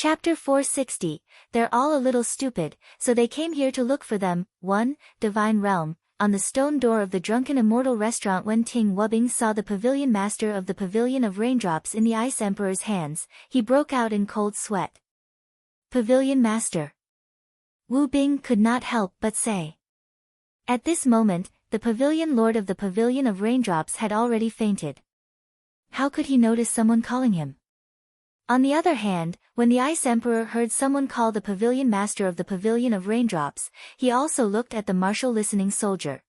Chapter 460, They're all a little stupid, so they came here to look for them. 1. Divine Realm. On the stone door of the Drunken Immortal restaurant, when Ting Wubbing saw the Pavilion Master of the Pavilion of Raindrops in the Ice Emperor's hands, he broke out in cold sweat. Pavilion Master. Wu Bing could not help but say. At this moment, the Pavilion Lord of the Pavilion of Raindrops had already fainted. How could he notice someone calling him? On the other hand, when the Ice Emperor heard someone call the Pavilion Master of the Pavilion of Raindrops, he also looked at the martial listening soldier.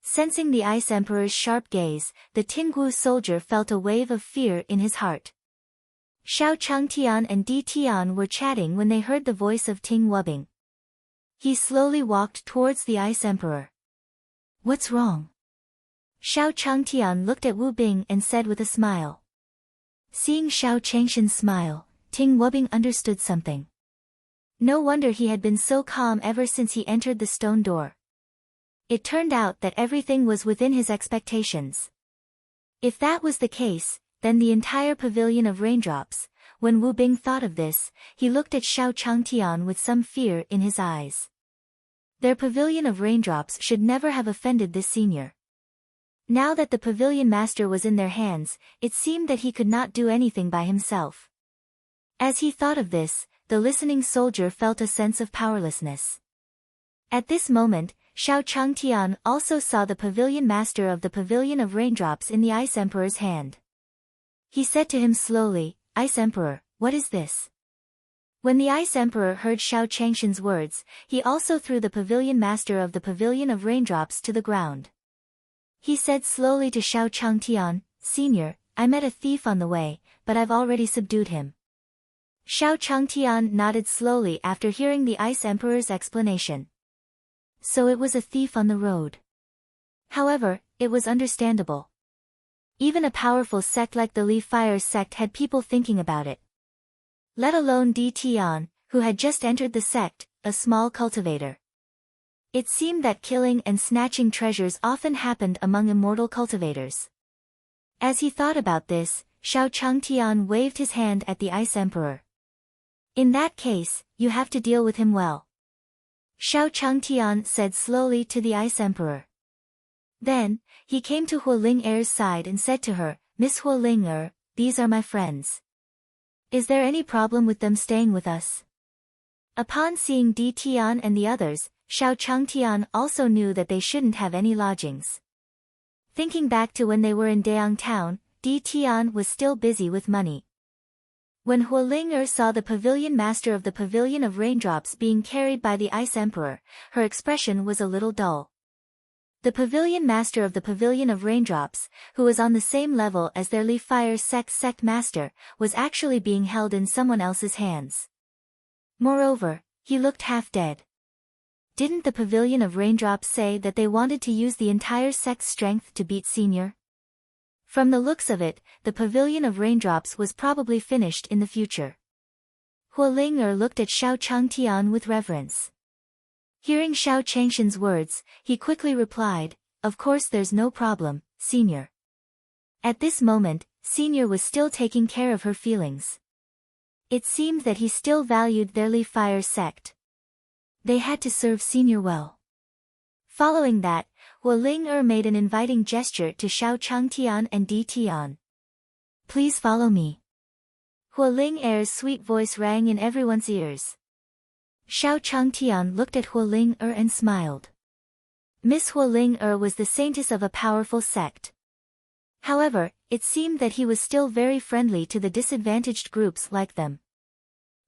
Sensing the Ice Emperor's sharp gaze, the Tingwu soldier felt a wave of fear in his heart. Xiao Changtian and Di Tian were chatting when they heard the voice of Ting Wubbing. He slowly walked towards the Ice Emperor. What's wrong? Xiao Changtian looked at Wu Bing and said with a smile. Seeing Xiao Changshan's smile, Ting Wubbing understood something. No wonder he had been so calm ever since he entered the stone door. It turned out that everything was within his expectations. If that was the case, then the entire Pavilion of Raindrops. When Wu Bing thought of this, he looked at Xiao Changtian with some fear in his eyes. Their Pavilion of Raindrops should never have offended this senior. Now that the Pavilion Master was in their hands, it seemed that he could not do anything by himself. As he thought of this, the listening soldier felt a sense of powerlessness. At this moment, Xiao Changtian also saw the Pavilion Master of the Pavilion of Raindrops in the Ice Emperor's hand. He said to him slowly, Ice Emperor, what is this? When the Ice Emperor heard Xiao Changshan's words, he also threw the Pavilion Master of the Pavilion of Raindrops to the ground. He said slowly to Xiao Changtian, Senior, I met a thief on the way, but I've already subdued him. Xiao Changtian nodded slowly after hearing the Ice Emperor's explanation. So it was a thief on the road. However, it was understandable. Even a powerful sect like the Li Fire sect had people thinking about it. Let alone Di Tian, who had just entered the sect, a small cultivator. It seemed that killing and snatching treasures often happened among immortal cultivators. As he thought about this, Xiao Changtian waved his hand at the Ice Emperor. In that case, you have to deal with him well. Xiao Changtian said slowly to the Ice Emperor. Then, he came to Huoling Er's side and said to her, Miss Huoling Er, these are my friends. Is there any problem with them staying with us? Upon seeing Di Tian and the others, Xiao Changtian also knew that they shouldn't have any lodgings. Thinking back to when they were in Dayang town, Di Tian was still busy with money. When Huoling Er saw the Pavilion Master of the Pavilion of Raindrops being carried by the Ice Emperor, her expression was a little dull. The Master of the Pavilion of Raindrops, who was on the same level as their Li Fire sect master, was actually being held in someone else's hands. Moreover, he looked half dead. Didn't the Pavilion of Raindrops say that they wanted to use the entire sect's strength to beat Senior? From the looks of it, the Pavilion of Raindrops was probably finished in the future. Huoling Er looked at Xiao Changtian with reverence. Hearing Xiao Changshan's words, he quickly replied, Of course there's no problem, Senior. At this moment, Senior was still taking care of her feelings. It seemed that he still valued their Li Fire sect. They had to serve Senior well. Following that, Huoling Er made an inviting gesture to Xiao Changtian and Di Tian. Please follow me. Huoling Er's sweet voice rang in everyone's ears. Xiao Changtian looked at Huoling Er and smiled. Miss Huoling Er was the saintess of a powerful sect. However, it seemed that he was still very friendly to the disadvantaged groups like them.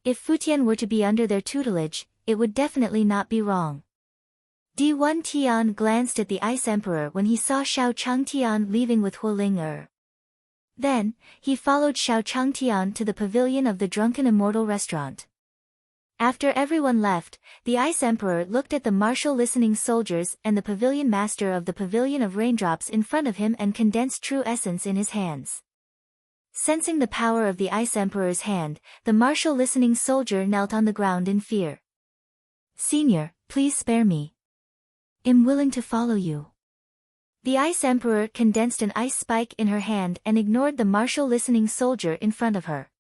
If Futian were to be under their tutelage, it would definitely not be wrong. Di Tian glanced at the Ice Emperor when he saw Xiao Changtian leaving with Huoling Er. Then, he followed Xiao Changtian to the pavilion of the Drunken Immortal restaurant. After everyone left, the Ice Emperor looked at the martial listening soldiers and the Pavilion Master of the Pavilion of Raindrops in front of him and condensed true essence in his hands. Sensing the power of the Ice Emperor's hand, the martial listening soldier knelt on the ground in fear. Senior, please spare me. I'm willing to follow you. The Ice Emperor condensed an ice spike in her hand and ignored the martial listening soldier in front of her.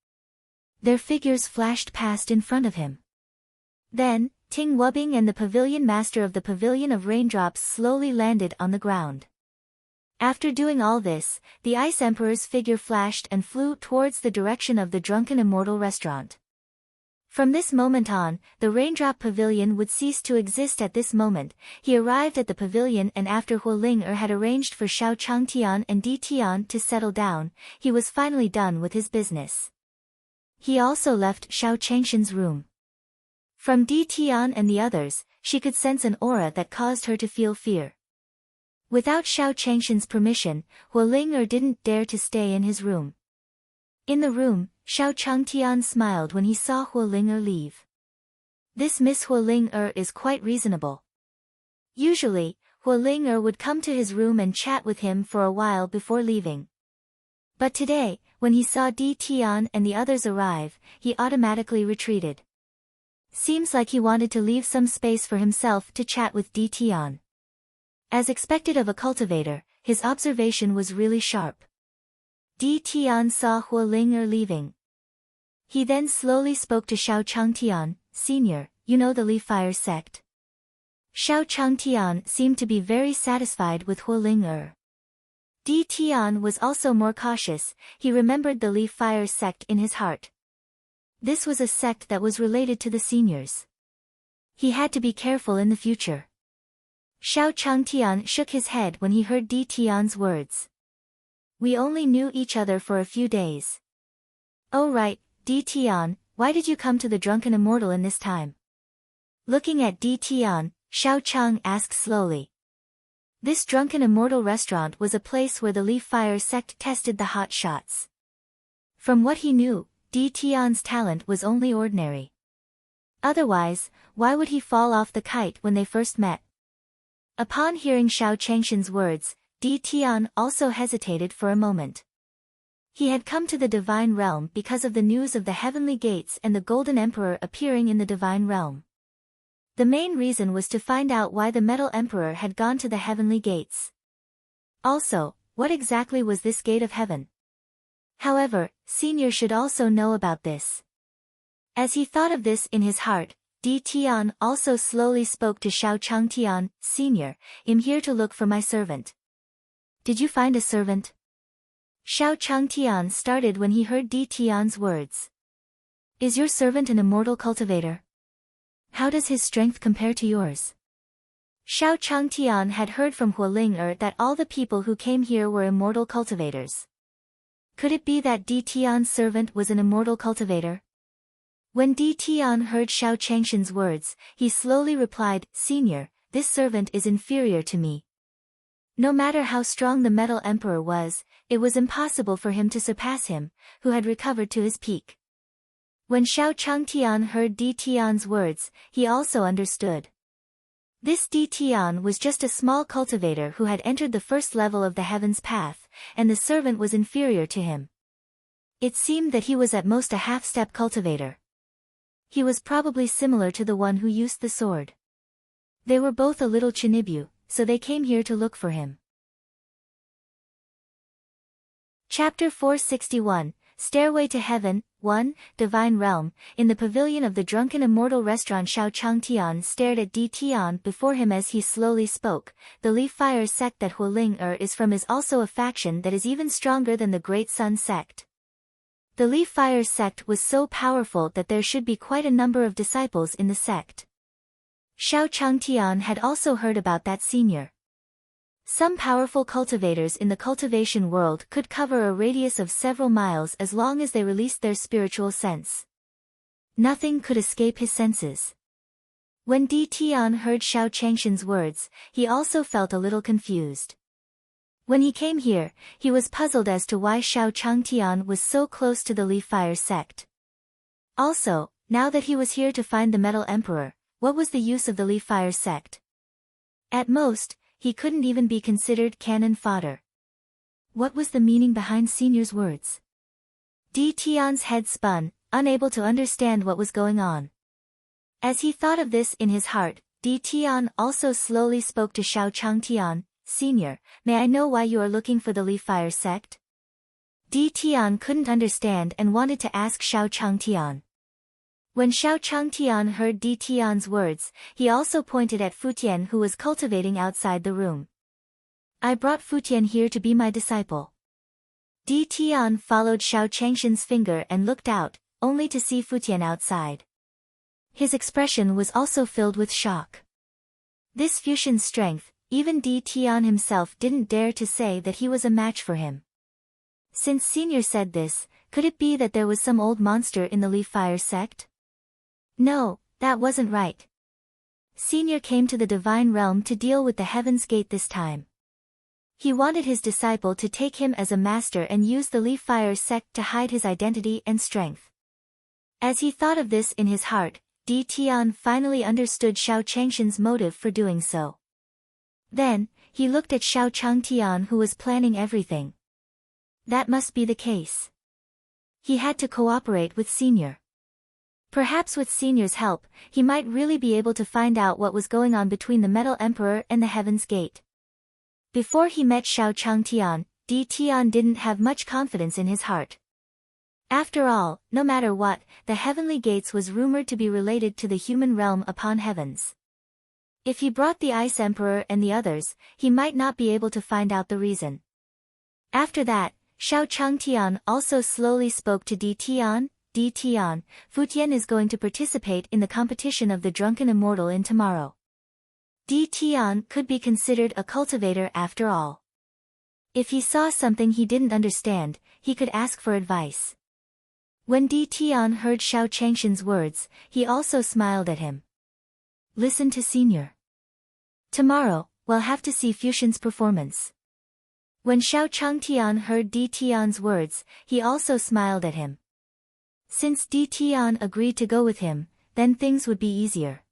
Their figures flashed past in front of him. Then, Ting Wubbing and the Pavilion Master of the Pavilion of Raindrops slowly landed on the ground. After doing all this, the Ice Emperor's figure flashed and flew towards the direction of the Drunken Immortal restaurant. From this moment on, the Raindrop Pavilion would cease to exist. At this moment, he arrived at the pavilion, and after Huoling had arranged for Xiao Changtian and Di Tian to settle down, he was finally done with his business. He also left Xiao Changshan's room. From Di Tian and the others, she could sense an aura that caused her to feel fear. Without Xiao Changshan's permission, Huoling didn't dare to stay in his room. In the room, Xiao Changtian smiled when he saw Huoling leave. This Miss Huoling is quite reasonable. Usually, Huoling would come to his room and chat with him for a while before leaving. But today, when he saw Di Tian and the others arrive, he automatically retreated. Seems like he wanted to leave some space for himself to chat with Di Tian. As expected of a cultivator, his observation was really sharp. Di Tian saw Huoling leaving. He then slowly spoke to Xiao Changtian, "Senior, you know the Leaf Fire sect?" Xiao Changtian seemed to be very satisfied with Huoling. Di Tian was also more cautious. He remembered the Leaf Fire sect in his heart. This was a sect that was related to the seniors. He had to be careful in the future. Xiao Changtian shook his head when he heard Di Tian's words. "We only knew each other for a few days." "Oh right, Di Tian, why did you come to the Drunken Immortal in this time?" Looking at Di Tian, Xiao Chang asked slowly. This Drunken Immortal restaurant was a place where the Leaf Fire sect tested the hot shots. From what he knew, Di Tian's talent was only ordinary. Otherwise, why would he fall off the kite when they first met? Upon hearing Xiao Changshan's words, Di Tian also hesitated for a moment. He had come to the Divine Realm because of the news of the Heavenly Gates and the Golden Emperor appearing in the Divine Realm. The main reason was to find out why the Metal Emperor had gone to the Heavenly Gates. Also, what exactly was this Gate of Heaven? However, Senior should also know about this. As he thought of this in his heart, Di Tian also slowly spoke to Xiao Changtian, "Senior, I'm here to look for my servant." "Did you find a servant?" Xiao Changtian started when he heard Di Tian's words. "Is your servant an immortal cultivator? How does his strength compare to yours?" Xiao Changtian had heard from Huoling that all the people who came here were immortal cultivators. Could it be that Di Tian's servant was an immortal cultivator? When Di Tian heard Xiao Changshan's words, he slowly replied, "Senior, this servant is inferior to me." No matter how strong the Metal Emperor was, it was impossible for him to surpass him, who had recovered to his peak. When Xiao Changtian heard Di Tian's words, he also understood. This Di Tian was just a small cultivator who had entered the first level of the Heaven's Path, and the servant was inferior to him. It seemed that he was at most a half-step cultivator. He was probably similar to the one who used the sword. They were both a little Chinibu, so they came here to look for him. Chapter 461, Stairway to Heaven, 1, Divine Realm. In the pavilion of the Drunken Immortal restaurant, Xiao Changtian stared at Di Tian before him as he slowly spoke. The Leaf Fire sect that Huoling is from is also a faction that is even stronger than the Great Sun sect. The Leaf Fire sect was so powerful that there should be quite a number of disciples in the sect. Xiao Changtian had also heard about that senior. Some powerful cultivators in the cultivation world could cover a radius of several miles as long as they released their spiritual sense. Nothing could escape his senses. When Di Tian heard Xiao Changshan's words, he also felt a little confused. When he came here, he was puzzled as to why Xiao Changtian was so close to the Leaf Fire sect. Also, now that he was here to find the Metal Emperor, what was the use of the Leaf Fire sect? At most, he couldn't even be considered cannon fodder. What was the meaning behind Senior's words? Di Tian's head spun, unable to understand what was going on. As he thought of this in his heart, Di Tian also slowly spoke to Xiao Changtian, "Senior, may I know why you are looking for the Leaf Fire sect?" Di Tian couldn't understand and wanted to ask Xiao Changtian. When Xiao Changtian heard Di Tian's words, he also pointed at Futian, who was cultivating outside the room. I brought Futian here to be my disciple. Di Tian followed Xiao Changshan's finger and looked out, only to see Futian outside. His expression was also filled with shock. This Futian's strength, even Di Tian himself didn't dare to say that he was a match for him. Since Senior said this, could it be that there was some old monster in the Leaf Fire sect? No, that wasn't right. Senior came to the Divine Realm to deal with the Heaven's Gate this time. He wanted his disciple to take him as a master and use the Leaf Fire sect to hide his identity and strength. As he thought of this in his heart, Di Tian finally understood Xiao Changshan's motive for doing so. Then, he looked at Xiao Changtian, who was planning everything. That must be the case. He had to cooperate with Senior. Perhaps with Senior's help, he might really be able to find out what was going on between the Metal Emperor and the Heaven's Gate. Before he met Xiao Changtian, Di Tian didn't have much confidence in his heart. After all, no matter what, the Heavenly Gates was rumored to be related to the human realm upon heavens. If he brought the Ice Emperor and the others, he might not be able to find out the reason. After that, Xiao Changtian also slowly spoke to Di Tian. Di Tian, Futian is going to participate in the competition of the Drunken Immortal in tomorrow. Di Tian could be considered a cultivator after all. If he saw something he didn't understand, he could ask for advice. When Di Tian heard Xiao Changshan's words, he also smiled at him. Listen to Senior. Tomorrow, we'll have to see Futian's performance. When Xiao Changtian heard Di Tian's words, he also smiled at him. Since Di Tian agreed to go with him, then things would be easier.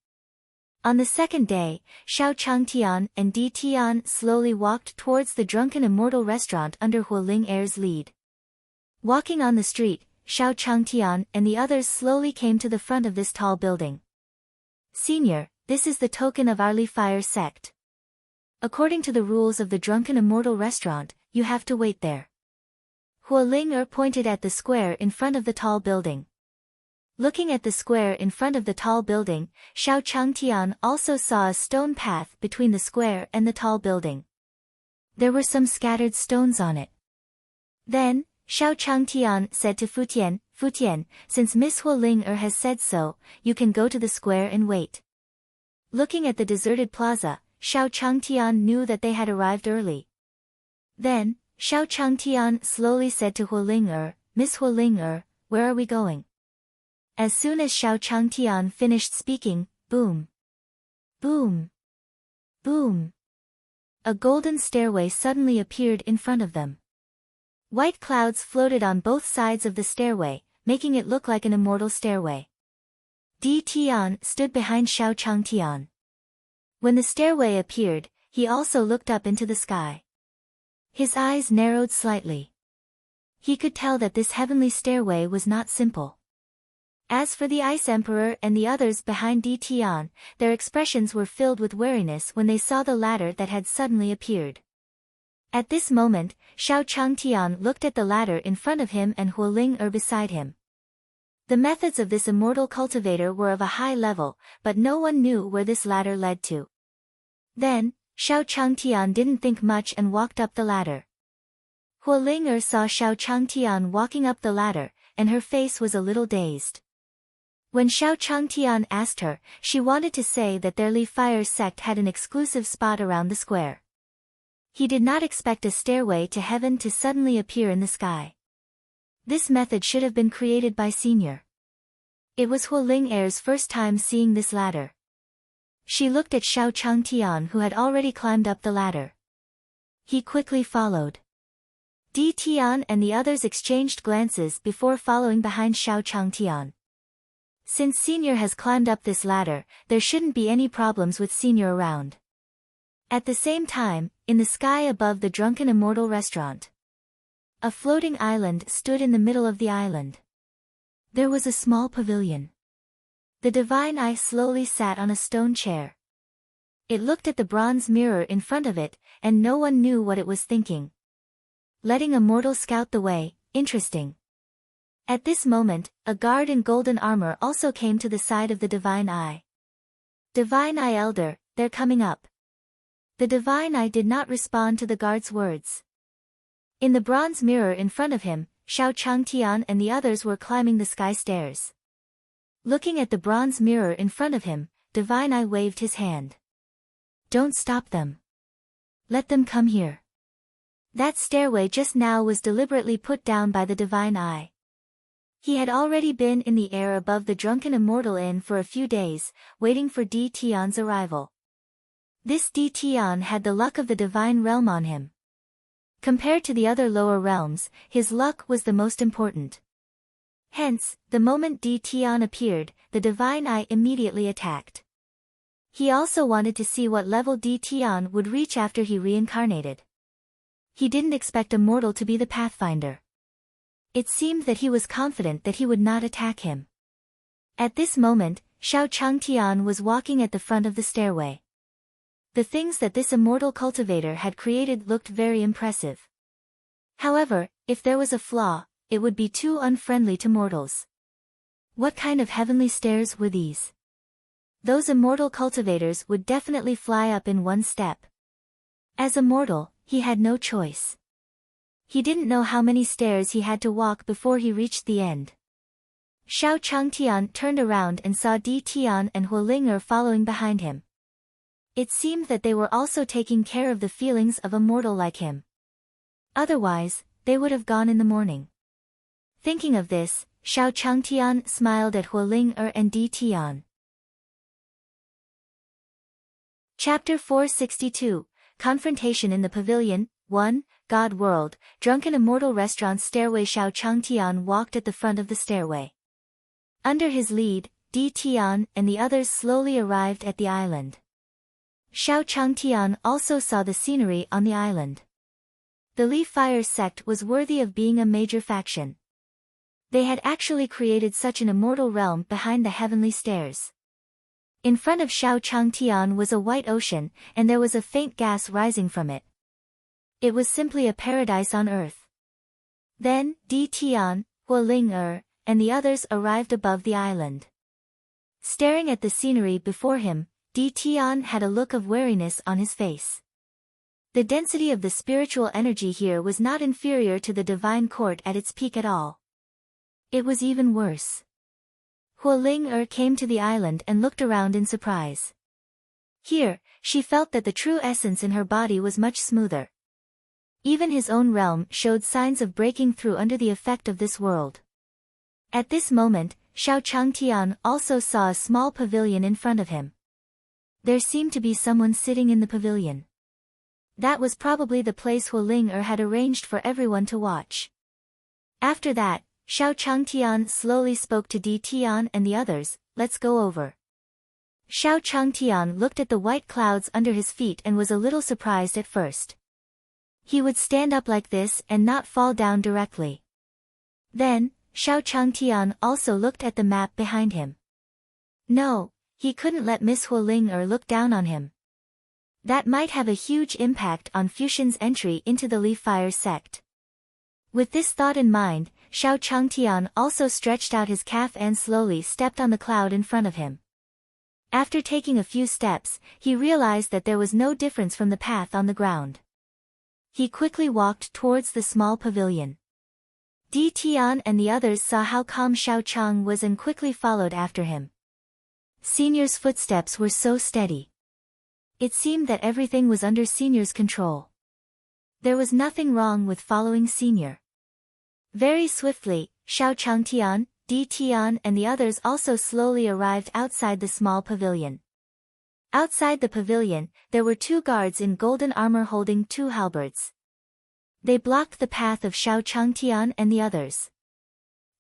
On the second day, Xiao Changtian and Di Tian slowly walked towards the Drunken Immortal restaurant under Hualing Air's lead. Walking on the street, Xiao Changtian and the others slowly came to the front of this tall building. Senior, this is the token of our Leaf Fire sect. According to the rules of the Drunken Immortal restaurant, you have to wait there. Hualing pointed at the square in front of the tall building. Looking at the square in front of the tall building, Xiao Changtian also saw a stone path between the square and the tall building. There were some scattered stones on it. Then, Xiao Changtian said to Futian, Futian, since Miss Hualing has said so, you can go to the square and wait. Looking at the deserted plaza, Xiao Changtian knew that they had arrived early. Then, Xiao Changtian slowly said to Hualing Miss Hualing where are we going? As soon as Xiao Changtian finished speaking, boom, boom, boom. A golden stairway suddenly appeared in front of them. White clouds floated on both sides of the stairway, making it look like an immortal stairway. Di Tian stood behind Xiao Changtian. When the stairway appeared, he also looked up into the sky. His eyes narrowed slightly. He could tell that this heavenly stairway was not simple. As for the Ice Emperor and the others behind Di Tian, their expressions were filled with wariness when they saw the ladder that had suddenly appeared. At this moment, Xiao Changtian looked at the ladder in front of him and Hualing beside him. The methods of this immortal cultivator were of a high level, but no one knew where this ladder led to. Then, Xiao Changtian didn't think much and walked up the ladder. Hualing saw Xiao Changtian walking up the ladder, and her face was a little dazed. When Xiao Changtian asked her, she wanted to say that their Leaf Fire sect had an exclusive spot around the square. He did not expect a stairway to heaven to suddenly appear in the sky. This method should have been created by Senior. It was Hualing first time seeing this ladder. She looked at Xiao Changtian, who had already climbed up the ladder. He quickly followed. Di Tian and the others exchanged glances before following behind Xiao Changtian. Since Senior has climbed up this ladder, there shouldn't be any problems with Senior around. At the same time, in the sky above the Drunken Immortal restaurant, a floating island stood in the middle of the island. There was a small pavilion. The Divine Eye slowly sat on a stone chair. It looked at the bronze mirror in front of it, and no one knew what it was thinking. Letting a mortal scout the way, interesting. At this moment, a guard in golden armor also came to the side of the Divine Eye. Divine Eye Elder, they're coming up. The Divine Eye did not respond to the guard's words. In the bronze mirror in front of him, Xiao Changtian and the others were climbing the sky stairs. Looking at the bronze mirror in front of him, Divine Eye waved his hand. Don't stop them. Let them come here. That stairway just now was deliberately put down by the Divine Eye. He had already been in the air above the Drunken Immortal Inn for a few days, waiting for Di Tian's arrival. This Di Tian had the luck of the Divine Realm on him. Compared to the other lower realms, his luck was the most important. Hence, the moment Di Tian appeared, the Divine Eye immediately attacked. He also wanted to see what level Di Tian would reach after he reincarnated. He didn't expect a mortal to be the Pathfinder. It seemed that he was confident that he would not attack him. At this moment, Xiao Changtian was walking at the front of the stairway. The things that this immortal cultivator had created looked very impressive. However, if there was a flaw, it would be too unfriendly to mortals. What kind of heavenly stairs were these? Those immortal cultivators would definitely fly up in one step. As a mortal, he had no choice. He didn't know how many stairs he had to walk before he reached the end. Xiao Changtian turned around and saw Di Tian and Huolinger following behind him. It seemed that they were also taking care of the feelings of a mortal like him. Otherwise, they would have gone in the morning. Thinking of this, Xiao Changtian smiled at Huolinger and Di Tian. Chapter 462, Confrontation in the Pavilion, 1, God World, Drunken Immortal Restaurant Stairway. Xiao Changtian walked at the front of the stairway. Under his lead, Di Tian and the others slowly arrived at the island. Xiao Changtian also saw the scenery on the island. The Leaf Fire sect was worthy of being a major faction. They had actually created such an immortal realm behind the heavenly stairs. In front of Xiao Changtian was a white ocean, and there was a faint gas rising from it. It was simply a paradise on earth. Then, Di Tian, Huolinger, and the others arrived above the island. Staring at the scenery before him, Di Tian had a look of wariness on his face. The density of the spiritual energy here was not inferior to the divine court at its peak at all. It was even worse. Huolinger came to the island and looked around in surprise. Here, she felt that the true essence in her body was much smoother. Even his own realm showed signs of breaking through under the effect of this world. At this moment, Xiao Changtian also saw a small pavilion in front of him. There seemed to be someone sitting in the pavilion. That was probably the place Huolinger had arranged for everyone to watch. After that, Xiao Changtian slowly spoke to Di Tian and the others, "Let's go over." Xiao Changtian looked at the white clouds under his feet and was a little surprised at first. He would stand up like this and not fall down directly. Then, Xiao Changtian also looked at the map behind him. No, he couldn't let Miss Huolinger look down on him. That might have a huge impact on Futian's entry into the Leaf Fire sect. With this thought in mind, Xiao Changtian also stretched out his calf and slowly stepped on the cloud in front of him. After taking a few steps, he realized that there was no difference from the path on the ground. He quickly walked towards the small pavilion. Di Tian and the others saw how calm Xiao Chang was and quickly followed after him. Senior's footsteps were so steady. It seemed that everything was under Senior's control. There was nothing wrong with following Senior. Very swiftly, Xiao Changtian, Di Tian and the others also slowly arrived outside the small pavilion. Outside the pavilion, there were two guards in golden armor holding two halberds. They blocked the path of Xiao Changtian and the others.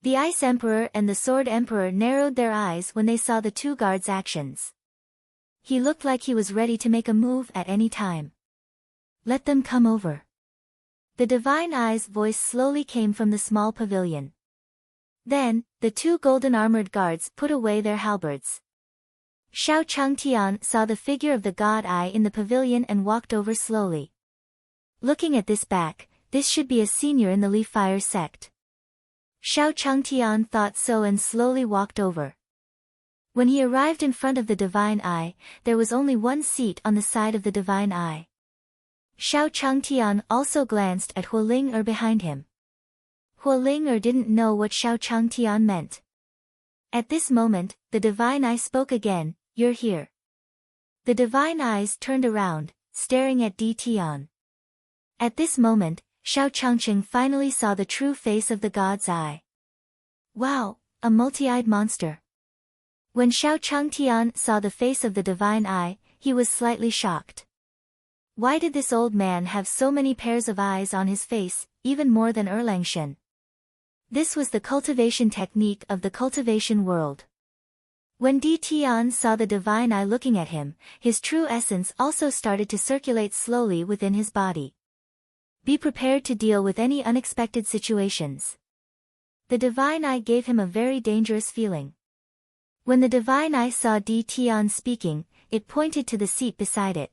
The Ice Emperor and the Sword Emperor narrowed their eyes when they saw the two guards' actions. He looked like he was ready to make a move at any time. "Let them come over." The Divine Eye's voice slowly came from the small pavilion. Then, the two golden-armored guards put away their halberds. Xiao Changtian saw the figure of the God Eye in the pavilion and walked over slowly. Looking at this back, this should be a senior in the Leaf Fire sect. Xiao Changtian thought so and slowly walked over. When he arrived in front of the Divine Eye, there was only one seat on the side of the Divine Eye. Xiao Changtian also glanced at Huoling behind him. Huoling didn't know what Xiao Changtian meant. At this moment, the Divine Eye spoke again, "You're here." The Divine Eyes turned around, staring at Di Tian. At this moment, Xiao Changqing finally saw the true face of the God's Eye. Wow, a multi-eyed monster. When Xiao Changtian saw the face of the Divine Eye, he was slightly shocked. Why did this old man have so many pairs of eyes on his face, even more than Erlangshen? This was the cultivation technique of the cultivation world. When Di Tian saw the Divine Eye looking at him, his true essence also started to circulate slowly within his body. Be prepared to deal with any unexpected situations. The Divine Eye gave him a very dangerous feeling. When the Divine Eye saw Di Tian speaking, it pointed to the seat beside it.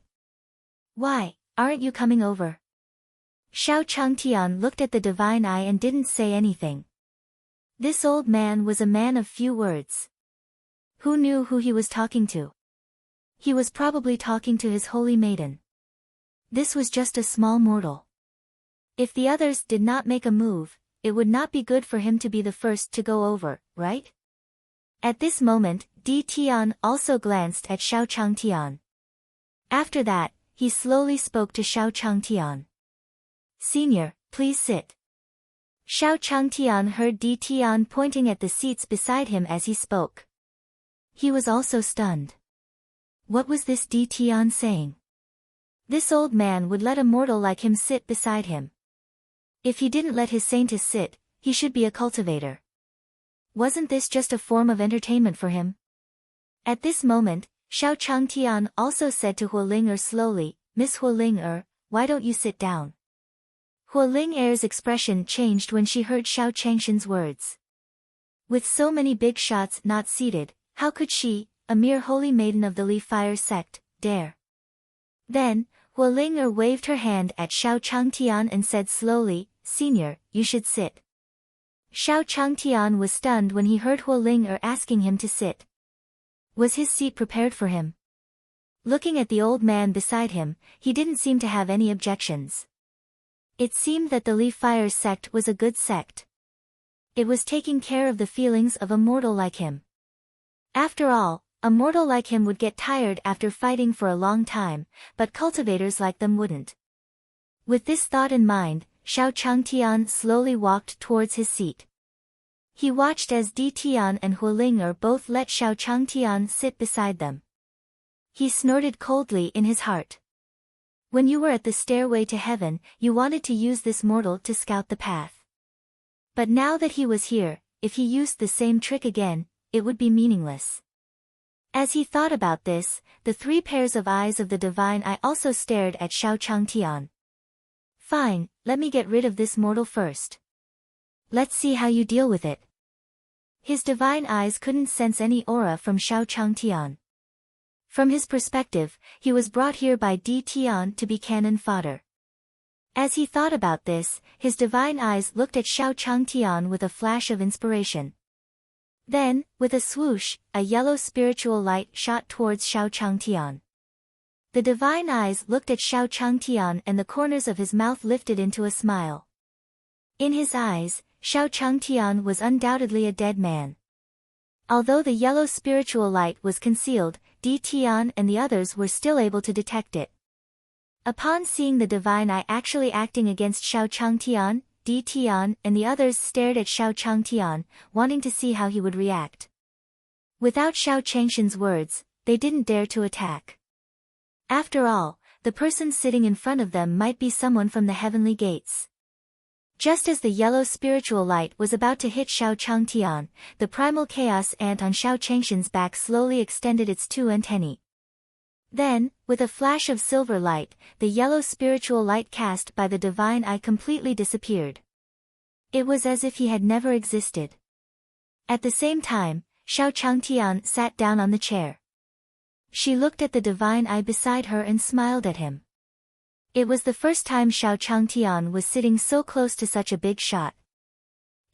"Why, aren't you coming over?" Xiao Changtian looked at the Divine Eye and didn't say anything. This old man was a man of few words. Who knew who he was talking to? He was probably talking to his holy maiden. This was just a small mortal. If the others did not make a move, it would not be good for him to be the first to go over, right? At this moment, Di Tian also glanced at Xiao Changtian. After that, he slowly spoke to Xiao Changtian. "Senior, please sit." Xiao Changtian heard Di Tian pointing at the seats beside him as he spoke. He was also stunned. What was this Di Tian saying? This old man would let a mortal like him sit beside him. If he didn't let his saintess sit, he should be a cultivator. Wasn't this just a form of entertainment for him? At this moment, Xiao Changtian also said to Huoling slowly, "Miss Huoling, why don't you sit down?" Huoling expression changed when she heard Xiao Changshan's words. With so many big shots not seated, how could she, a mere holy maiden of the Li Fire sect, dare? Then, Huoling waved her hand at Xiao Changtian and said slowly, "Senior, you should sit." Xiao Changtian was stunned when he heard Huoling asking him to sit. Was his seat prepared for him? Looking at the old man beside him, he didn't seem to have any objections. It seemed that the Li Fire sect was a good sect. It was taking care of the feelings of a mortal like him. After all, a mortal like him would get tired after fighting for a long time, but cultivators like them wouldn't. With this thought in mind, Xiao Changtian slowly walked towards his seat. He watched as Di Tian and Huoling both let Xiao Changtian sit beside them. He snorted coldly in his heart. When you were at the stairway to heaven, you wanted to use this mortal to scout the path. But now that he was here, if he used the same trick again, it would be meaningless. As he thought about this, the three pairs of eyes of the Divine Eye also stared at Xiao Changtian. "Fine, let me get rid of this mortal first. Let's see how you deal with it." His Divine Eyes couldn't sense any aura from Xiao Changtian. From his perspective, he was brought here by Di Tian to be cannon fodder. As he thought about this, his Divine Eyes looked at Xiao Changtian with a flash of inspiration. Then, with a swoosh, a yellow spiritual light shot towards Xiao Changtian. The Divine Eyes looked at Xiao Changtian and the corners of his mouth lifted into a smile. In his eyes, Xiao Changtian was undoubtedly a dead man. Although the yellow spiritual light was concealed, Di Tian and the others were still able to detect it. Upon seeing the Divine Eye actually acting against Xiao Changtian, Di Tian and the others stared at Xiao Changtian, wanting to see how he would react. Without Xiao Changshan's words, they didn't dare to attack. After all, the person sitting in front of them might be someone from the heavenly gates. Just as the yellow spiritual light was about to hit Xiao Changtian, the primal chaos ant on Xiao Changshan's back slowly extended its two antennae. Then, with a flash of silver light, the yellow spiritual light cast by the Divine Eye completely disappeared. It was as if he had never existed. At the same time, Xiao Changtian sat down on the chair. She looked at the Divine Eye beside her and smiled at him. It was the first time Xiao Changtian was sitting so close to such a big shot.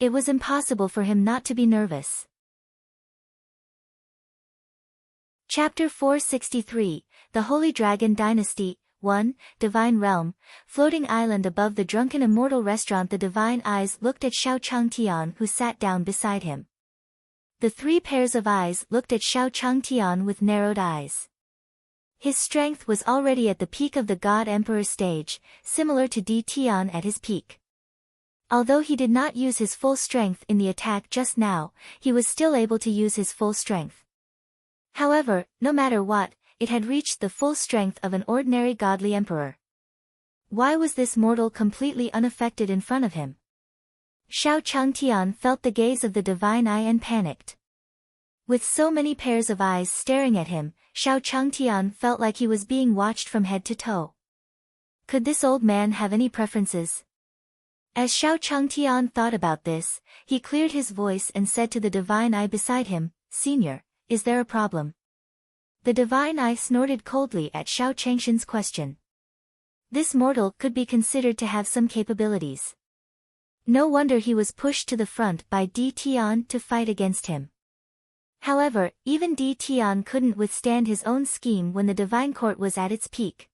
It was impossible for him not to be nervous. Chapter 463, The Holy Dragon Dynasty, 1, Divine Realm, floating island above the Drunken Immortal restaurant. The divine eyes looked at Xiao Changtian, who sat down beside him. The three pairs of eyes looked at Xiao Changtian with narrowed eyes. His strength was already at the peak of the God Emperor stage, similar to Di Tian at his peak. Although he did not use his full strength in the attack just now, he was still able to use his full strength. However, no matter what, it had reached the full strength of an ordinary godly emperor. Why was this mortal completely unaffected in front of him? Xiao Changtian felt the gaze of the divine eye and panicked. With so many pairs of eyes staring at him, Xiao Changtian felt like he was being watched from head to toe. Could this old man have any preferences? As Xiao Changtian thought about this, he cleared his voice and said to the divine eye beside him, "Senior, is there a problem?" The divine eye snorted coldly at Xiao Changshan's question. This mortal could be considered to have some capabilities. No wonder he was pushed to the front by Di Tian to fight against him. However, even Di Tian couldn't withstand his own scheme when the divine court was at its peak.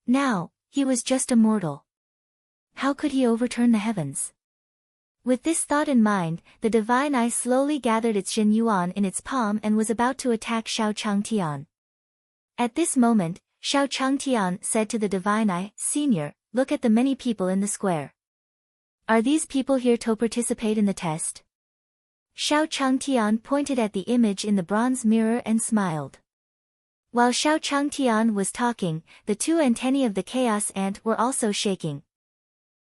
Now, he was just a mortal. How could he overturn the heavens? With this thought in mind, the divine eye slowly gathered its Xin Yuan in its palm and was about to attack Xiao Changtian. At this moment, Xiao Changtian said to the divine eye, "Senior, look at the many people in the square. Are these people here to participate in the test?" Xiao Changtian pointed at the image in the bronze mirror and smiled. While Xiao Changtian was talking, the two antennae of the chaos ant were also shaking.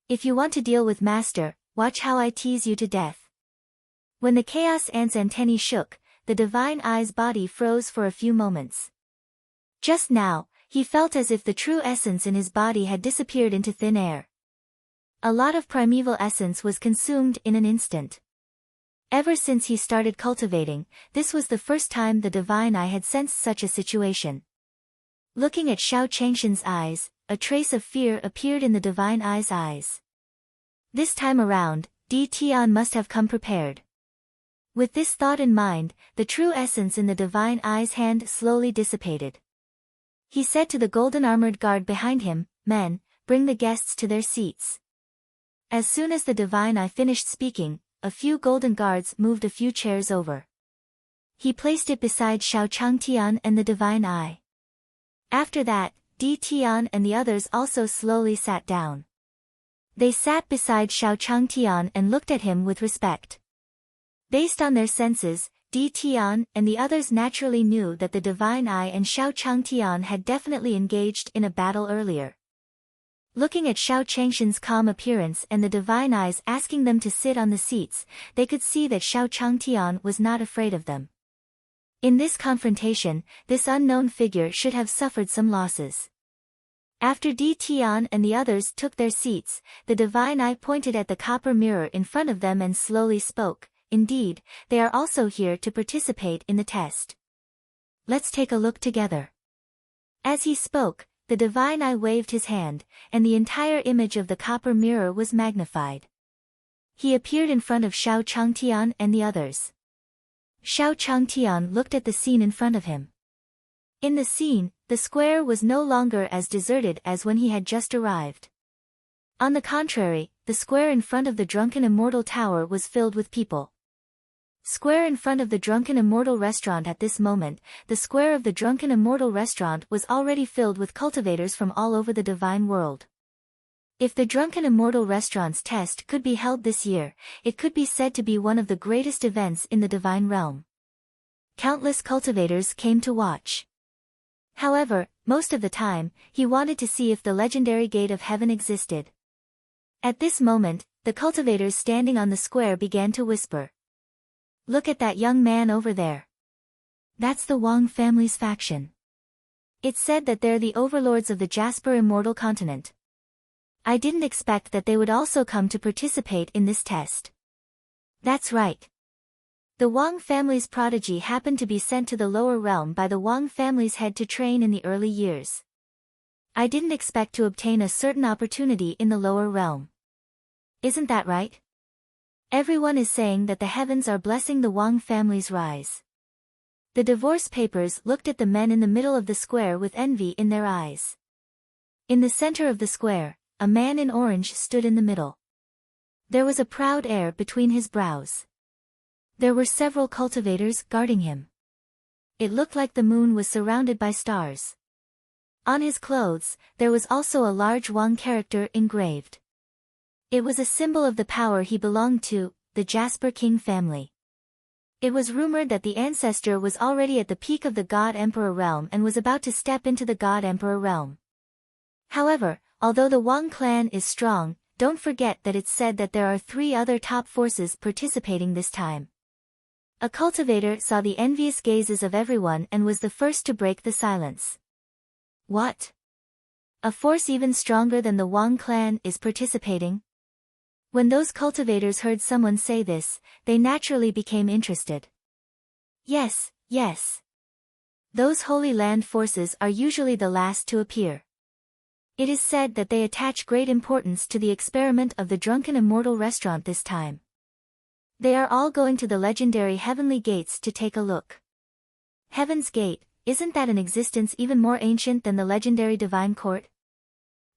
"If you want to deal with Master, watch how I tease you to death." When the chaos ant's antennae shook, the divine eye's body froze for a few moments. Just now, he felt as if the true essence in his body had disappeared into thin air. A lot of primeval essence was consumed in an instant. Ever since he started cultivating, this was the first time the divine eye had sensed such a situation. Looking at Xiao Changshan's eyes, a trace of fear appeared in the divine eye's eyes. This time around, Di Tian must have come prepared. With this thought in mind, the true essence in the divine eye's hand slowly dissipated. He said to the golden-armored guard behind him, "Men, bring the guests to their seats." As soon as the divine eye finished speaking, a few golden guards moved a few chairs over. He placed it beside Xiao Changtian and the divine eye. After that, Di Tian and the others also slowly sat down. They sat beside Xiao Changtian and looked at him with respect. Based on their senses, Di Tian and the others naturally knew that the divine eye and Xiao Changtian had definitely engaged in a battle earlier. Looking at Xiao Changshan's calm appearance and the divine eyes asking them to sit on the seats, they could see that Xiao Changtian was not afraid of them. In this confrontation, this unknown figure should have suffered some losses. After Di Tian and the others took their seats, the divine eye pointed at the copper mirror in front of them and slowly spoke, "Indeed, they are also here to participate in the test. Let's take a look together." As he spoke, the divine eye waved his hand, and the entire image of the copper mirror was magnified. He appeared in front of Xiao Changtian and the others. Xiao Changtian looked at the scene in front of him. In the scene, the square was no longer as deserted as when he had just arrived. On the contrary, the square in front of the Drunken Immortal Tower was filled with people. Square in front of the Drunken Immortal restaurant. At this moment, the square of the Drunken Immortal restaurant was already filled with cultivators from all over the divine world. If the Drunken Immortal restaurant's test could be held this year, it could be said to be one of the greatest events in the divine realm. Countless cultivators came to watch. However, most of the time, he wanted to see if the legendary gate of heaven existed. At this moment, the cultivators standing on the square began to whisper. "Look at that young man over there. That's the Wang family's faction. It's said that they're the overlords of the Jasper Immortal continent. I didn't expect that they would also come to participate in this test." That's right. The Wang family's prodigy happened to be sent to the lower realm by the Wang family's head to train in the early years. I didn't expect to obtain a certain opportunity in the lower realm. Isn't that right? Everyone is saying that the heavens are blessing the Wang family's rise. The divorce papers looked at the men in the middle of the square with envy in their eyes. In the center of the square, a man in orange stood in the middle. There was a proud air between his brows. There were several cultivators guarding him. It looked like the moon was surrounded by stars. On his clothes, there was also a large Wang character engraved. It was a symbol of the power he belonged to, the Jasper King family. It was rumored that the ancestor was already at the peak of the God-Emperor realm and was about to step into the God-Emperor realm. However, although the Wang clan is strong, don't forget that it's said that there are 3 other top forces participating this time. A cultivator saw the envious gazes of everyone and was the first to break the silence. What? A force even stronger than the Wang clan is participating? When those cultivators heard someone say this, they naturally became interested. Yes, yes. Those Holy Land forces are usually the last to appear. It is said that they attach great importance to the experiment of the Drunken Immortal restaurant this time. They are all going to the legendary Heavenly Gates to take a look. Heaven's Gate, isn't that an existence even more ancient than the legendary Divine Court?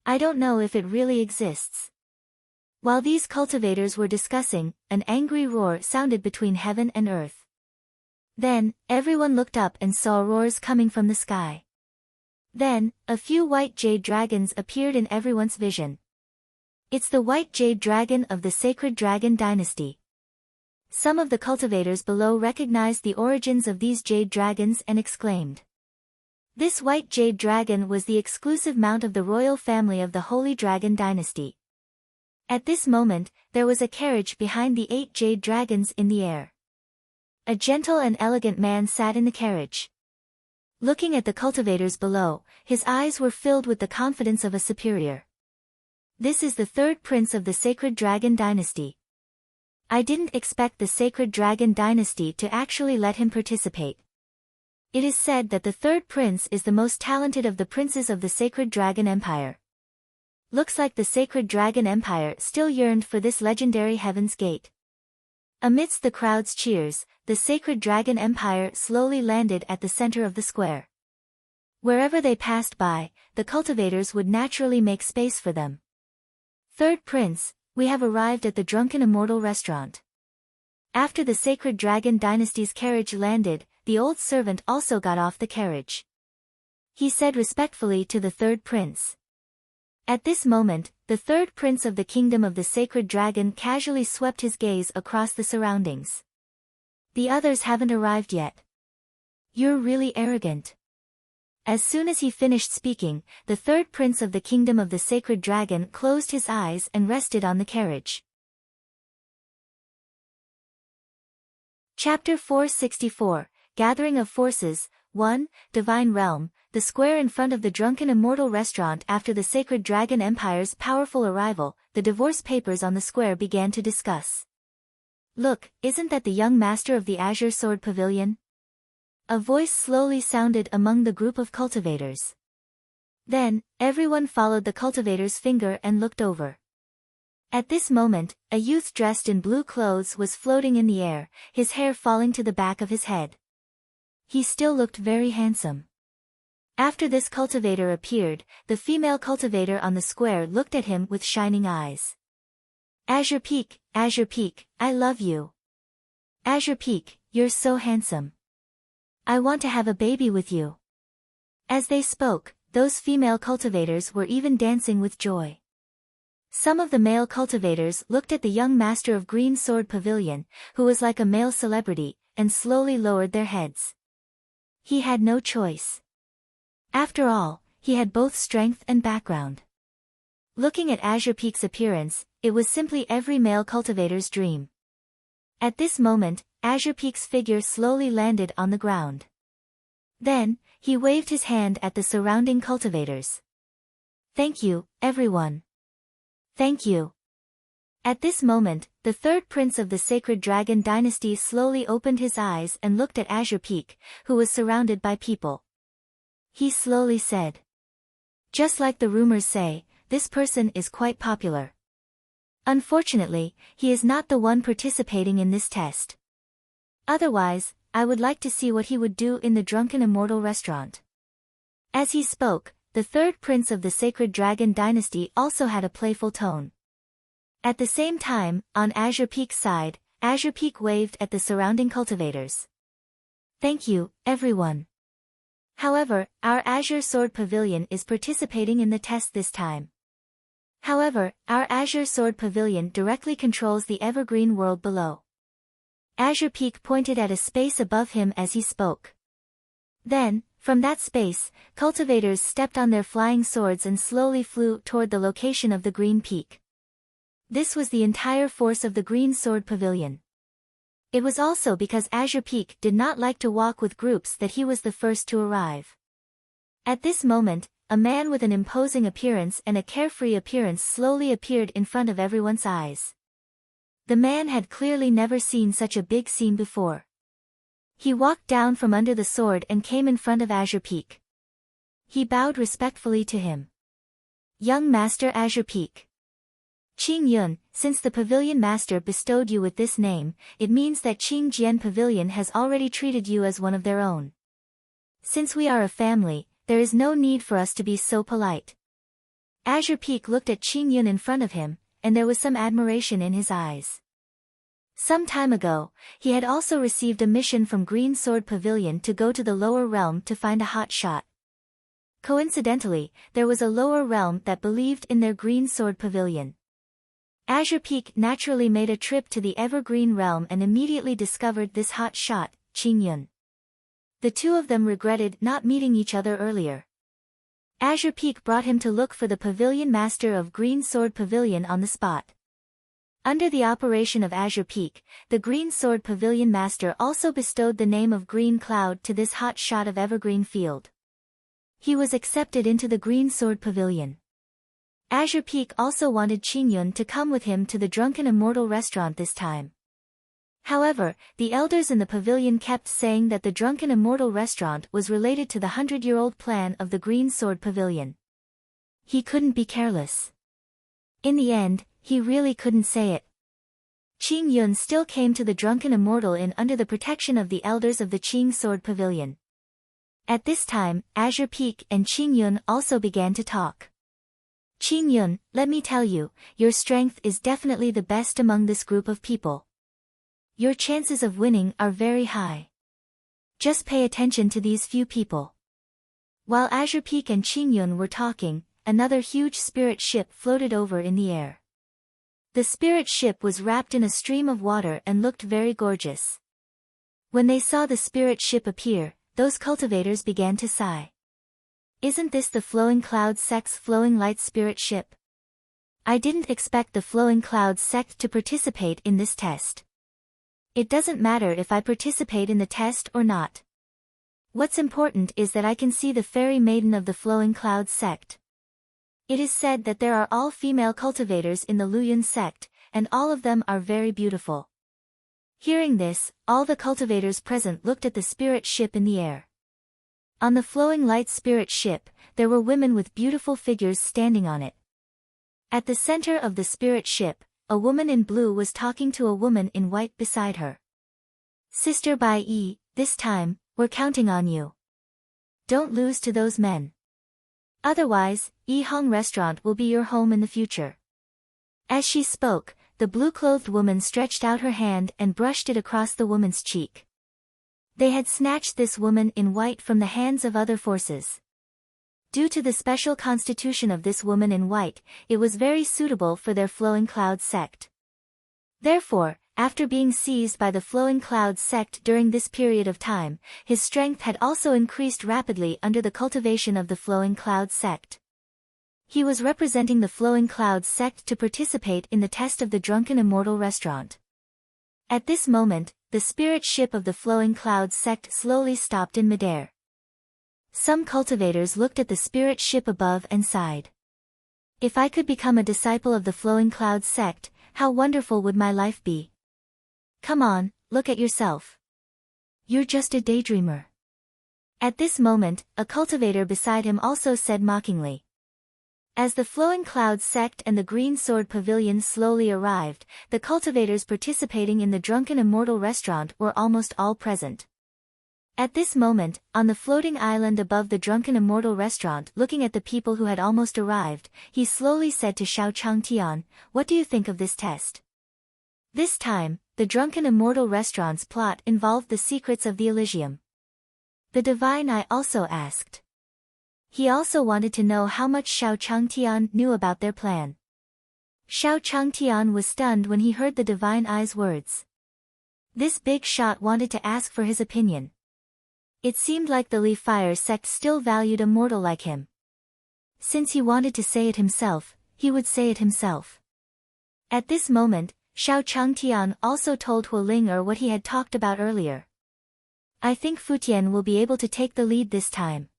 I don't know if it really exists. While these cultivators were discussing, an angry roar sounded between heaven and earth. Then, everyone looked up and saw roars coming from the sky. Then, a few white jade dragons appeared in everyone's vision. It's the white jade dragon of the sacred dragon dynasty. Some of the cultivators below recognized the origins of these jade dragons and exclaimed. This white jade dragon was the exclusive mount of the royal family of the Holy Dragon Dynasty. At this moment, there was a carriage behind the 8 jade dragons in the air. A gentle and elegant man sat in the carriage. Looking at the cultivators below, his eyes were filled with the confidence of a superior. This is the 3rd prince of the Sacred Dragon Dynasty. I didn't expect the Sacred Dragon Dynasty to actually let him participate. It is said that the 3rd prince is the most talented of the princes of the Sacred Dragon Empire. Looks like the Sacred Dragon Empire still yearned for this legendary Heaven's Gate. Amidst the crowd's cheers, the Sacred Dragon Empire slowly landed at the center of the square. Wherever they passed by, the cultivators would naturally make space for them. 3rd Prince, we have arrived at the Drunken Immortal restaurant. After the Sacred Dragon Dynasty's carriage landed, the old servant also got off the carriage. He said respectfully to the 3rd Prince. At this moment, the 3rd Prince of the Kingdom of the Sacred Dragon casually swept his gaze across the surroundings. The others haven't arrived yet. You're really arrogant. As soon as he finished speaking, the 3rd Prince of the Kingdom of the Sacred Dragon closed his eyes and rested on the carriage. Chapter 464, Gathering of Forces, 1, Divine Realm. The square in front of the Drunken Immortal restaurant. After the Sacred Dragon Empire's powerful arrival, the divorce papers on the square began to discuss. Look, isn't that the young master of the Azure Sword Pavilion? A voice slowly sounded among the group of cultivators. Then, everyone followed the cultivator's finger and looked over. At this moment, a youth dressed in blue clothes was floating in the air, his hair falling to the back of his head. He still looked very handsome. After this cultivator appeared, the female cultivator on the square looked at him with shining eyes. Azure Peak, I love you. Azure Peak, you're so handsome. I want to have a baby with you. As they spoke, those female cultivators were even dancing with joy. Some of the male cultivators looked at the young master of Green Sword Pavilion, who was like a male celebrity, and slowly lowered their heads. He had no choice. After all, he had both strength and background. Looking at Azure Peak's appearance, it was simply every male cultivator's dream. At this moment, Azure Peak's figure slowly landed on the ground. Then, he waved his hand at the surrounding cultivators. Thank you, everyone. Thank you. At this moment, the 3rd Prince of the Sacred Dragon Dynasty slowly opened his eyes and looked at Azure Peak, who was surrounded by people. He slowly said. Just like the rumors say, this person is quite popular. Unfortunately, he is not the one participating in this test. Otherwise, I would like to see what he would do in the Drunken Immortal restaurant. As he spoke, the third prince of the sacred dragon dynasty also had a playful tone. At the same time, on Azure Peak's side, Azure Peak waved at the surrounding cultivators. Thank you, everyone. However, our Azure Sword Pavilion is participating in the test this time. However, our Azure Sword Pavilion directly controls the evergreen world below. Azure Peak pointed at a space above him as he spoke. Then, from that space, cultivators stepped on their flying swords and slowly flew toward the location of the green peak. This was the entire force of the Green Sword Pavilion. It was also because Azure Peak did not like to walk with groups that he was the first to arrive. At this moment, a man with an imposing appearance and a carefree appearance slowly appeared in front of everyone's eyes. The man had clearly never seen such a big scene before. He walked down from under the sword and came in front of Azure Peak. He bowed respectfully to him. Young Master Azure Peak. Qing Yun, since the Pavilion Master bestowed you with this name, it means that Qing Jian Pavilion has already treated you as one of their own. Since we are a family, there is no need for us to be so polite. Azure Peak looked at Qing Yun in front of him, and there was some admiration in his eyes. Some time ago, he had also received a mission from Green Sword Pavilion to go to the lower realm to find a hot shot. Coincidentally, there was a lower realm that believed in their Green Sword Pavilion. Azure Peak naturally made a trip to the Evergreen Realm and immediately discovered this hot shot, Qing Yun. The two of them regretted not meeting each other earlier. Azure Peak brought him to look for the Pavilion Master of Green Sword Pavilion on the spot. Under the operation of Azure Peak, the Green Sword Pavilion Master also bestowed the name of Green Cloud to this hot shot of Evergreen Field. He was accepted into the Green Sword Pavilion. Azure Peak also wanted Qing Yun to come with him to the Drunken Immortal restaurant this time. However, the elders in the pavilion kept saying that the Drunken Immortal restaurant was related to the 100-year-old plan of the Green Sword Pavilion. He couldn't be careless. In the end, he really couldn't say it. Qing Yun still came to the Drunken Immortal Inn under the protection of the elders of the Qing Sword Pavilion. At this time, Azure Peak and Qing Yun also began to talk. Qing Yun, let me tell you, your strength is definitely the best among this group of people. Your chances of winning are very high. Just pay attention to these few people. While Azure Peak and Qing Yun were talking, another huge spirit ship floated over in the air. The spirit ship was wrapped in a stream of water and looked very gorgeous. When they saw the spirit ship appear, those cultivators began to sigh. Isn't this the Flowing Cloud Sect's Flowing Light Spirit Ship? I didn't expect the Flowing Cloud Sect to participate in this test. It doesn't matter if I participate in the test or not. What's important is that I can see the fairy maiden of the Flowing Cloud Sect. It is said that there are all female cultivators in the Luyun sect, and all of them are very beautiful. Hearing this, all the cultivators present looked at the spirit ship in the air. On the Flowing Light Spirit Ship, there were women with beautiful figures standing on it. At the center of the spirit ship, a woman in blue was talking to a woman in white beside her. Sister Bai Yi, this time, we're counting on you. Don't lose to those men. Otherwise, Yi Hong Restaurant will be your home in the future. As she spoke, the blue-clothed woman stretched out her hand and brushed it across the woman's cheek. They had snatched this woman in white from the hands of other forces. Due to the special constitution of this woman in white, it was very suitable for their Flowing Cloud sect. Therefore, after being seized by the Flowing Cloud sect during this period of time, his strength had also increased rapidly under the cultivation of the Flowing Cloud sect. He was representing the Flowing Cloud sect to participate in the test of the Drunken Immortal restaurant. At this moment, the spirit ship of the Flowing Cloud sect slowly stopped in midair. Some cultivators looked at the spirit ship above and sighed. If I could become a disciple of the Flowing Cloud sect, how wonderful would my life be? Come on, look at yourself. You're just a daydreamer. At this moment, a cultivator beside him also said mockingly. As the flowing clouds sect and the green sword pavilion slowly arrived, the cultivators participating in the Drunken Immortal restaurant were almost all present. At this moment, on the floating island above the Drunken Immortal restaurant, looking at the people who had almost arrived, he slowly said to Xiao Changtian, "What do you think of this test?" This time, the Drunken Immortal restaurant's plot involved the secrets of the Elysium. The Divine Eye also asked. He also wanted to know how much Xiao Changtian knew about their plan. Xiao Changtian was stunned when he heard the Divine Eye's words. This big shot wanted to ask for his opinion. It seemed like the Li Fire sect still valued a mortal like him. Since he wanted to say it himself, he would say it himself. At this moment, Xiao Changtian also told Huoling what he had talked about earlier. I think Futian will be able to take the lead this time.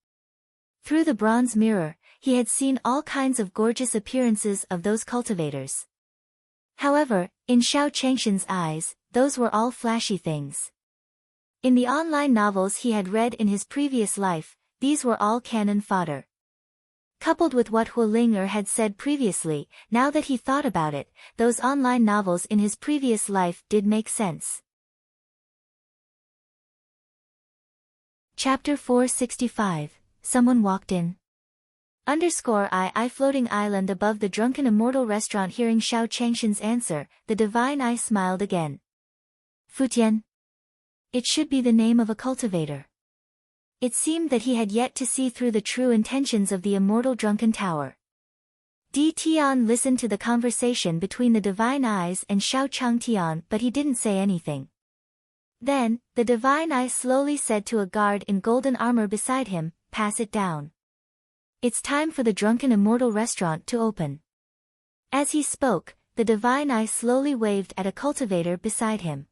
Through the bronze mirror, he had seen all kinds of gorgeous appearances of those cultivators. However, in Xiao Changshan's eyes, those were all flashy things. In the online novels he had read in his previous life, these were all cannon fodder. Coupled with what Huoling had said previously, now that he thought about it, those online novels in his previous life did make sense. Chapter 465. Someone walked in. _I floating island above the Drunken Immortal restaurant. Hearing Xiao Changshan's answer, the Divine Eye smiled again. Futian. It should be the name of a cultivator. It seemed that he had yet to see through the true intentions of the immortal Drunken Tower. Di Tian listened to the conversation between the Divine Eyes and Xiao Changtian, but he didn't say anything. Then, the Divine Eye slowly said to a guard in golden armor beside him, "Pass it down. It's time for the Drunken Immortal restaurant to open." As he spoke, the Divine Eye slowly waved at a cultivator beside him.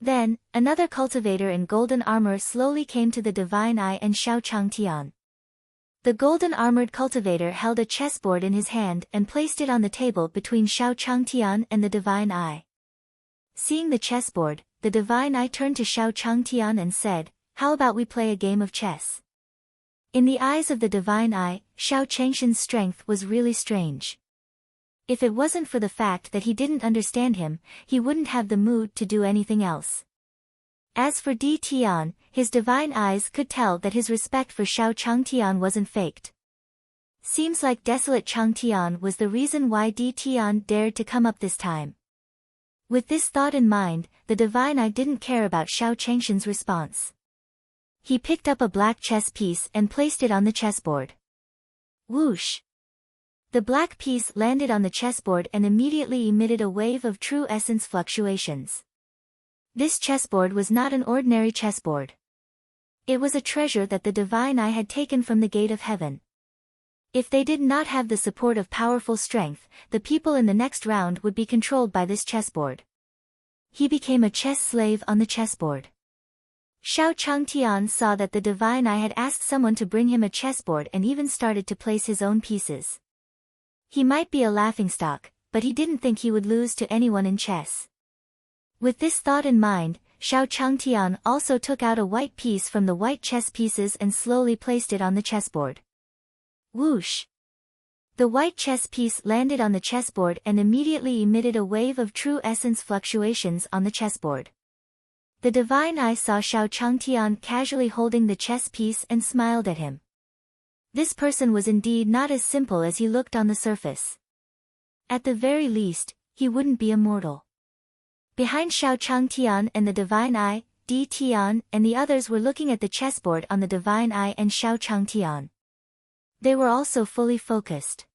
Then, another cultivator in golden armor slowly came to the Divine Eye and Xiao Changtian. The golden-armored cultivator held a chessboard in his hand and placed it on the table between Xiao Changtian and the Divine Eye. Seeing the chessboard, the Divine Eye turned to Xiao Changtian and said, "How about we play a game of chess?" In the eyes of the Divine Eye, Xiao Changshan's strength was really strange. If it wasn't for the fact that he didn't understand him, he wouldn't have the mood to do anything else. As for Di Tian, his Divine Eyes could tell that his respect for Xiao Changtian wasn't faked. Seems like desolate Changtian was the reason why Di Tian dared to come up this time. With this thought in mind, the Divine Eye didn't care about Xiao Changshan's response. He picked up a black chess piece and placed it on the chessboard. Whoosh! The black piece landed on the chessboard and immediately emitted a wave of true essence fluctuations. This chessboard was not an ordinary chessboard. It was a treasure that the Divine Eye had taken from the gate of heaven. If they did not have the support of powerful strength, the people in the next round would be controlled by this chessboard. He became a chess slave on the chessboard. Xiao Changtian saw that the Divine Eye had asked someone to bring him a chessboard and even started to place his own pieces. He might be a laughingstock, but he didn't think he would lose to anyone in chess. With this thought in mind, Xiao Changtian also took out a white piece from the white chess pieces and slowly placed it on the chessboard. Whoosh! The white chess piece landed on the chessboard and immediately emitted a wave of true essence fluctuations on the chessboard. The Divine Eye saw Xiao Changtian casually holding the chess piece and smiled at him. This person was indeed not as simple as he looked on the surface. At the very least, he wouldn't be immortal. Behind Xiao Changtian and the Divine Eye, Di Tian and the others were looking at the chessboard on the Divine Eye and Xiao Changtian. They were also fully focused.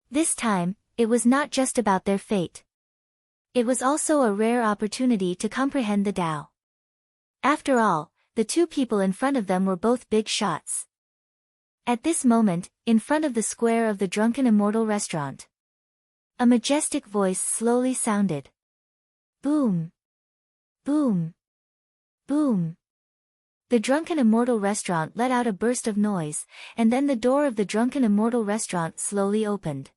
This time, it was not just about their fate. It was also a rare opportunity to comprehend the Tao. After all, the two people in front of them were both big shots. At this moment, in front of the square of the Drunken Immortal restaurant, a majestic voice slowly sounded. Boom! Boom! Boom! The Drunken Immortal restaurant let out a burst of noise, and then the door of the Drunken Immortal restaurant slowly opened.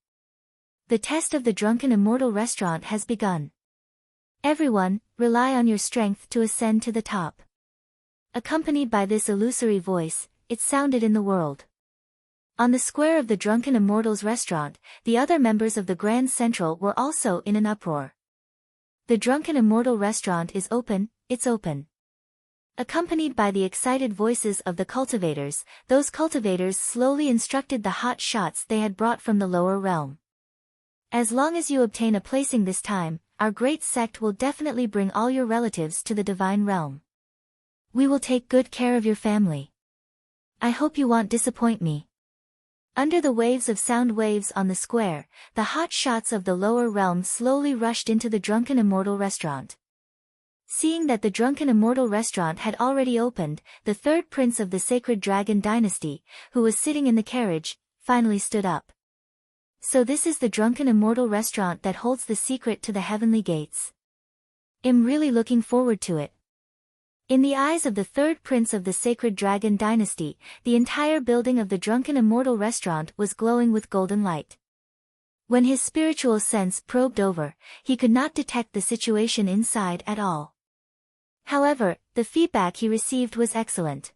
The test of the Drunken Immortal restaurant has begun. Everyone, rely on your strength to ascend to the top. Accompanied by this illusory voice, it sounded in the world. On the square of the Drunken Immortal's restaurant, the other members of the Grand Central were also in an uproar. The Drunken Immortal restaurant is open, it's open. Accompanied by the excited voices of the cultivators, those cultivators slowly instructed the hot shots they had brought from the lower realm. As long as you obtain a placing this time, our great sect will definitely bring all your relatives to the divine realm. We will take good care of your family. I hope you won't disappoint me. Under the waves of sound waves on the square, the hot shots of the lower realm slowly rushed into the Drunken Immortal restaurant. Seeing that the Drunken Immortal restaurant had already opened, the third prince of the Sacred Dragon Dynasty, who was sitting in the carriage, finally stood up. So this is the Drunken Immortal restaurant that holds the secret to the heavenly gates. I'm really looking forward to it. In the eyes of the third prince of the Sacred Dragon Dynasty, the entire building of the Drunken Immortal restaurant was glowing with golden light. When his spiritual sense probed over, he could not detect the situation inside at all. However, the feedback he received was excellent.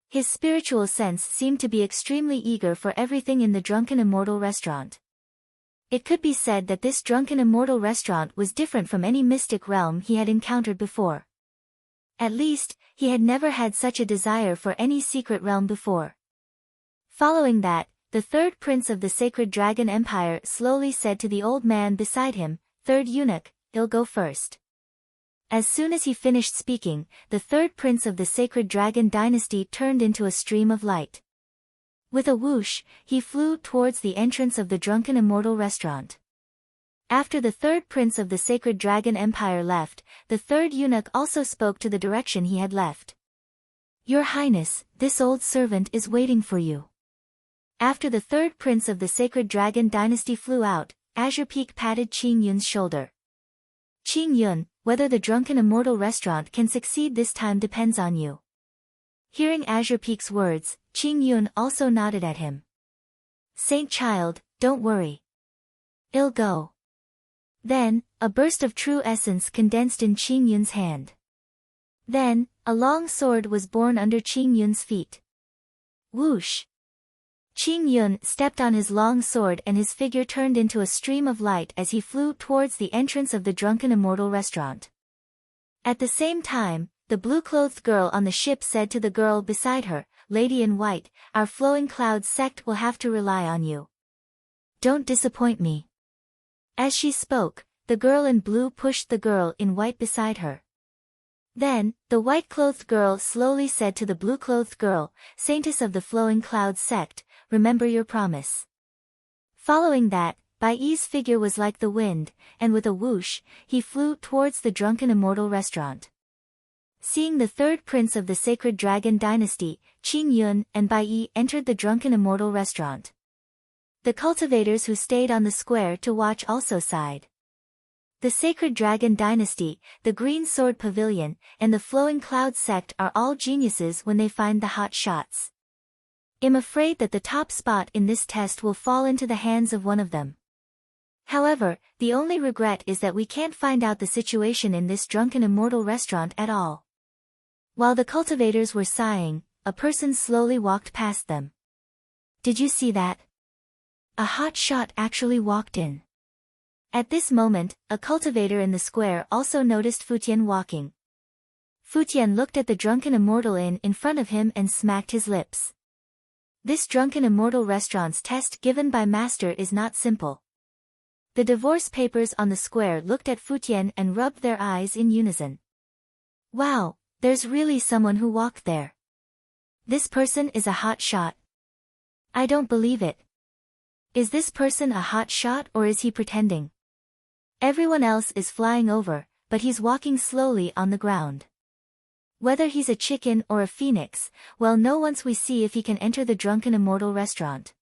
His spiritual sense seemed to be extremely eager for everything in the Drunken Immortal restaurant. It could be said that this Drunken Immortal restaurant was different from any mystic realm he had encountered before. At least, he had never had such a desire for any secret realm before. Following that, the third prince of the Sacred Dragon Empire slowly said to the old man beside him, "Third eunuch, I'll go first." As soon as he finished speaking, the third prince of the Sacred Dragon Dynasty turned into a stream of light. With a whoosh, he flew towards the entrance of the Drunken Immortal restaurant. After the third prince of the Sacred Dragon Empire left, the third eunuch also spoke to the direction he had left. "Your Highness, this old servant is waiting for you." After the third prince of the Sacred Dragon Dynasty flew out, Azure Peak patted Qing Yun's shoulder. "Qing Yun, whether the Drunken Immortal restaurant can succeed this time depends on you." Hearing Azure Peak's words, Qing Yun also nodded at him. "Saint Child, don't worry. I'll go." Then, a burst of true essence condensed in Qing Yun's hand. Then, a long sword was born under Qing Yun's feet. Whoosh! Qing Yun stepped on his long sword and his figure turned into a stream of light as he flew towards the entrance of the Drunken Immortal restaurant. At the same time, the blue-clothed girl on the ship said to the girl beside her, "Lady in White, our Flowing Cloud sect will have to rely on you. Don't disappoint me." As she spoke, the girl in blue pushed the girl in white beside her. Then, the white-clothed girl slowly said to the blue-clothed girl, "Saintess of the Flowing Cloud sect, remember your promise." Following that, Bai Yi's figure was like the wind, and with a whoosh, he flew towards the Drunken Immortal restaurant. Seeing the third prince of the Sacred Dragon Dynasty, Qing Yun and Bai Yi entered the Drunken Immortal restaurant. The cultivators who stayed on the square to watch also sighed. The Sacred Dragon Dynasty, the Green Sword Pavilion, and the Flowing Cloud sect are all geniuses when they find the hot shots. I'm afraid that the top spot in this test will fall into the hands of one of them. However, the only regret is that we can't find out the situation in this Drunken Immortal restaurant at all. While the cultivators were sighing, a person slowly walked past them. "Did you see that? A hot shot actually walked in." At this moment, a cultivator in the square also noticed Futian walking. Futian looked at the Drunken Immortal in front of him and smacked his lips. This Drunken Immortal restaurant's test given by Master is not simple. The divorce papers on the square looked at Futian and rubbed their eyes in unison. "Wow, there's really someone who walked there. This person is a hot shot. I don't believe it. Is this person a hot shot or is he pretending? Everyone else is flying over, but he's walking slowly on the ground. Whether he's a chicken or a phoenix, well, know once we see if he can enter the Drunken Immortal restaurant."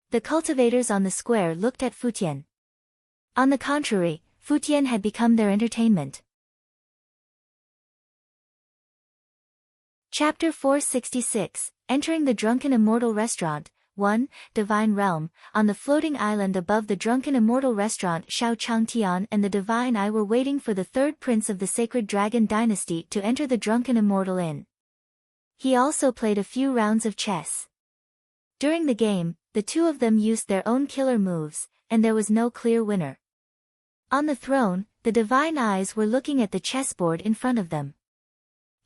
The cultivators on the square looked at Futian. On the contrary, Futian had become their entertainment. Chapter 466, Entering the Drunken Immortal Restaurant. 1. Divine Realm. On the floating island above the Drunken Immortal restaurant, Xiao Changtian and the Divine Eye were waiting for the third prince of the Sacred Dragon Dynasty to enter the Drunken Immortal Inn. He also played a few rounds of chess. During the game, the two of them used their own killer moves, and there was no clear winner. On the throne, the divine eyes were looking at the chessboard in front of them.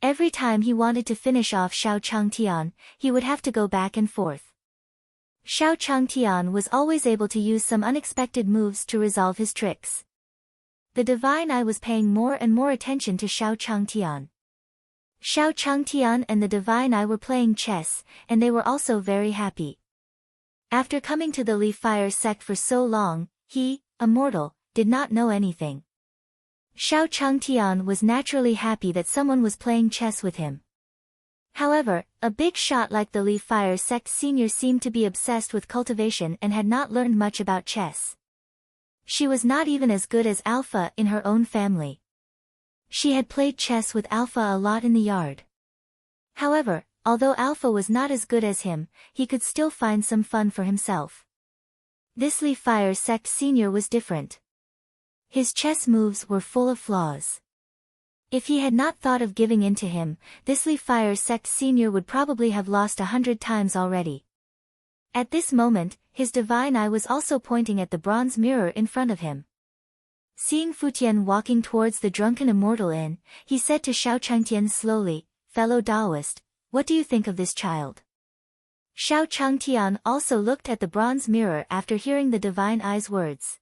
Every time he wanted to finish off Xiao Changtian, he would have to go back and forth. Xiao Changtian was always able to use some unexpected moves to resolve his tricks. The divine eye was paying more and more attention to Xiao Changtian. Xiao Changtian and the divine eye were playing chess, and they were also very happy. After coming to the Li Fire sect for so long, he, Immortal, did not know anything. Xiao Changtian was naturally happy that someone was playing chess with him. However, a big shot like the Li Fire sect senior seemed to be obsessed with cultivation and had not learned much about chess. She was not even as good as Alpha in her own family. She had played chess with Alpha a lot in the yard. However, although Alpha was not as good as him, he could still find some fun for himself. This Li Fire sect senior was different. His chess moves were full of flaws. If he had not thought of giving in to him, this Li Fire sect senior would probably have lost 100 times already. At this moment, his divine eye was also pointing at the bronze mirror in front of him. Seeing Futian walking towards the Drunken Immortal Inn, he said to Xiao Changtian slowly, "Fellow Taoist, what do you think of this child?" Xiao Changtian also looked at the bronze mirror after hearing the divine eye's words.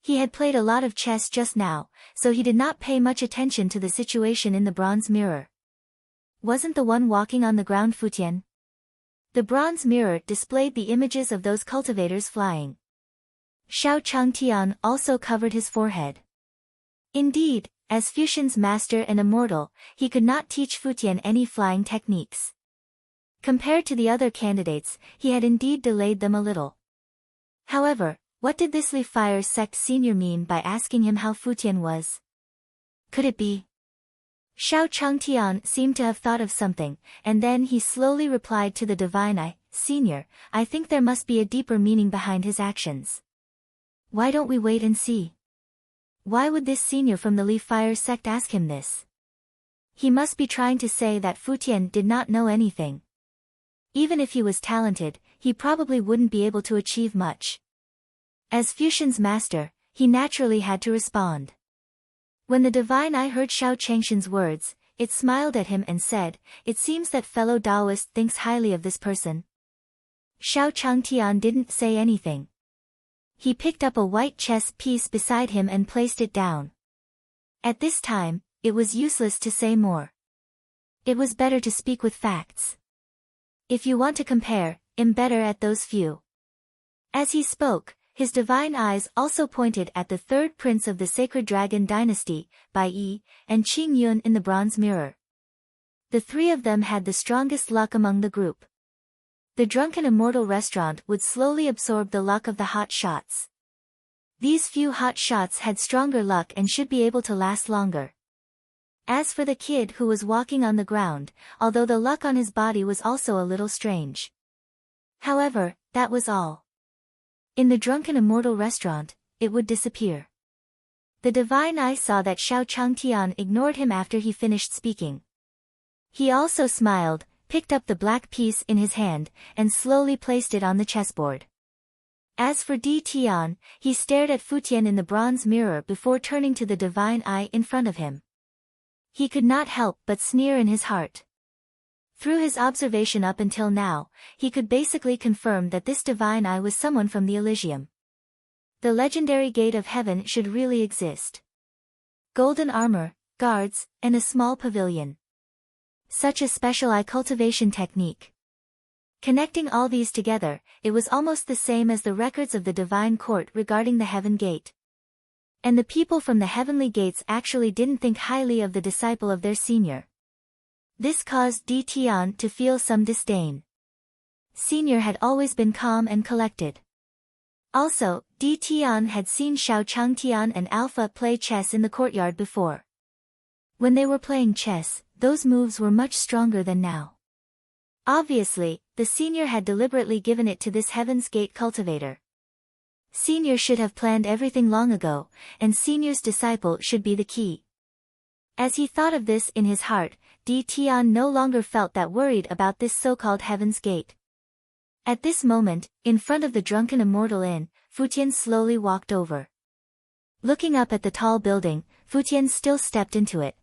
He had played a lot of chess just now, so he did not pay much attention to the situation in the bronze mirror. Wasn't the one walking on the ground Futian? The bronze mirror displayed the images of those cultivators flying. Xiao Changtian also covered his forehead. Indeed, as Futian's master and immortal, he could not teach Futian any flying techniques. Compared to the other candidates, he had indeed delayed them a little. However, what did this Li Fire sect senior mean by asking him how Futian was? Could it be? Xiao Changtian seemed to have thought of something, and then he slowly replied to the divine eye, "Senior, I think there must be a deeper meaning behind his actions. Why don't we wait and see?" Why would this senior from the Li Fire sect ask him this? He must be trying to say that Futian did not know anything. Even if he was talented, he probably wouldn't be able to achieve much. As Futian's master, he naturally had to respond. When the divine eye heard Xiao Changshan's words, it smiled at him and said, "It seems that fellow Taoist thinks highly of this person." Xiao Changtian didn't say anything. He picked up a white chess piece beside him and placed it down. At this time, it was useless to say more. It was better to speak with facts. If you want to compare, I'm better at those few. As he spoke, his divine eyes also pointed at the third prince of the sacred dragon dynasty, Bai Yi, and Qing Yun in the bronze mirror. The three of them had the strongest luck among the group. The Drunken Immortal restaurant would slowly absorb the luck of the hot shots. These few hot shots had stronger luck and should be able to last longer. As for the kid who was walking on the ground, although the luck on his body was also a little strange. However, that was all. In the Drunken Immortal restaurant, it would disappear. The divine eye saw that Xiao Changtian ignored him after he finished speaking. He also smiled, picked up the black piece in his hand, and slowly placed it on the chessboard. As for Di Tian, he stared at Futian in the bronze mirror before turning to the divine eye in front of him. He could not help but sneer in his heart. Through his observation up until now, he could basically confirm that this divine eye was someone from the Elysium. The legendary gate of heaven should really exist. Golden armor, guards, and a small pavilion. Such a special eye cultivation technique. Connecting all these together, it was almost the same as the records of the divine court regarding the heaven gate. And the people from the heavenly gates actually didn't think highly of the disciple of their senior. This caused Di Tian to feel some disdain. Senior had always been calm and collected. Also, Di Tian had seen Xiao Changtian and Alpha play chess in the courtyard before. When they were playing chess, those moves were much stronger than now. Obviously, the senior had deliberately given it to this Heaven's Gate cultivator. Senior should have planned everything long ago, and senior's disciple should be the key. As he thought of this in his heart, Di Tian no longer felt that worried about this so-called Heaven's Gate. At this moment, in front of the Drunken Immortal Inn, Futian slowly walked over. Looking up at the tall building, Futian still stepped into it.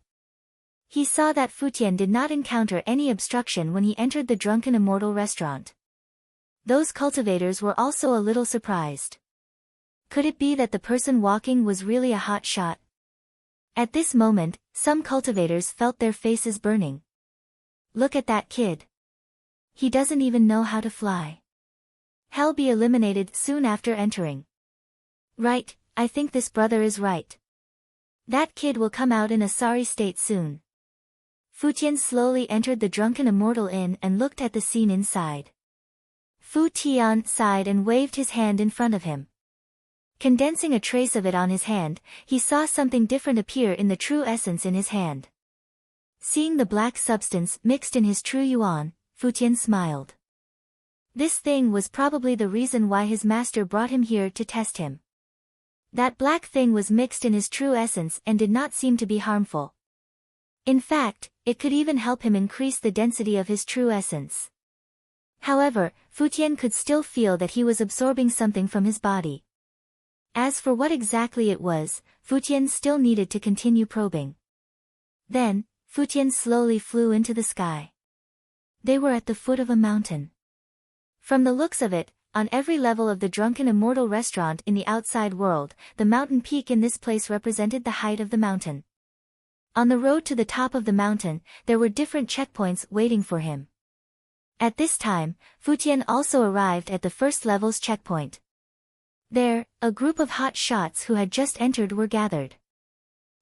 He saw that Futian did not encounter any obstruction when he entered the Drunken Immortal restaurant. Those cultivators were also a little surprised. Could it be that the person walking was really a hot shot? At this moment, some cultivators felt their faces burning. Look at that kid. He doesn't even know how to fly. He'll be eliminated soon after entering. Right, I think this brother is right. That kid will come out in a sorry state soon. Futian slowly entered the Drunken Immortal Inn and looked at the scene inside. Futian sighed and waved his hand in front of him. Condensing a trace of it on his hand, he saw something different appear in the true essence in his hand. Seeing the black substance mixed in his true yuan, Futian smiled. This thing was probably the reason why his master brought him here to test him. That black thing was mixed in his true essence and did not seem to be harmful. In fact, it could even help him increase the density of his true essence. However, Futian could still feel that he was absorbing something from his body. As for what exactly it was, Futian still needed to continue probing. Then, Futian slowly flew into the sky. They were at the foot of a mountain. From the looks of it, on every level of the Drunken Immortal restaurant in the outside world, the mountain peak in this place represented the height of the mountain. On the road to the top of the mountain, there were different checkpoints waiting for him. At this time, Futian also arrived at the first level's checkpoint. There, a group of hot shots who had just entered were gathered.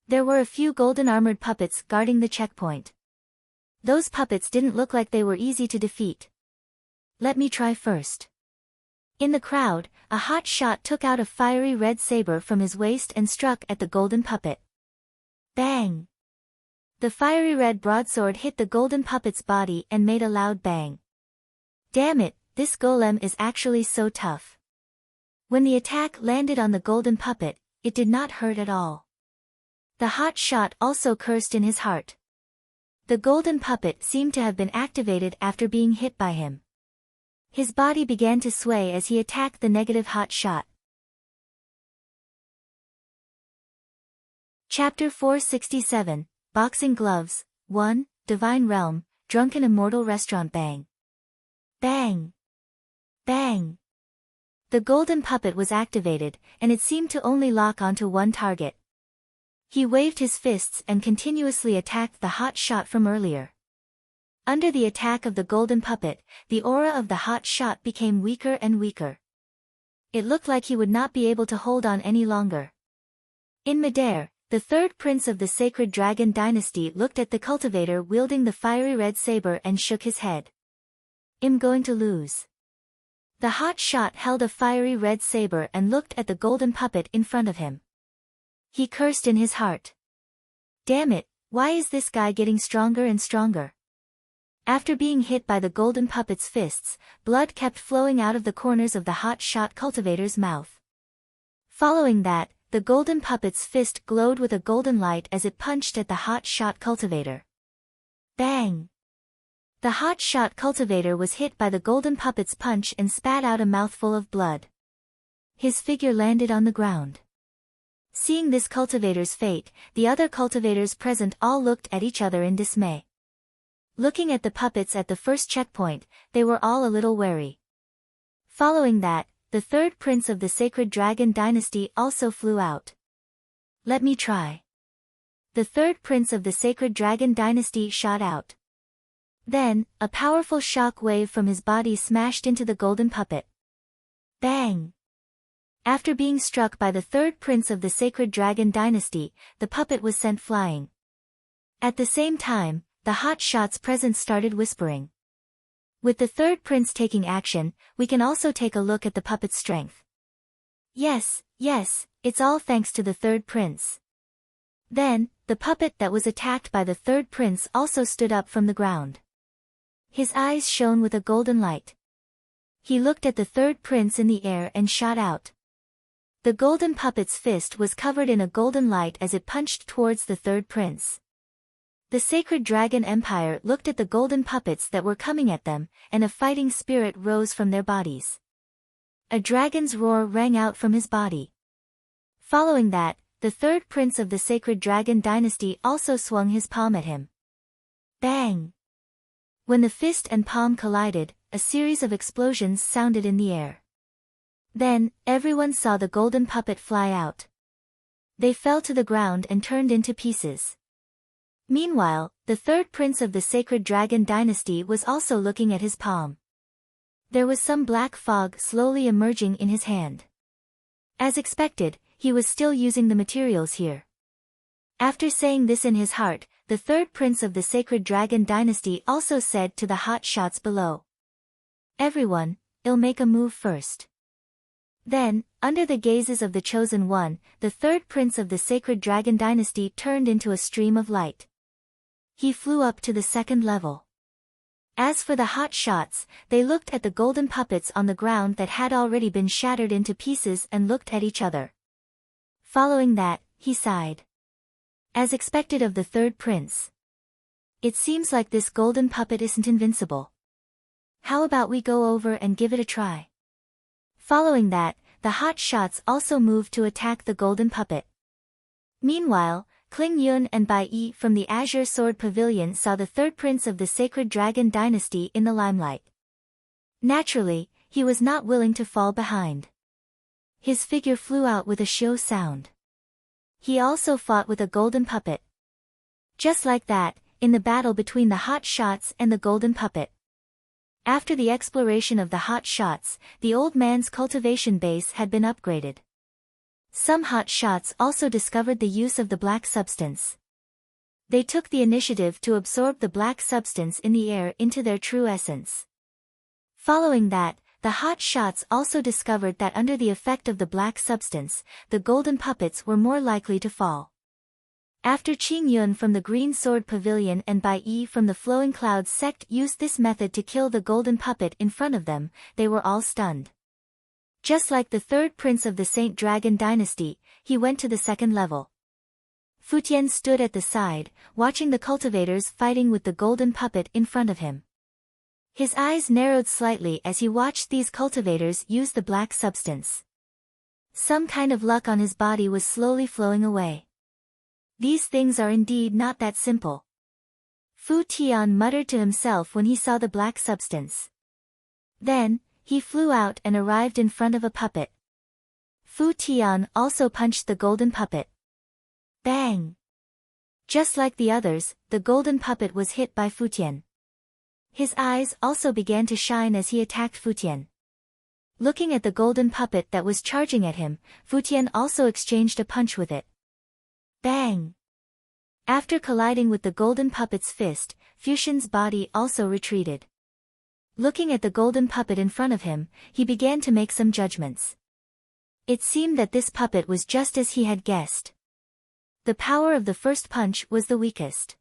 There were a few golden-armored puppets guarding the checkpoint. Those puppets didn't look like they were easy to defeat. Let me try first. In the crowd, a hot shot took out a fiery red saber from his waist and struck at the golden puppet. Bang! The fiery red broadsword hit the golden puppet's body and made a loud bang. Damn it, this golem is actually so tough. When the attack landed on the golden puppet, it did not hurt at all. The hot shot also cursed in his heart. The golden puppet seemed to have been activated after being hit by him. His body began to sway as he attacked the negative hot shot. Chapter 467, Boxing Gloves, 1, Divine Realm, Drunken Immortal Restaurant. Bang! Bang! Bang! The golden puppet was activated, and it seemed to only lock onto one target. He waved his fists and continuously attacked the hot shot from earlier. Under the attack of the golden puppet, the aura of the hot shot became weaker and weaker. It looked like he would not be able to hold on any longer. In midair, the third prince of the sacred dragon dynasty looked at the cultivator wielding the fiery red saber and shook his head. I'm going to lose. The hot shot held a fiery red saber and looked at the golden puppet in front of him. He cursed in his heart. Damn it, why is this guy getting stronger and stronger? After being hit by the golden puppet's fists, blood kept flowing out of the corners of the hot shot cultivator's mouth. Following that, the golden puppet's fist glowed with a golden light as it punched at the hot shot cultivator. Bang! The hot shot cultivator was hit by the golden puppet's punch and spat out a mouthful of blood. His figure landed on the ground. Seeing this cultivator's fate, the other cultivators present all looked at each other in dismay. Looking at the puppets at the first checkpoint, they were all a little wary. Following that, the third prince of the sacred dragon dynasty also flew out. Let me try. The third prince of the sacred dragon dynasty shot out. Then, a powerful shock wave from his body smashed into the golden puppet. Bang! After being struck by the third prince of the sacred dragon dynasty, the puppet was sent flying. At the same time, the hot shots present started whispering. With the third prince taking action, we can also take a look at the puppet's strength. Yes, it's all thanks to the third prince. Then, the puppet that was attacked by the third prince also stood up from the ground. His eyes shone with a golden light. He looked at the third prince in the air and shot out. The golden puppet's fist was covered in a golden light as it punched towards the third prince. The sacred dragon empire looked at the golden puppets that were coming at them, and a fighting spirit rose from their bodies. A dragon's roar rang out from his body. Following that, the third prince of the sacred dragon dynasty also swung his palm at him. Bang! When the fist and palm collided, a series of explosions sounded in the air. Then, everyone saw the golden puppet fly out. They fell to the ground and turned into pieces. Meanwhile, the third prince of the sacred dragon dynasty was also looking at his palm. There was some black fog slowly emerging in his hand. As expected, he was still using the materials here. After saying this in his heart, the third prince of the sacred dragon dynasty also said to the hot shots below. Everyone, I'll make a move first. Then, under the gazes of the chosen one, the third prince of the sacred dragon dynasty turned into a stream of light. He flew up to the second level. As for the hot shots, they looked at the golden puppets on the ground that had already been shattered into pieces and looked at each other. Following that, he sighed. As expected of the third prince. It seems like this golden puppet isn't invincible. How about we go over and give it a try? Following that, the hot shots also moved to attack the golden puppet. Meanwhile, Kling Yun and Bai Yi from the Azure Sword Pavilion saw the third prince of the sacred dragon dynasty in the limelight. Naturally, he was not willing to fall behind. His figure flew out with a shio sound. He also fought with a golden puppet. Just like that, in the battle between the hot shots and the golden puppet. After the exploration of the hot shots, the old man's cultivation base had been upgraded. Some hot shots also discovered the use of the black substance. They took the initiative to absorb the black substance in the air into their true essence. Following that, the hot shots also discovered that under the effect of the black substance, the golden puppets were more likely to fall. After Qing Yun from the Green Sword Pavilion and Bai Yi from the Flowing Clouds sect used this method to kill the golden puppet in front of them, they were all stunned. Just like the third prince of the Saint Dragon dynasty, he went to the second level. Futian stood at the side, watching the cultivators fighting with the golden puppet in front of him. His eyes narrowed slightly as he watched these cultivators use the black substance. Some kind of luck on his body was slowly flowing away. These things are indeed not that simple. Futian muttered to himself when he saw the black substance. Then, he flew out and arrived in front of a puppet. Futian also punched the golden puppet. Bang! Just like the others, the golden puppet was hit by Futian. His eyes also began to shine as he attacked Futian. Looking at the golden puppet that was charging at him, Futian also exchanged a punch with it. Bang! After colliding with the golden puppet's fist, Futian's body also retreated. Looking at the golden puppet in front of him, he began to make some judgments. It seemed that this puppet was just as he had guessed. The power of the first punch was the weakest.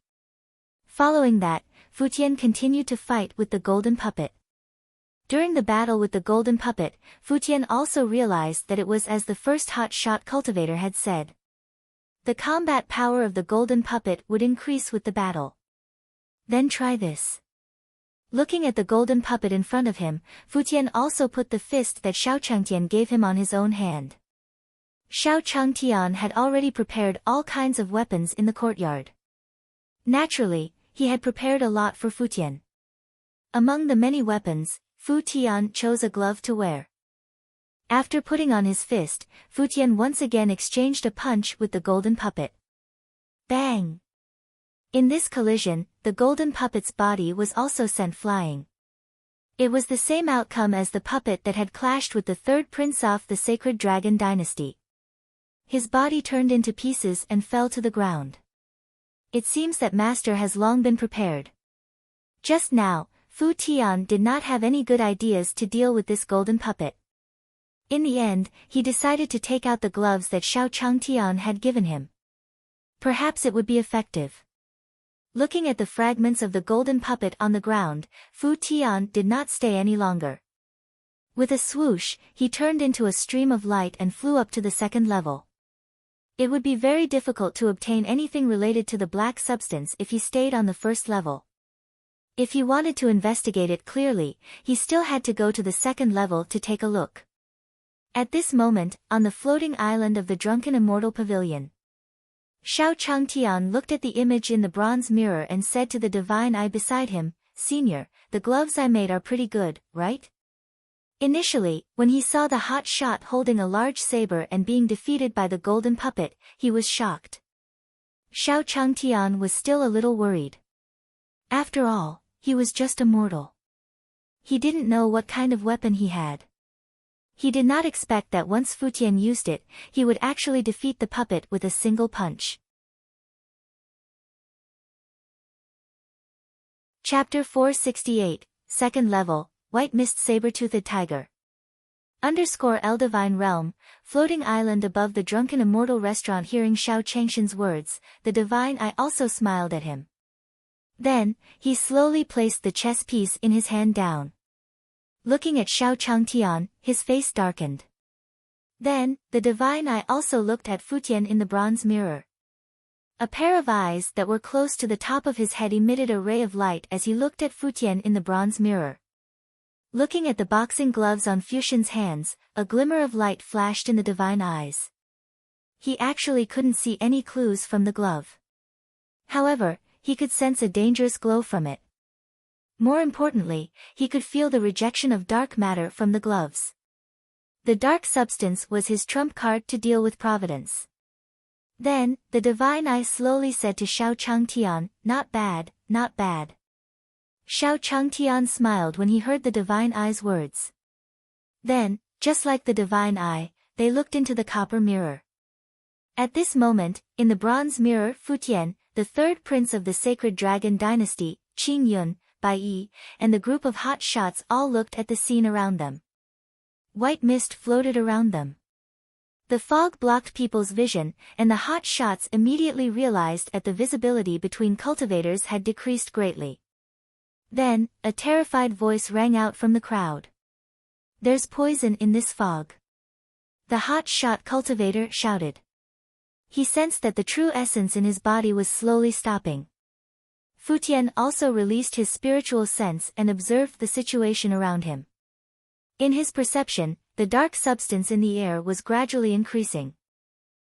Following that, Futian continued to fight with the golden puppet. During the battle with the golden puppet, Futian also realized that it was as the first hot shot cultivator had said. The combat power of the golden puppet would increase with the battle. Then try this. Looking at the golden puppet in front of him, Futian also put the fist that Xiao Changtian gave him on his own hand. Xiao Changtian had already prepared all kinds of weapons in the courtyard. Naturally, he had prepared a lot for Futian. Among the many weapons, Futian chose a glove to wear. After putting on his fist, Futian once again exchanged a punch with the golden puppet. Bang! In this collision, the golden puppet's body was also sent flying. It was the same outcome as the puppet that had clashed with the third prince of the sacred dragon dynasty. His body turned into pieces and fell to the ground. It seems that Master has long been prepared. Just now, Futian did not have any good ideas to deal with this golden puppet. In the end, he decided to take out the gloves that Xiao Changtian had given him. Perhaps it would be effective. Looking at the fragments of the golden puppet on the ground, Futian did not stay any longer. With a swoosh, he turned into a stream of light and flew up to the second level. It would be very difficult to obtain anything related to the black substance if he stayed on the first level. If he wanted to investigate it clearly, he still had to go to the second level to take a look. At this moment, on the floating island of the Drunken Immortal Pavilion, Xiao Changtian looked at the image in the bronze mirror and said to the divine eye beside him, "Senior, the gloves I made are pretty good, right?" Initially, when he saw the hot shot holding a large saber and being defeated by the golden puppet, he was shocked. Xiao Changtian was still a little worried. After all, he was just a mortal. He didn't know what kind of weapon he had. He did not expect that once Futian used it, he would actually defeat the puppet with a single punch. Chapter 468, Second Level, White Mist Saber-Toothed Tiger. L Divine Realm, floating island above the Drunken Immortal restaurant. Hearing Xiao Changshan's words, the divine eye also smiled at him. Then, he slowly placed the chess piece in his hand down. Looking at Xiao Changtian, his face darkened. Then, the divine eye also looked at Futian in the bronze mirror. A pair of eyes that were close to the top of his head emitted a ray of light as he looked at Futian in the bronze mirror. Looking at the boxing gloves on Futian's hands, a glimmer of light flashed in the divine eyes. He actually couldn't see any clues from the glove. However, he could sense a dangerous glow from it. More importantly, he could feel the rejection of dark matter from the gloves. The dark substance was his trump card to deal with Providence. Then, the divine eye slowly said to Xiao Changtian, "Not bad, not bad." Xiao Changtian smiled when he heard the divine eye's words. Then, just like the divine eye, they looked into the copper mirror. At this moment, in the bronze mirror, Futian, the third prince of the sacred dragon dynasty, Qing Yun, Bai Yi, and the group of hot shots all looked at the scene around them. White mist floated around them. The fog blocked people's vision, and the hot shots immediately realized that the visibility between cultivators had decreased greatly. Then, a terrified voice rang out from the crowd. "There's poison in this fog." The hot shot cultivator shouted. He sensed that the true essence in his body was slowly stopping. Futian also released his spiritual sense and observed the situation around him. In his perception, the dark substance in the air was gradually increasing.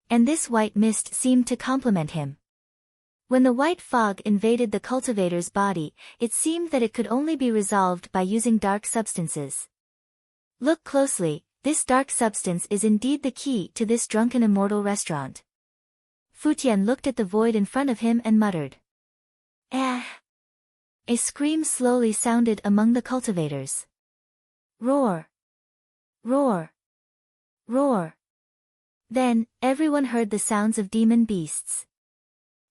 And this white mist seemed to complement him. When the white fog invaded the cultivator's body, it seemed that it could only be resolved by using dark substances. Look closely, this dark substance is indeed the key to this Drunken Immortal restaurant. Futian looked at the void in front of him and muttered. "Ah!" A scream slowly sounded among the cultivators. Roar! Roar! Roar! Then, everyone heard the sounds of demon beasts.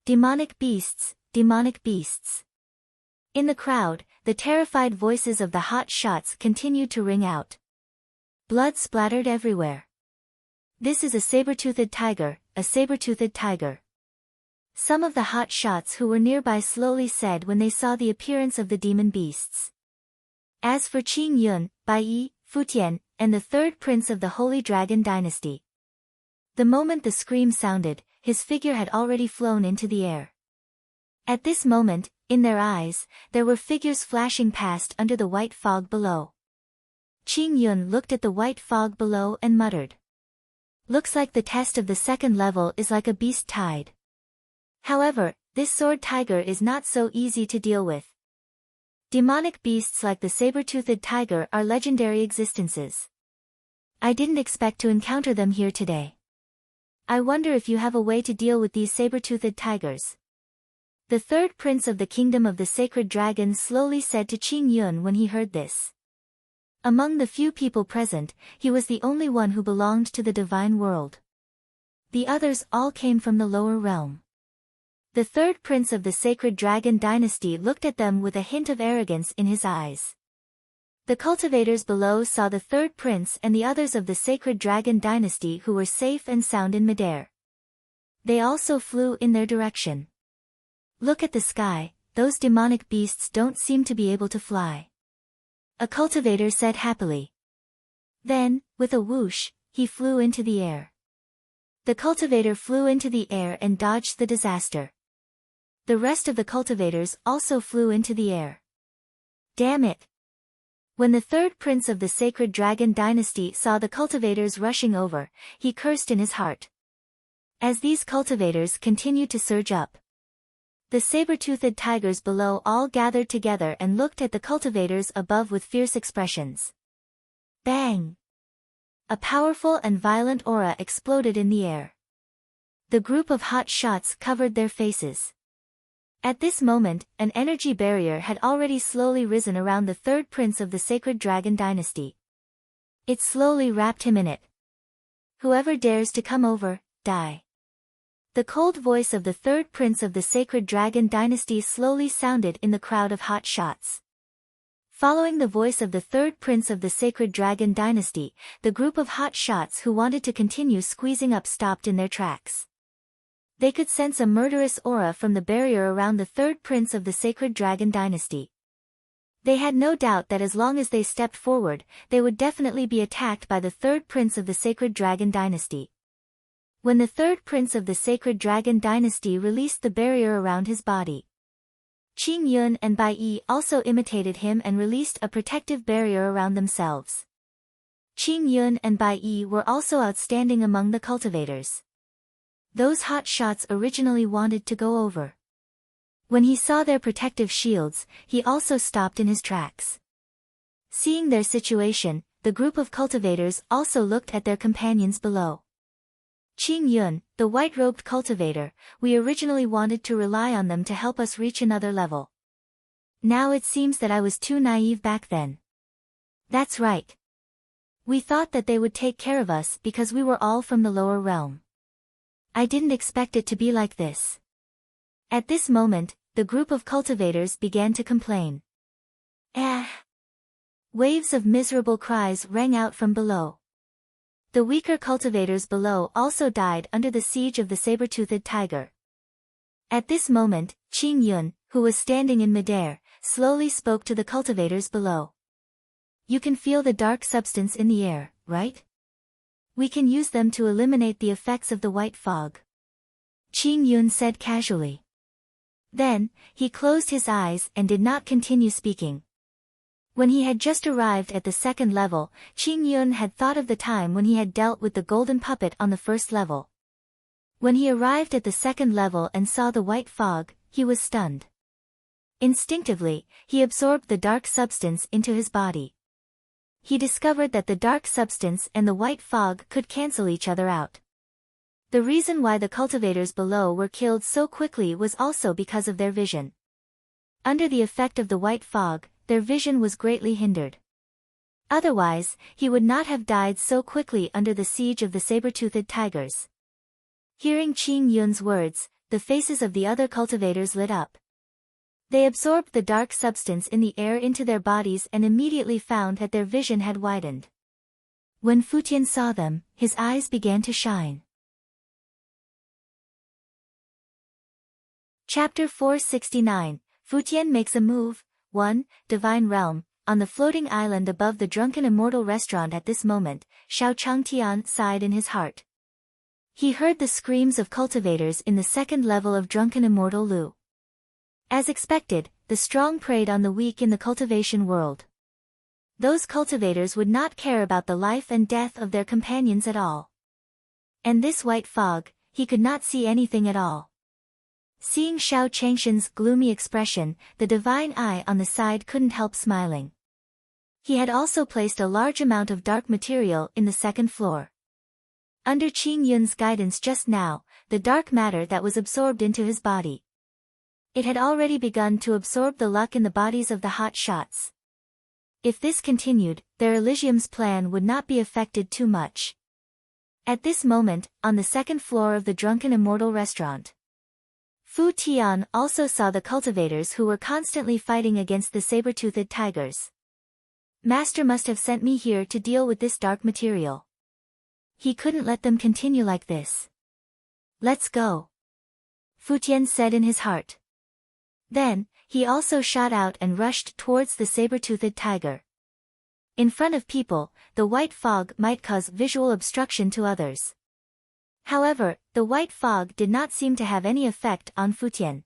Demonic beasts, demonic beasts. In the crowd, the terrified voices of the hot shots continued to ring out. Blood splattered everywhere. "This is a saber-toothed tiger, a saber-toothed tiger." Some of the hot shots who were nearby slowly said when they saw the appearance of the demon beasts. As for Qing Yun, Bai Yi, Futian, and the third prince of the Holy Dragon Dynasty, the moment the scream sounded, his figure had already flown into the air. At this moment, in their eyes, there were figures flashing past under the white fog below. Qing Yun looked at the white fog below and muttered. "Looks like the test of the second level is like a beast tide. However, this sword tiger is not so easy to deal with. Demonic beasts like the saber-toothed tiger are legendary existences. I didn't expect to encounter them here today. I wonder if you have a way to deal with these saber-toothed tigers." The third prince of the kingdom of the sacred dragon slowly said to Qing Yun when he heard this. Among the few people present, he was the only one who belonged to the divine world. The others all came from the lower realm. The third prince of the sacred dragon dynasty looked at them with a hint of arrogance in his eyes. The cultivators below saw the third prince and the others of the sacred dragon dynasty who were safe and sound in midair. They also flew in their direction. "Look at the sky, those demonic beasts don't seem to be able to fly," a cultivator said happily. Then, with a whoosh, he flew into the air. The cultivator flew into the air and dodged the disaster. The rest of the cultivators also flew into the air. Damn it! When the third prince of the sacred dragon dynasty saw the cultivators rushing over, he cursed in his heart. As these cultivators continued to surge up, the saber-toothed tigers below all gathered together and looked at the cultivators above with fierce expressions. Bang! A powerful and violent aura exploded in the air. The group of hot shots covered their faces. At this moment, an energy barrier had already slowly risen around the third prince of the sacred dragon dynasty. It slowly wrapped him in it. Whoever dares to come over, die. The cold voice of the third prince of the sacred dragon dynasty slowly sounded in the crowd of hot shots. Following the voice of the third prince of the sacred dragon dynasty, the group of hot shots who wanted to continue squeezing up stopped in their tracks. They could sense a murderous aura from the barrier around the third prince of the sacred dragon dynasty. They had no doubt that as long as they stepped forward, they would definitely be attacked by the third prince of the sacred dragon dynasty. When the third prince of the sacred dragon dynasty released the barrier around his body, Qing Yun and Bai Yi also imitated him and released a protective barrier around themselves. Qing Yun and Bai Yi were also outstanding among the cultivators. Those hot shots originally wanted to go over. When he saw their protective shields, he also stopped in his tracks. Seeing their situation, the group of cultivators also looked at their companions below. Qing Yun, the white-robed cultivator, we originally wanted to rely on them to help us reach another level. Now it seems that I was too naive back then. That's right. We thought that they would take care of us because we were all from the lower realm. I didn't expect it to be like this. At this moment, the group of cultivators began to complain. Waves of miserable cries rang out from below. The weaker cultivators below also died under the siege of the saber-toothed tiger. At this moment, Qing Yun, who was standing in midair, slowly spoke to the cultivators below. You can feel the dark substance in the air, right? We can use them to eliminate the effects of the white fog. Qing Yun said casually. Then, he closed his eyes and did not continue speaking. When he had just arrived at the second level, Qing Yun had thought of the time when he had dealt with the golden puppet on the first level. When he arrived at the second level and saw the white fog, he was stunned. Instinctively, he absorbed the dark substance into his body. He discovered that the dark substance and the white fog could cancel each other out. The reason why the cultivators below were killed so quickly was also because of their vision. Under the effect of the white fog, their vision was greatly hindered. Otherwise, he would not have died so quickly under the siege of the saber-toothed tigers. Hearing Qing Yun's words, the faces of the other cultivators lit up. They absorbed the dark substance in the air into their bodies and immediately found that their vision had widened. When Futian saw them, his eyes began to shine. Chapter 469, Futian makes a move. 1. Divine Realm. On the floating island above the Drunken Immortal restaurant at this moment, Xiao Changtian sighed in his heart. He heard the screams of cultivators in the second level of Drunken Immortal Lu. As expected, the strong preyed on the weak in the cultivation world. Those cultivators would not care about the life and death of their companions at all. And this white fog, he could not see anything at all. Seeing Xiao Changshan's gloomy expression, the divine eye on the side couldn't help smiling. He had also placed a large amount of dark material in the second floor. Under Qing Yun's guidance just now, the dark matter that was absorbed into his body. It had already begun to absorb the luck in the bodies of the hot shots. If this continued, their Elysium's plan would not be affected too much. At this moment, on the second floor of the Drunken Immortal restaurant, Futian also saw the cultivators who were constantly fighting against the saber-toothed tigers. Master must have sent me here to deal with this dark material. He couldn't let them continue like this. Let's go, Futian said in his heart. Then, he also shot out and rushed towards the saber-toothed tiger. In front of people, the white fog might cause visual obstruction to others. However, the white fog did not seem to have any effect on Futian.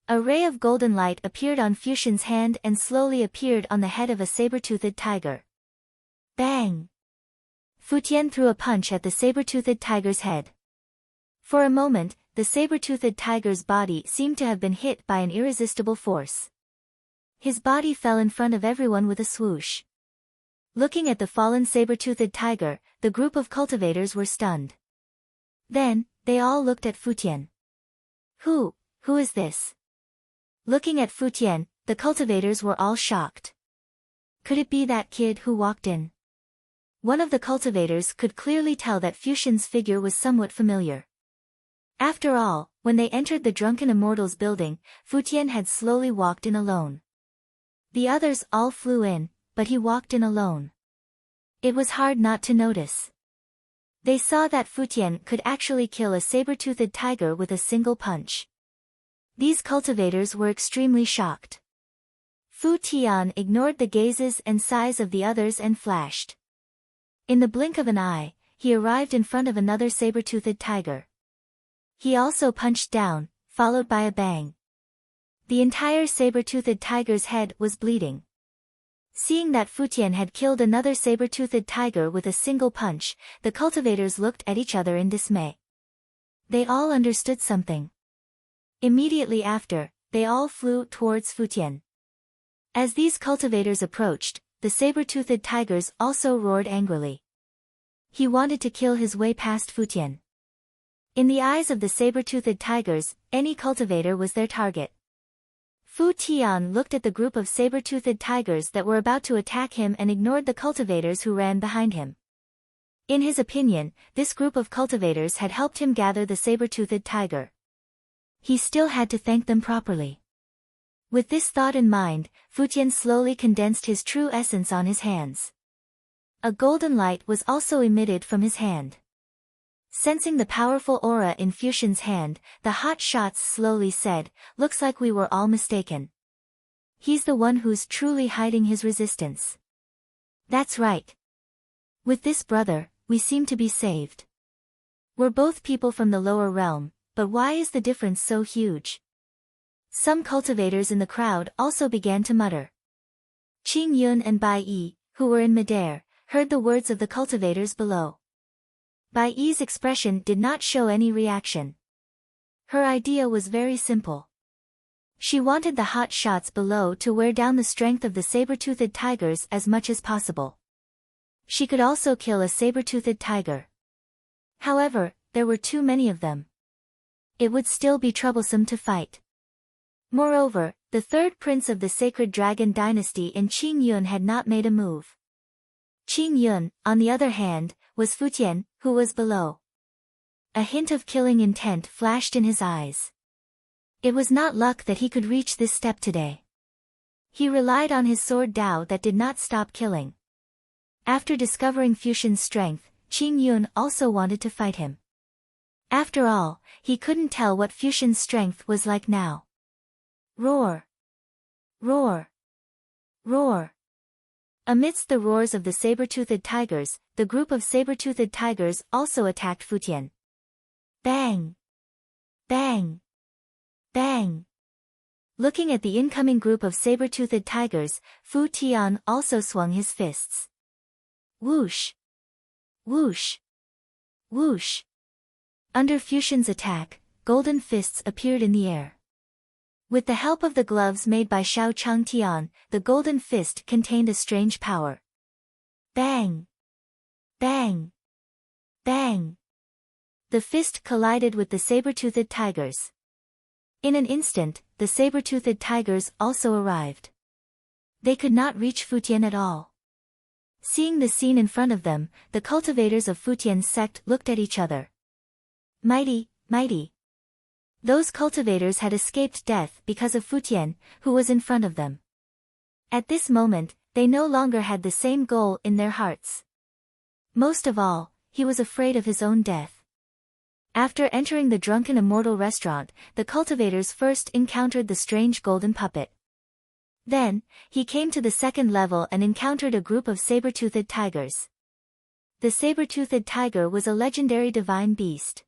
A ray of golden light appeared on Futian's hand and slowly appeared on the head of a saber-toothed tiger. Bang! Futian threw a punch at the saber-toothed tiger's head. For a moment, the saber-toothed tiger's body seemed to have been hit by an irresistible force. His body fell in front of everyone with a swoosh. Looking at the fallen saber-toothed tiger, the group of cultivators were stunned. Then, they all looked at Futian. Who is this? Looking at Futian, the cultivators were all shocked. Could it be that kid who walked in? One of the cultivators could clearly tell that Futian's figure was somewhat familiar. After all, when they entered the Drunken Immortal's building, Futian had slowly walked in alone. The others all flew in, but he walked in alone. It was hard not to notice. They saw that Futian could actually kill a saber-toothed tiger with a single punch. These cultivators were extremely shocked. Futian ignored the gazes and sighs of the others and flashed. In the blink of an eye, he arrived in front of another saber-toothed tiger. He also punched down, followed by a bang. The entire saber-toothed tiger's head was bleeding. Seeing that Futian had killed another saber-toothed tiger with a single punch, the cultivators looked at each other in dismay. They all understood something. Immediately after, they all flew towards Futian. As these cultivators approached, the saber-toothed tigers also roared angrily. He wanted to kill his way past Futian. In the eyes of the saber-toothed tigers, any cultivator was their target. Futian looked at the group of saber-toothed tigers that were about to attack him and ignored the cultivators who ran behind him. In his opinion, this group of cultivators had helped him gather the saber-toothed tiger. He still had to thank them properly. With this thought in mind, Futian slowly condensed his true essence on his hands. A golden light was also emitted from his hand. Sensing the powerful aura in Futian's hand, the hot shots slowly said, "Looks like we were all mistaken. He's the one who's truly hiding his resistance. That's right. With this brother, we seem to be saved. We're both people from the lower realm, but why is the difference so huge?" Some cultivators in the crowd also began to mutter. Qing Yun and Bai Yi, who were in midair, heard the words of the cultivators below. Bai Yi's expression did not show any reaction. Her idea was very simple. She wanted the hot shots below to wear down the strength of the saber-toothed tigers as much as possible. She could also kill a saber-toothed tiger. However, there were too many of them. It would still be troublesome to fight. Moreover, the third prince of the sacred dragon dynasty in Qing Yun had not made a move. Qing Yun, on the other hand, was Futian, who was below. A hint of killing intent flashed in his eyes. It was not luck that he could reach this step today. He relied on his sword Dao that did not stop killing. After discovering Futian's strength, Qing Yun also wanted to fight him. After all, he couldn't tell what Futian's strength was like now. Roar! Roar! Roar! Amidst the roars of the saber-toothed tigers, the group of saber-toothed tigers also attacked Futian. Bang! Bang! Bang! Looking at the incoming group of saber-toothed tigers, Futian also swung his fists. Whoosh! Whoosh! Whoosh! Under Futian's attack, golden fists appeared in the air. With the help of the gloves made by Xiao Changtian, the golden fist contained a strange power. Bang! Bang! Bang! The fist collided with the saber-toothed tigers. In an instant, the saber-toothed tigers also arrived. They could not reach Futian at all. Seeing the scene in front of them, the cultivators of Futian's sect looked at each other. Mighty, mighty! Those cultivators had escaped death because of Futian, who was in front of them. At this moment, they no longer had the same goal in their hearts. Most of all, he was afraid of his own death. After entering the Drunken Immortal restaurant, the cultivators first encountered the strange golden puppet. Then, he came to the second level and encountered a group of saber-toothed tigers. The saber-toothed tiger was a legendary divine beast.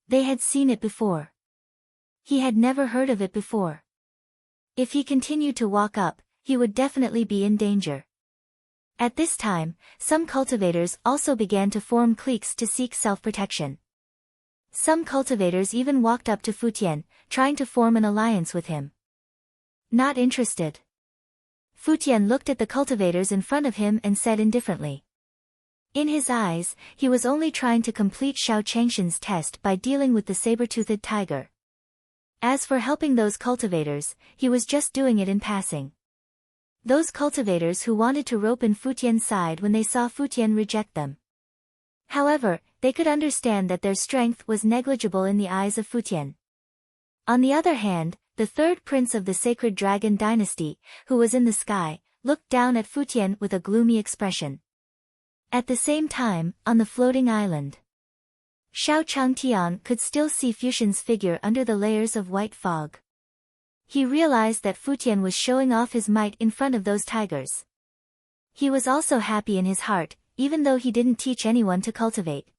They had seen it before. He had never heard of it before. If he continued to walk up, he would definitely be in danger. At this time, some cultivators also began to form cliques to seek self-protection. Some cultivators even walked up to Futian, trying to form an alliance with him. Not interested. Futian looked at the cultivators in front of him and said indifferently. In his eyes, he was only trying to complete Xiao Changshan's test by dealing with the saber-toothed tiger. As for helping those cultivators, he was just doing it in passing. Those cultivators who wanted to rope in Futian's side when they saw Futian reject them. However, they could understand that their strength was negligible in the eyes of Futian. On the other hand, the third prince of the sacred dragon dynasty, who was in the sky, looked down at Futian with a gloomy expression. At the same time, on the floating island, Xiao Changtian could still see Futian's figure under the layers of white fog. He realized that Futian was showing off his might in front of those tigers. He was also happy in his heart, even though he didn't teach anyone to cultivate.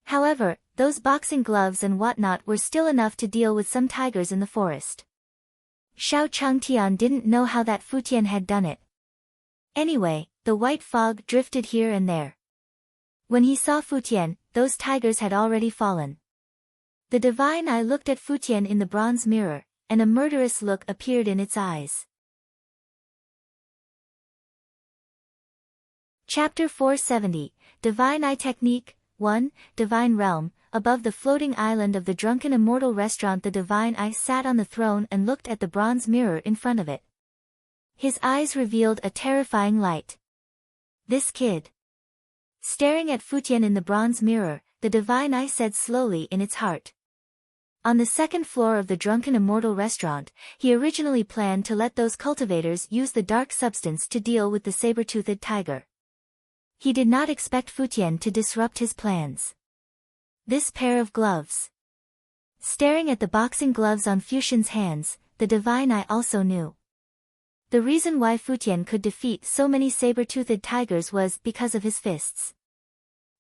However, those boxing gloves and whatnot were still enough to deal with some tigers in the forest. Xiao Changtian didn't know how that Futian had done it. Anyway, the white fog drifted here and there. When he saw Futian, those tigers had already fallen. The divine eye looked at Futian in the bronze mirror, and a murderous look appeared in its eyes. Chapter 470, Divine Eye Technique, 1, Divine Realm. Above the floating island of the Drunken Immortal restaurant, the divine eye sat on the throne and looked at the bronze mirror in front of it. His eyes revealed a terrifying light. This kid. Staring at Futian in the bronze mirror, the divine eye said slowly in its heart. On the second floor of the Drunken Immortal restaurant, he originally planned to let those cultivators use the dark substance to deal with the saber-toothed tiger. He did not expect Futian to disrupt his plans. This pair of gloves. Staring at the boxing gloves on Futian's hands, the divine eye also knew. The reason why Futian could defeat so many saber-toothed tigers was because of his fists.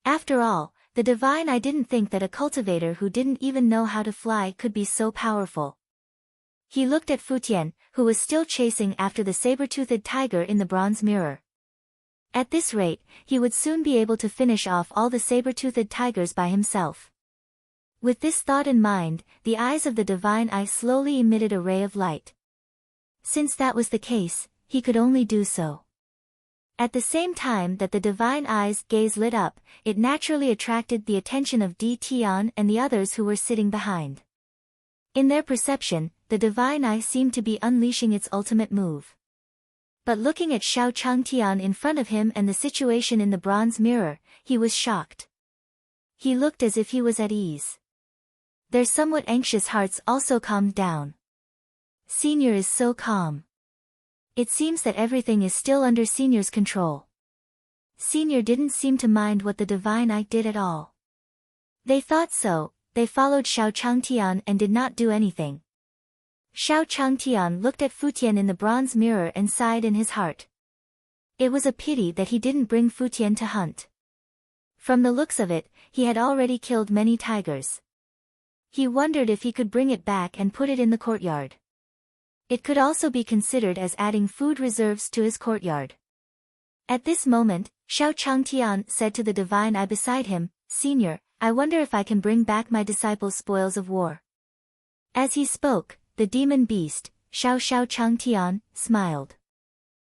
After all, the divine eye didn't think that a cultivator who didn't even know how to fly could be so powerful. He looked at Futian, who was still chasing after the saber-toothed tiger in the bronze mirror. At this rate, he would soon be able to finish off all the saber-toothed tigers by himself. With this thought in mind, the eyes of the divine eye slowly emitted a ray of light. Since that was the case, he could only do so. At the same time that the divine eye's gaze lit up, it naturally attracted the attention of Di Tian and the others who were sitting behind. In their perception, the divine eye seemed to be unleashing its ultimate move. But looking at Xiao Changtian in front of him and the situation in the bronze mirror, he was shocked. He looked as if he was at ease. Their somewhat anxious hearts also calmed down. Senior is so calm. It seems that everything is still under Senior's control. Senior didn't seem to mind what the divine eye did at all. They thought so. They followed Xiao Changtian and did not do anything. Xiao Changtian looked at Futian in the bronze mirror and sighed in his heart. It was a pity that he didn't bring Futian to hunt. From the looks of it, he had already killed many tigers. He wondered if he could bring it back and put it in the courtyard. It could also be considered as adding food reserves to his courtyard. At this moment, Xiao Changtian said to the divine eye beside him, "Senior, I wonder if I can bring back my disciples' spoils of war." As he spoke, the demon beast, Xiao Changtian, smiled.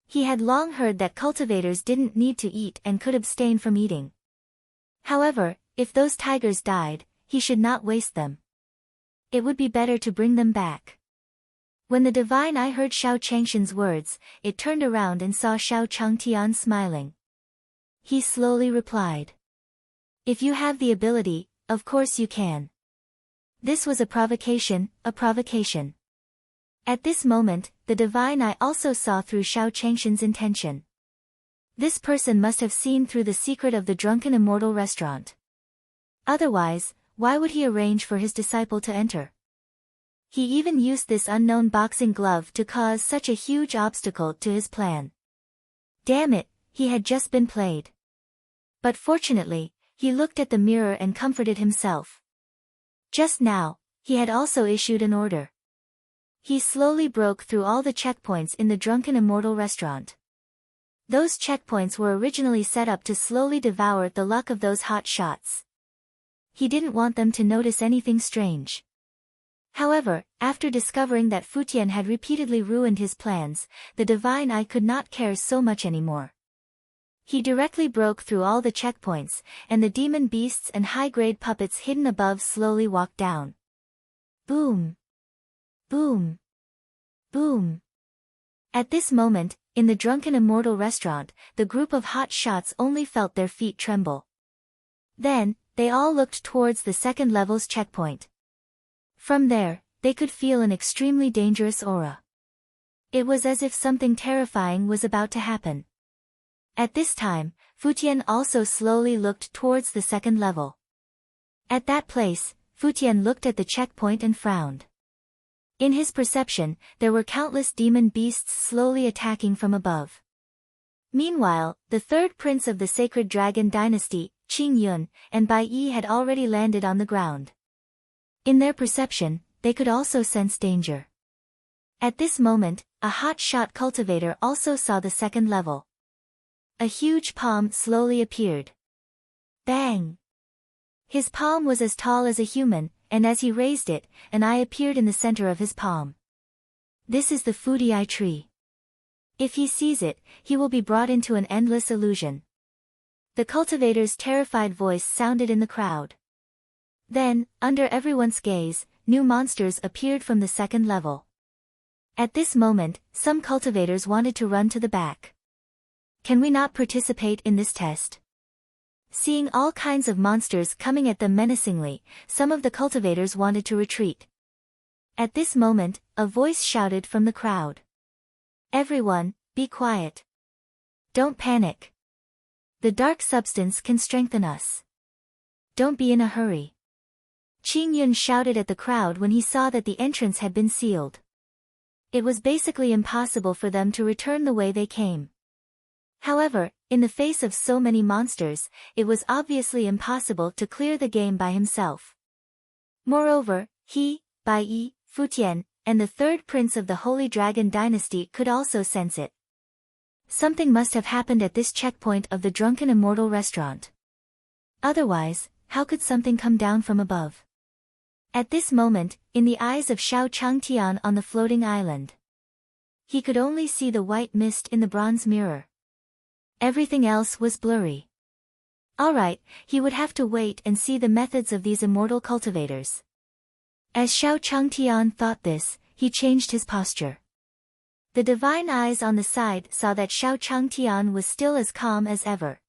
He had long heard that cultivators didn't need to eat and could abstain from eating. However, if those tigers died, he should not waste them. It would be better to bring them back. When the divine eye heard Xiao Changshan's words, it turned around and saw Xiao Changtian smiling. He slowly replied. "If you have the ability, of course you can." This was a provocation, a provocation. At this moment, the divine eye also saw through Xiao Changshan's intention. This person must have seen through the secret of the Drunken Immortal restaurant. Otherwise, why would he arrange for his disciple to enter? He even used this unknown boxing glove to cause such a huge obstacle to his plan. Damn it, he had just been played. But fortunately, he looked at the mirror and comforted himself. Just now, he had also issued an order. He slowly broke through all the checkpoints in the Drunken Immortal restaurant. Those checkpoints were originally set up to slowly devour the luck of those hot shots. He didn't want them to notice anything strange. However, after discovering that Futian had repeatedly ruined his plans, the Divine Eye could not care so much anymore. He directly broke through all the checkpoints, and the demon beasts and high-grade puppets hidden above slowly walked down. Boom! Boom! Boom! At this moment, in the Drunken Immortal restaurant, the group of hot shots only felt their feet tremble. Then, they all looked towards the second level's checkpoint. From there, they could feel an extremely dangerous aura. It was as if something terrifying was about to happen. At this time, Futian also slowly looked towards the second level. At that place, Futian looked at the checkpoint and frowned. In his perception, there were countless demon beasts slowly attacking from above. Meanwhile, the third prince of the sacred dragon dynasty, Qingyun, and Bai Yi had already landed on the ground. In their perception, they could also sense danger. At this moment, a hot shot cultivator also saw the second level. A huge palm slowly appeared. Bang! His palm was as tall as a human, and as he raised it, an eye appeared in the center of his palm. This is the Futian tree. If he sees it, he will be brought into an endless illusion. The cultivator's terrified voice sounded in the crowd. Then, under everyone's gaze, new monsters appeared from the second level. At this moment, some cultivators wanted to run to the back. Can we not participate in this test? Seeing all kinds of monsters coming at them menacingly, some of the cultivators wanted to retreat. At this moment, a voice shouted from the crowd. Everyone, be quiet. Don't panic. The dark substance can strengthen us. Don't be in a hurry. Qingyun shouted at the crowd when he saw that the entrance had been sealed. It was basically impossible for them to return the way they came. However, in the face of so many monsters, it was obviously impossible to clear the game by himself. Moreover, he, Bai Yi, Futian, and the third prince of the Holy Dragon Dynasty could also sense it. Something must have happened at this checkpoint of the Drunken Immortal restaurant. Otherwise, how could something come down from above? At this moment, in the eyes of Xiao Changtian on the floating island, he could only see the white mist in the bronze mirror. Everything else was blurry. Alright, he would have to wait and see the methods of these immortal cultivators. As Xiao Changtian thought this, he changed his posture. The divine eyes on the side saw that Xiao Changtian was still as calm as ever.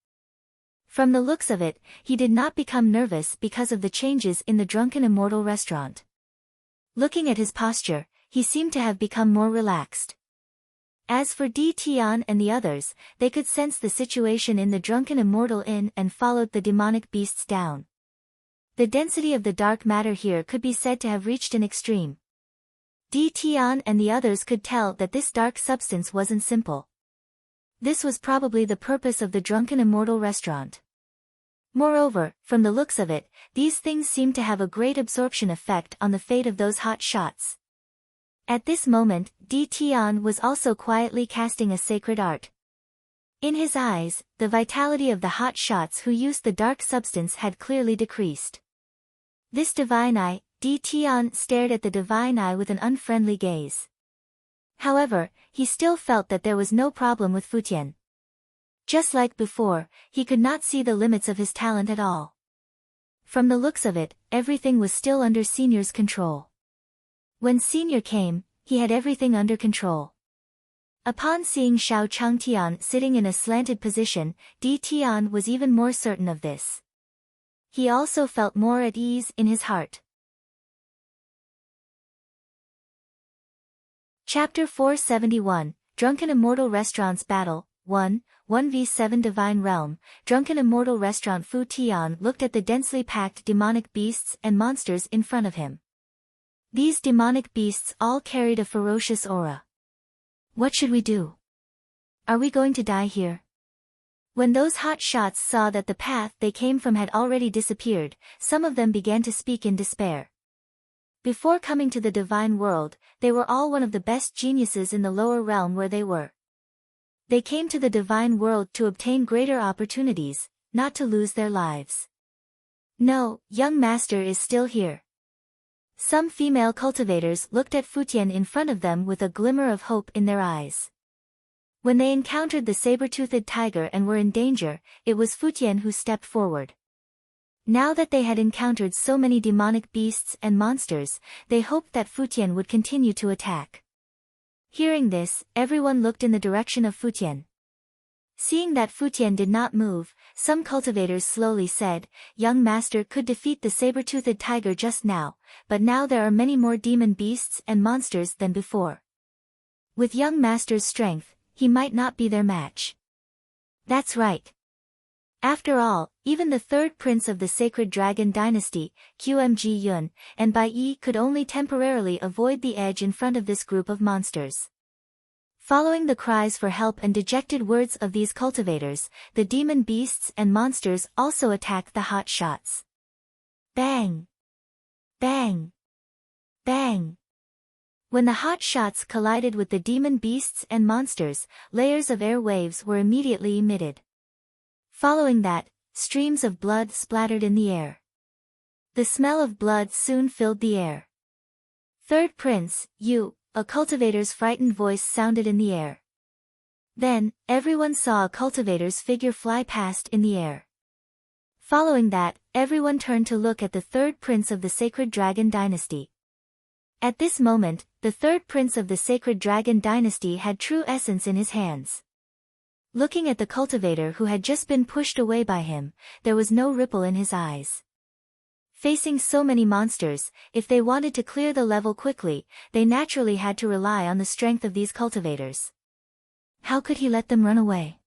From the looks of it, he did not become nervous because of the changes in the Drunken Immortal restaurant. Looking at his posture, he seemed to have become more relaxed. As for Di Tian and the others, they could sense the situation in the Drunken Immortal Inn and followed the demonic beasts down. The density of the dark matter here could be said to have reached an extreme. Di Tian and the others could tell that this dark substance wasn't simple. This was probably the purpose of the Drunken Immortal restaurant. Moreover, from the looks of it, these things seemed to have a great absorption effect on the fate of those hot shots. At this moment, Di Tian was also quietly casting a sacred art. In his eyes, the vitality of the hot shots who used the dark substance had clearly decreased. This divine eye, Di Tian stared at the divine eye with an unfriendly gaze. However, he still felt that there was no problem with Futian. Just like before, he could not see the limits of his talent at all. From the looks of it, everything was still under Senior's control. When Senior came, he had everything under control. Upon seeing Xiao Changtian sitting in a slanted position, Di Tian was even more certain of this. He also felt more at ease in his heart. Chapter 471, Drunken Immortal Restaurants Battle, 1, 1v7 Divine Realm. Drunken Immortal Restaurant. Futian looked at the densely packed demonic beasts and monsters in front of him. These demonic beasts all carried a ferocious aura. What should we do? Are we going to die here? When those hot shots saw that the path they came from had already disappeared, some of them began to speak in despair. Before coming to the divine world, they were all one of the best geniuses in the lower realm where they were. They came to the divine world to obtain greater opportunities, not to lose their lives. No, young master is still here. Some female cultivators looked at Futian in front of them with a glimmer of hope in their eyes. When they encountered the saber-toothed tiger and were in danger, it was Futian who stepped forward. Now that they had encountered so many demonic beasts and monsters, they hoped that Futian would continue to attack. Hearing this, everyone looked in the direction of Futian. Seeing that Futian did not move, some cultivators slowly said, "Young master could defeat the saber-toothed tiger just now, but now there are many more demon beasts and monsters than before. With young master's strength, he might not be their match." That's right. After all, even the third prince of the sacred dragon dynasty, Qmg Yun, and Bai Yi could only temporarily avoid the edge in front of this group of monsters. Following the cries for help and dejected words of these cultivators, the demon beasts and monsters also attacked the hot shots. Bang! Bang! Bang! When the hot shots collided with the demon beasts and monsters, layers of air waves were immediately emitted. Following that, streams of blood splattered in the air. The smell of blood soon filled the air. "Third Prince, you," a cultivator's frightened voice sounded in the air. Then, everyone saw a cultivator's figure fly past in the air. Following that, everyone turned to look at the third prince of the sacred dragon dynasty. At this moment, the third prince of the sacred dragon dynasty had true essence in his hands. Looking at the cultivator who had just been pushed away by him, there was no ripple in his eyes. Facing so many monsters, if they wanted to clear the level quickly, they naturally had to rely on the strength of these cultivators. How could he let them run away?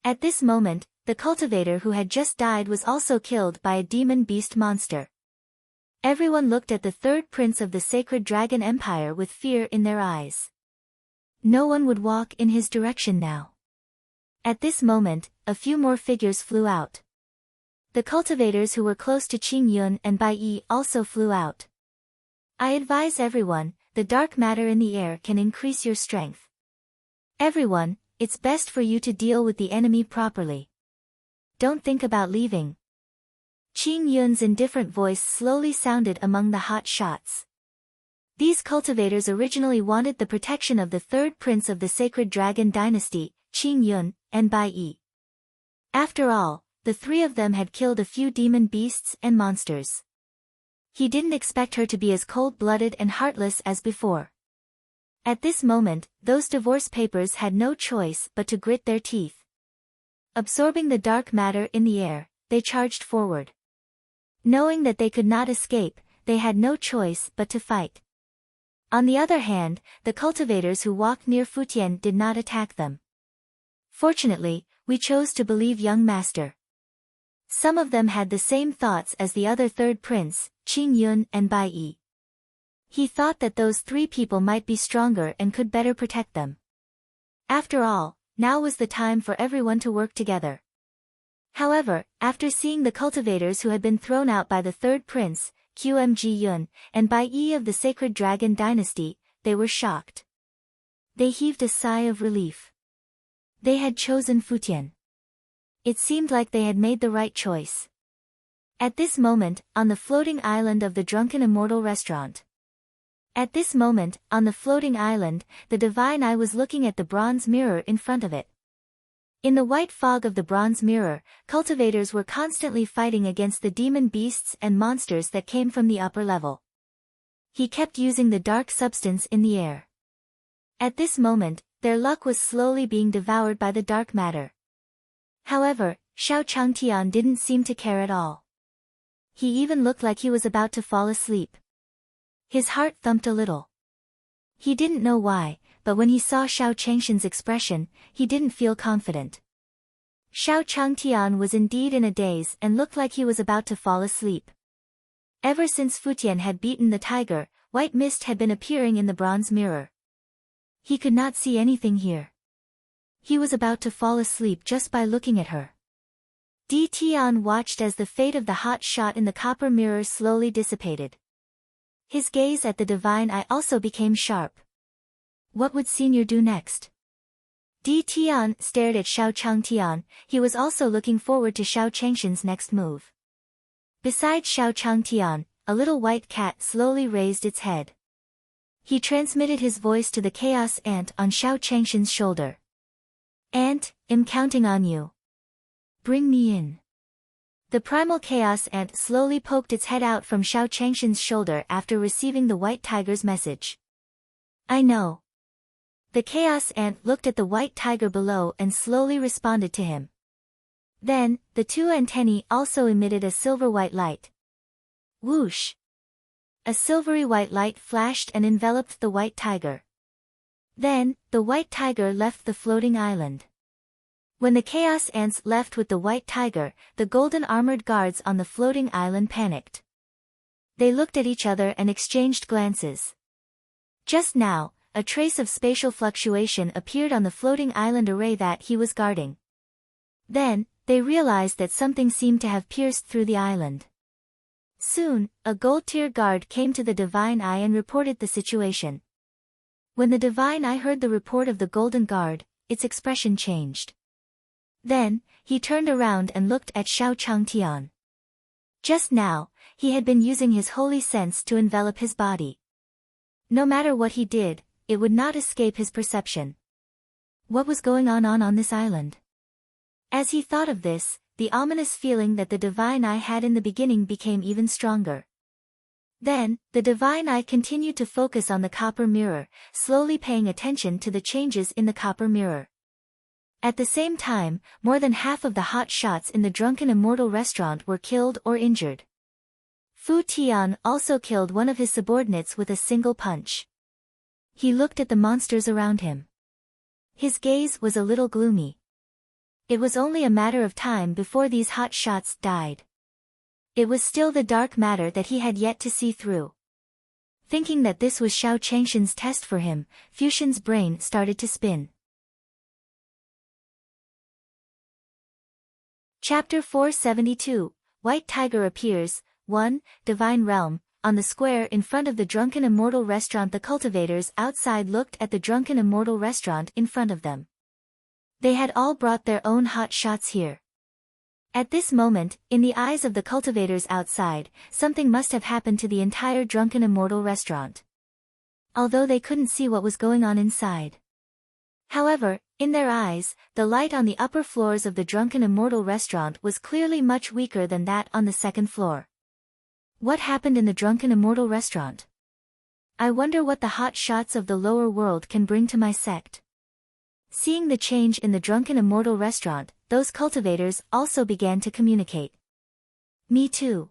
At this moment, the cultivator who had just died was also killed by a demon beast monster. Everyone looked at the third prince of the sacred dragon empire with fear in their eyes. No one would walk in his direction now. At this moment, a few more figures flew out. The cultivators who were close to Qing Yun and Bai Yi also flew out. I advise everyone, the dark matter in the air can increase your strength. Everyone, it's best for you to deal with the enemy properly. Don't think about leaving. Qing Yun's indifferent voice slowly sounded among the hot shots. These cultivators originally wanted the protection of the third prince of the sacred dragon dynasty, Qing Yun, and Bai Yi. After all, the three of them had killed a few demon beasts and monsters. He didn't expect her to be as cold-blooded and heartless as before. At this moment, those divorce papers had no choice but to grit their teeth. Absorbing the dark matter in the air, they charged forward. Knowing that they could not escape, they had no choice but to fight. On the other hand, the cultivators who walked near Futian did not attack them. Fortunately, we chose to believe young master. Some of them had the same thoughts as the other third prince, Qing Yun and Bai Yi. He thought that those three people might be stronger and could better protect them. After all, now was the time for everyone to work together. However, after seeing the cultivators who had been thrown out by the third prince, Qmg Yun, and Bai Yi of the sacred dragon dynasty, they were shocked. They heaved a sigh of relief. They had chosen Futian. It seemed like they had made the right choice. At this moment, on the floating island of the Drunken Immortal restaurant. At this moment, on the floating island, the divine eye was looking at the bronze mirror in front of it. In the white fog of the bronze mirror, cultivators were constantly fighting against the demon beasts and monsters that came from the upper level. He kept using the dark substance in the air. At this moment, their luck was slowly being devoured by the dark matter. However, Xiao Changtian didn't seem to care at all. He even looked like he was about to fall asleep. His heart thumped a little. He didn't know why, but when he saw Xiao Changshan's expression, he didn't feel confident. Xiao Changtian was indeed in a daze and looked like he was about to fall asleep. Ever since Futian had beaten the tiger, white mist had been appearing in the bronze mirror. He could not see anything here. He was about to fall asleep just by looking at her. Tian watched as the fate of the hot shot in the copper mirror slowly dissipated. His gaze at the divine eye also became sharp. What would Senior do next? Tian stared at Xiao Changtian. He was also looking forward to Xiao Changshan's next move. Beside Xiao Changtian, a little white cat slowly raised its head. He transmitted his voice to the chaos ant on Xiao Changshan's shoulder. Ant, I'm counting on you. Bring me in. The primal chaos ant slowly poked its head out from Xiao Changshan's shoulder after receiving the white tiger's message. I know. The chaos ant looked at the white tiger below and slowly responded to him. Then, the two antennae also emitted a silver-white light. Whoosh! A silvery white light flashed and enveloped the white tiger. Then, the white tiger left the floating island. When the chaos ants left with the white tiger, the golden armored guards on the floating island panicked. They looked at each other and exchanged glances. Just now, a trace of spatial fluctuation appeared on the floating island array that he was guarding. Then, they realized that something seemed to have pierced through the island. Soon, a gold-tier guard came to the divine eye and reported the situation. When the divine eye heard the report of the golden guard, its expression changed. Then, he turned around and looked at Xiao Changtian. Just now, he had been using his holy sense to envelop his body. No matter what he did, it would not escape his perception. What was going on this island? As he thought of this, the ominous feeling that the divine eye had in the beginning became even stronger. Then, the divine eye continued to focus on the copper mirror, slowly paying attention to the changes in the copper mirror. At the same time, more than half of the hot shots in the Drunken Immortal restaurant were killed or injured. Futian also killed one of his subordinates with a single punch. He looked at the monsters around him. His gaze was a little gloomy. It was only a matter of time before these hot shots died. It was still the dark matter that he had yet to see through. Thinking that this was Xiao Changshan's test for him, Futian's brain started to spin. Chapter 472, White Tiger Appears, 1, Divine Realm. On the square in front of the Drunken Immortal restaurant, the cultivators outside looked at the Drunken Immortal restaurant in front of them. They had all brought their own hot shots here. At this moment, in the eyes of the cultivators outside, something must have happened to the entire Drunken Immortal restaurant. Although they couldn't see what was going on inside. However, in their eyes, the light on the upper floors of the Drunken Immortal restaurant was clearly much weaker than that on the second floor. What happened in the Drunken Immortal restaurant? I wonder what the hot shots of the lower world can bring to my sect. Seeing the change in the Drunken Immortal restaurant, those cultivators also began to communicate. Me too.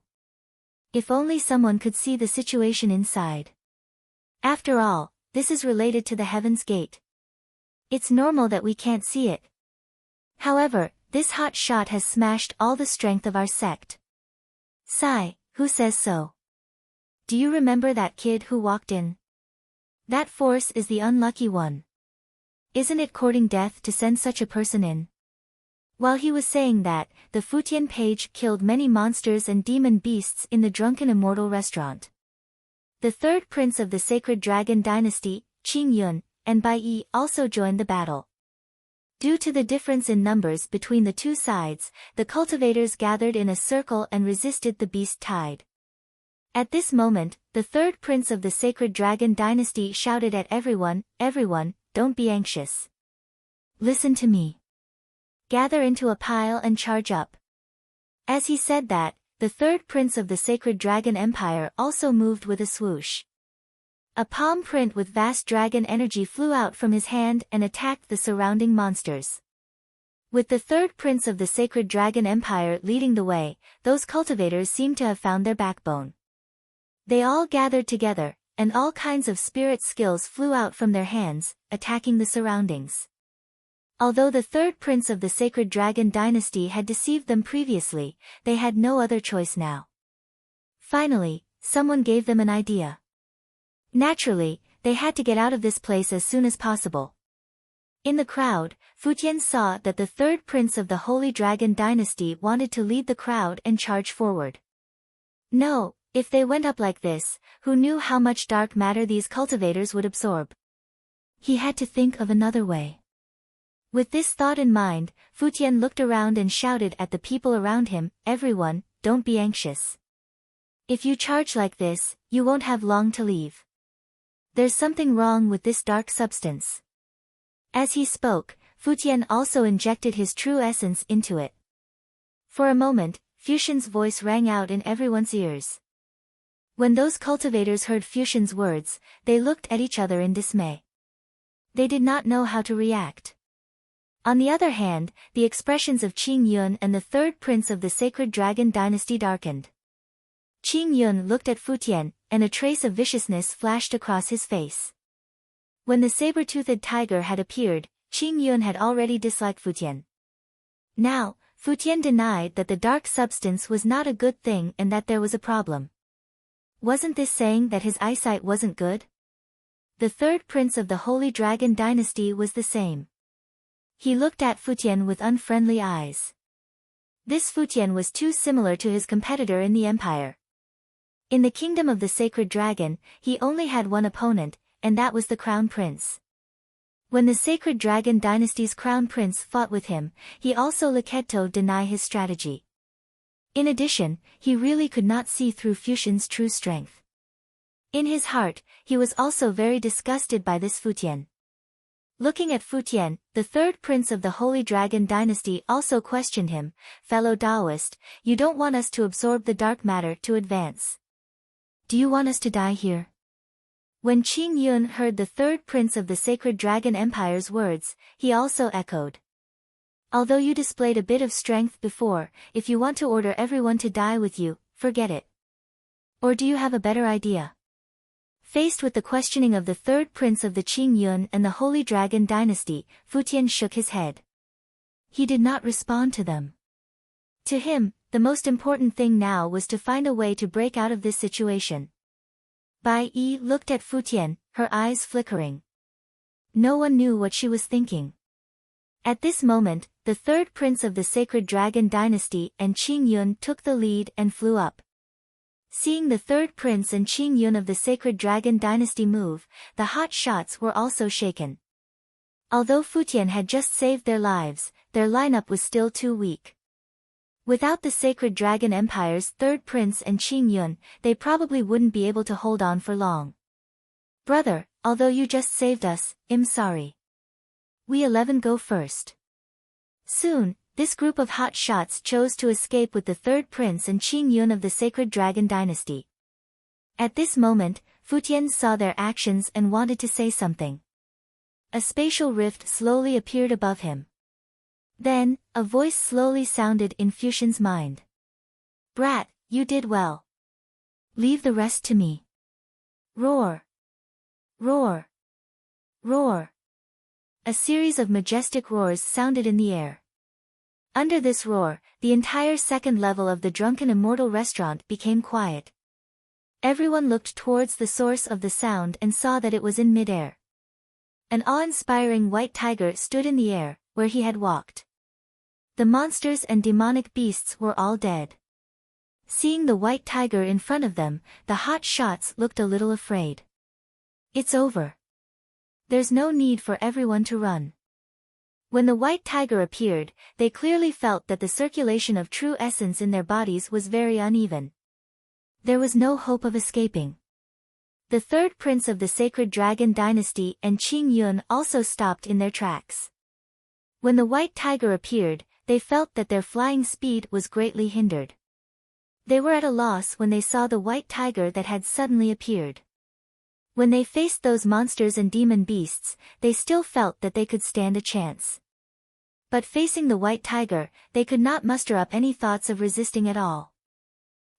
If only someone could see the situation inside. After all, this is related to the Heaven's Gate. It's normal that we can't see it. However, this hot shot has smashed all the strength of our sect. Sigh, who says so? Do you remember that kid who walked in? That force is the unlucky one. Isn't it courting death to send such a person in? While he was saying that, the Futian page killed many monsters and demon beasts in the Drunken Immortal restaurant. The third prince of the Sacred Dragon Dynasty, Qing Yun, and Bai Yi also joined the battle. Due to the difference in numbers between the two sides, the cultivators gathered in a circle and resisted the beast tide. At this moment, the third prince of the Sacred Dragon Dynasty shouted at everyone, "Everyone, don't be anxious. Listen to me. Gather into a pile and charge up." As he said that, the third prince of the Sacred Dragon Empire also moved with a swoosh. A palm print with vast dragon energy flew out from his hand and attacked the surrounding monsters. With the third prince of the Sacred Dragon Empire leading the way, those cultivators seemed to have found their backbone. They all gathered together, and all kinds of spirit skills flew out from their hands, attacking the surroundings. Although the third prince of the Sacred Dragon Dynasty had deceived them previously, they had no other choice now. Finally, someone gave them an idea. Naturally, they had to get out of this place as soon as possible. In the crowd, Futian saw that the third prince of the Holy Dragon Dynasty wanted to lead the crowd and charge forward. No, if they went up like this, who knew how much dark matter these cultivators would absorb? He had to think of another way. With this thought in mind, Futian looked around and shouted at the people around him, "Everyone, don't be anxious. If you charge like this, you won't have long to leave. There's something wrong with this dark substance." As he spoke, Futian also injected his true essence into it. For a moment, Futian's voice rang out in everyone's ears. When those cultivators heard Futian's words, they looked at each other in dismay. They did not know how to react. On the other hand, the expressions of Qing Yun and the third prince of the Sacred Dragon Dynasty darkened. Qing Yun looked at Futian, and a trace of viciousness flashed across his face. When the saber-toothed tiger had appeared, Qing Yun had already disliked Futian. Now, Futian denied that the dark substance was not a good thing and that there was a problem. Wasn't this saying that his eyesight wasn't good? The third prince of the Holy Dragon Dynasty was the same. He looked at Futian with unfriendly eyes. This Futian was too similar to his competitor in the empire. In the kingdom of the Sacred Dragon, he only had one opponent, and that was the Crown Prince. When the Sacred Dragon Dynasty's Crown Prince fought with him, he also let deny his strategy. In addition, he really could not see through Futian's true strength. In his heart, he was also very disgusted by this Futian. Looking at Futian, the third prince of the Holy Dragon Dynasty also questioned him, "Fellow Taoist, you don't want us to absorb the dark matter to advance. Do you want us to die here?" When Qing Yun heard the third prince of the Sacred Dragon Empire's words, he also echoed. "Although you displayed a bit of strength before, if you want to order everyone to die with you, forget it. Or do you have a better idea?" Faced with the questioning of the third prince of the Qing Yun and the Holy Dragon Dynasty, Futian shook his head. He did not respond to them. To him, the most important thing now was to find a way to break out of this situation. Bai Yi looked at Futian, her eyes flickering. No one knew what she was thinking. At this moment, the third prince of the Sacred Dragon Dynasty and Qing Yun took the lead and flew up. Seeing the third prince and Qing Yun of the Sacred Dragon Dynasty move, the hot shots were also shaken. Although Futian had just saved their lives, their lineup was still too weak. Without the Sacred Dragon Empire's third prince and Qing Yun, they probably wouldn't be able to hold on for long. "Brother, although you just saved us, I'm sorry. We 11 go first." Soon, this group of hot shots chose to escape with the third prince and Qing Yun of the Sacred Dragon Dynasty. At this moment, Futian saw their actions and wanted to say something. A spatial rift slowly appeared above him. Then, a voice slowly sounded in Futian's mind. "Brat, you did well. Leave the rest to me." Roar! Roar! Roar! A series of majestic roars sounded in the air. Under this roar, the entire second level of the Drunken Immortal restaurant became quiet. Everyone looked towards the source of the sound and saw that it was in mid-air. An awe-inspiring white tiger stood in the air, where he had walked. The monsters and demonic beasts were all dead. Seeing the white tiger in front of them, the hot shots looked a little afraid. "It's over. There's no need for everyone to run." When the white tiger appeared, they clearly felt that the circulation of true essence in their bodies was very uneven. There was no hope of escaping. The third prince of the Sacred Dragon Dynasty and Qing Yun also stopped in their tracks. When the white tiger appeared, they felt that their flying speed was greatly hindered. They were at a loss when they saw the white tiger that had suddenly appeared. When they faced those monsters and demon beasts, they still felt that they could stand a chance. But facing the white tiger, they could not muster up any thoughts of resisting at all.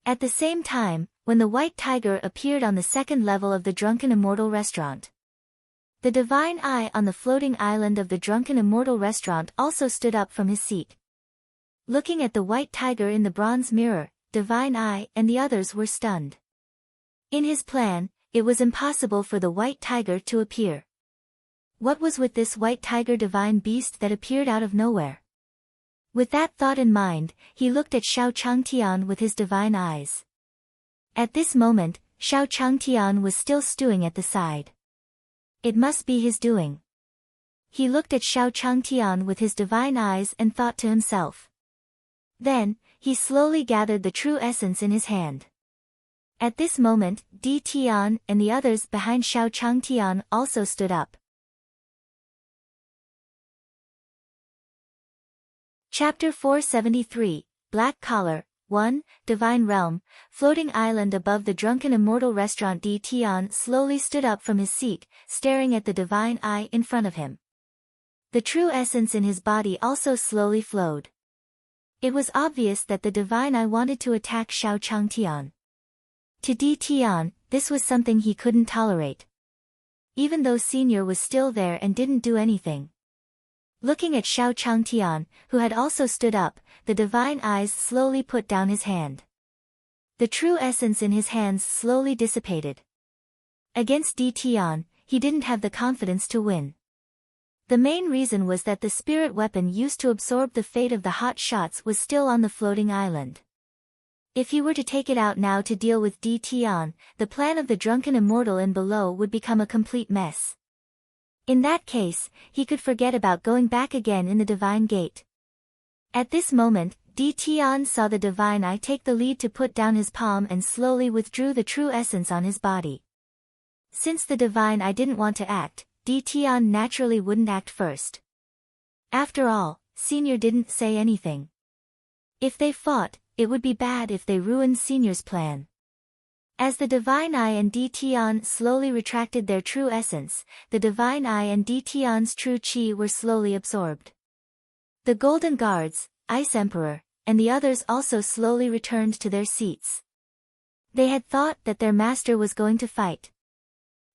At the same time, when the white tiger appeared on the second level of the Drunken Immortal restaurant, the divine eye on the floating island of the Drunken Immortal restaurant also stood up from his seat. Looking at the white tiger in the bronze mirror, divine eye and the others were stunned. In his plan, it was impossible for the white tiger to appear. What was with this white tiger divine beast that appeared out of nowhere? With that thought in mind, he looked at Xiao Changtian with his divine eyes. At this moment, Xiao Changtian was still stewing at the side. It must be his doing. He looked at Xiao Changtian with his divine eyes and thought to himself. Then, he slowly gathered the true essence in his hand. At this moment, Di Tian and the others behind Xiao Changtian also stood up. Chapter 473, Black Collar, 1, Divine Realm, floating island above the Drunken Immortal restaurant. Di Tian slowly stood up from his seat, staring at the divine eye in front of him. The true essence in his body also slowly flowed. It was obvious that the divine eye wanted to attack Xiao Changtian. To Di Tian, this was something he couldn't tolerate. Even though Senior was still there and didn't do anything. Looking at Xiao Changtian, who had also stood up, the divine eyes slowly put down his hand. The true essence in his hands slowly dissipated. Against Di Tian, he didn't have the confidence to win. The main reason was that the spirit weapon used to absorb the fate of the hot shots was still on the floating island. If he were to take it out now to deal with Di Tian, the plan of the Drunken Immortal in below would become a complete mess. In that case, he could forget about going back again in the Divine Gate. At this moment, Di Tian saw the Divine Eye take the lead to put down his palm and slowly withdrew the true essence on his body. Since the Divine Eye didn't want to act, Di Tian naturally wouldn't act first. After all, Senior didn't say anything. If they fought, it would be bad if they ruined Senior's plan. As the Divine Eye and Di Tian slowly retracted their true essence, the Divine Eye and Di Tian's true qi were slowly absorbed. The Golden Guards, Ice Emperor, and the others also slowly returned to their seats. They had thought that their master was going to fight.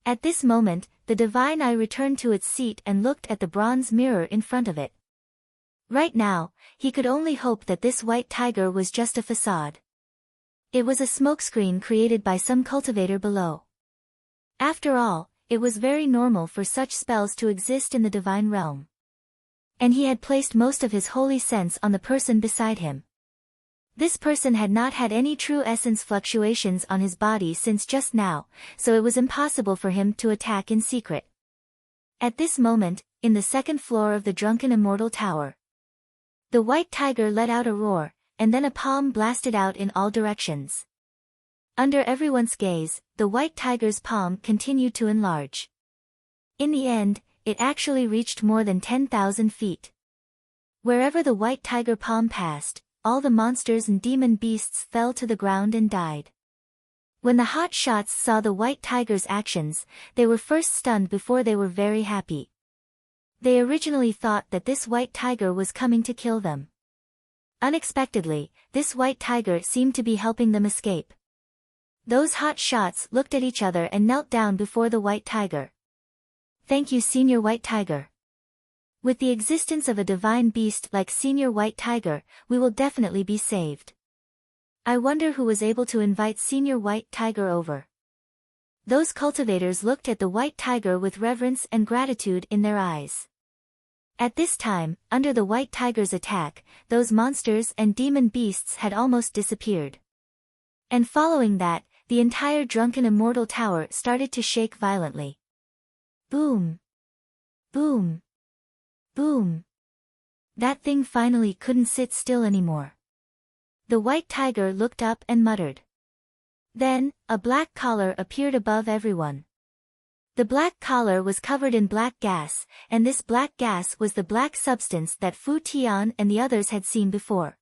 At this moment, the Divine Eye returned to its seat and looked at the bronze mirror in front of it. Right now, he could only hope that this white tiger was just a facade. It was a smokescreen created by some cultivator below. After all, it was very normal for such spells to exist in the divine realm. And he had placed most of his holy sense on the person beside him. This person had not had any true essence fluctuations on his body since just now, so it was impossible for him to attack in secret. At this moment, in the second floor of the Drunken Immortal Tower, the white tiger let out a roar, and then a palm blasted out in all directions. Under everyone's gaze, the white tiger's palm continued to enlarge. In the end, it actually reached more than 10,000 feet. Wherever the white tiger palm passed, all the monsters and demon beasts fell to the ground and died. When the hot shots saw the white tiger's actions, they were first stunned before they were very happy. They originally thought that this white tiger was coming to kill them. Unexpectedly, this white tiger seemed to be helping them escape. Those hot shots looked at each other and knelt down before the white tiger. Thank you, Senior White Tiger. With the existence of a divine beast like Senior White Tiger, we will definitely be saved. I wonder who was able to invite Senior White Tiger over. Those cultivators looked at the white tiger with reverence and gratitude in their eyes. At this time, under the white tiger's attack, those monsters and demon beasts had almost disappeared. And following that, the entire Drunken Immortal Tower started to shake violently. Boom! Boom! Boom! That thing finally couldn't sit still anymore. The white tiger looked up and muttered. Then, a black collar appeared above everyone. The black collar was covered in black gas, and this black gas was the black substance that Futian and the others had seen before.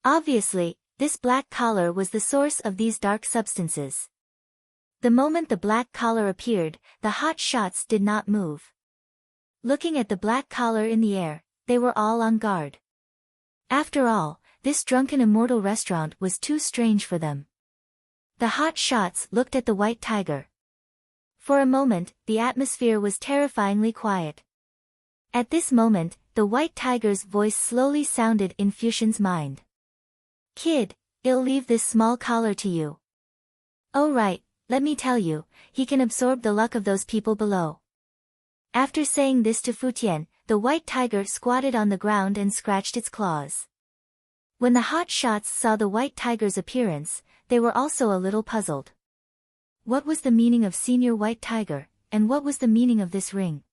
Obviously, this black collar was the source of these dark substances. The moment the black collar appeared, the hot shots did not move. Looking at the black collar in the air, they were all on guard. After all, this Drunken Immortal restaurant was too strange for them. The hot shots looked at the white tiger. For a moment, the atmosphere was terrifyingly quiet. At this moment, the white tiger's voice slowly sounded in Futian's mind. Kid, I'll leave this small collar to you. Oh right, let me tell you, he can absorb the luck of those people below. After saying this to Futian, the white tiger squatted on the ground and scratched its claws. When the hot shots saw the white tiger's appearance, they were also a little puzzled. What was the meaning of Senior White Tiger, and what was the meaning of this ring?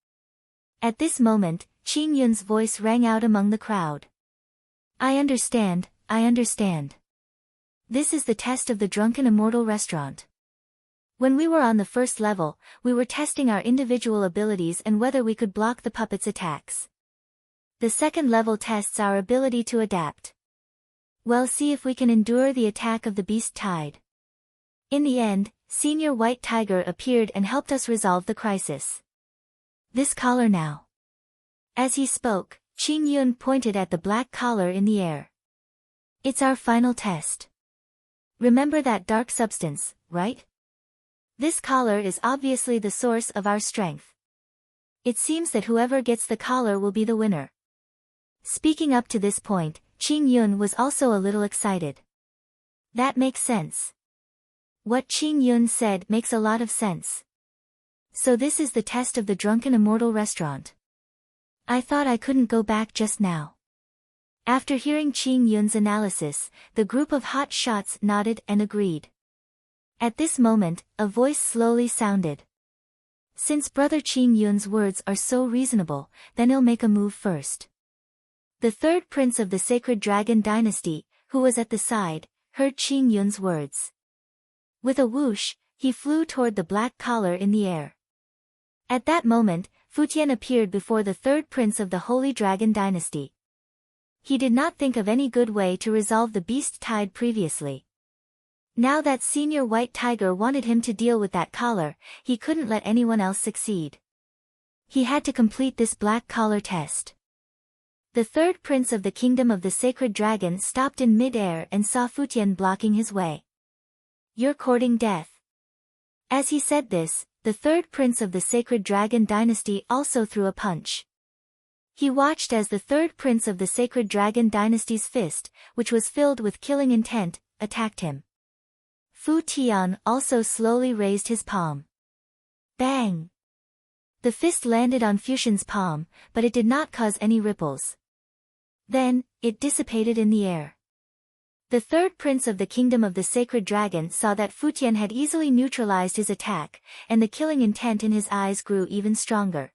At this moment, Qing Yun's voice rang out among the crowd. I understand, I understand. This is the test of the Drunken Immortal restaurant. When we were on the first level, we were testing our individual abilities and whether we could block the puppet's attacks. The second level tests our ability to adapt. Well, see if we can endure the attack of the beast tide. In the end, Senior White Tiger appeared and helped us resolve the crisis. This collar now. As he spoke, Qing Yun pointed at the black collar in the air. It's our final test. Remember that dark substance, right? This collar is obviously the source of our strength. It seems that whoever gets the collar will be the winner. Speaking up to this point, Qing Yun was also a little excited. That makes sense. What Qing Yun said makes a lot of sense. So this is the test of the Drunken Immortal restaurant. I thought I couldn't go back just now. After hearing Qing Yun's analysis, the group of hot shots nodded and agreed. At this moment, a voice slowly sounded. Since Brother Qing Yun's words are so reasonable, then he'll make a move first. The third prince of the Sacred Dragon Dynasty, who was at the side, heard Qing Yun's words. With a whoosh, he flew toward the black collar in the air. At that moment, Futian appeared before the third prince of the Holy Dragon Dynasty. He did not think of any good way to resolve the beast tide previously. Now that Senior White Tiger wanted him to deal with that collar, he couldn't let anyone else succeed. He had to complete this black collar test. The third prince of the Kingdom of the Sacred Dragon stopped in mid-air and saw Futian blocking his way. You're courting death. As he said this, the third prince of the Sacred Dragon Dynasty also threw a punch. He watched as the third prince of the Sacred Dragon Dynasty's fist, which was filled with killing intent, attacked him. Futian also slowly raised his palm. Bang! The fist landed on Futian's palm, but it did not cause any ripples. Then, it dissipated in the air. The third prince of the Kingdom of the Sacred Dragon saw that Futian had easily neutralized his attack, and the killing intent in his eyes grew even stronger.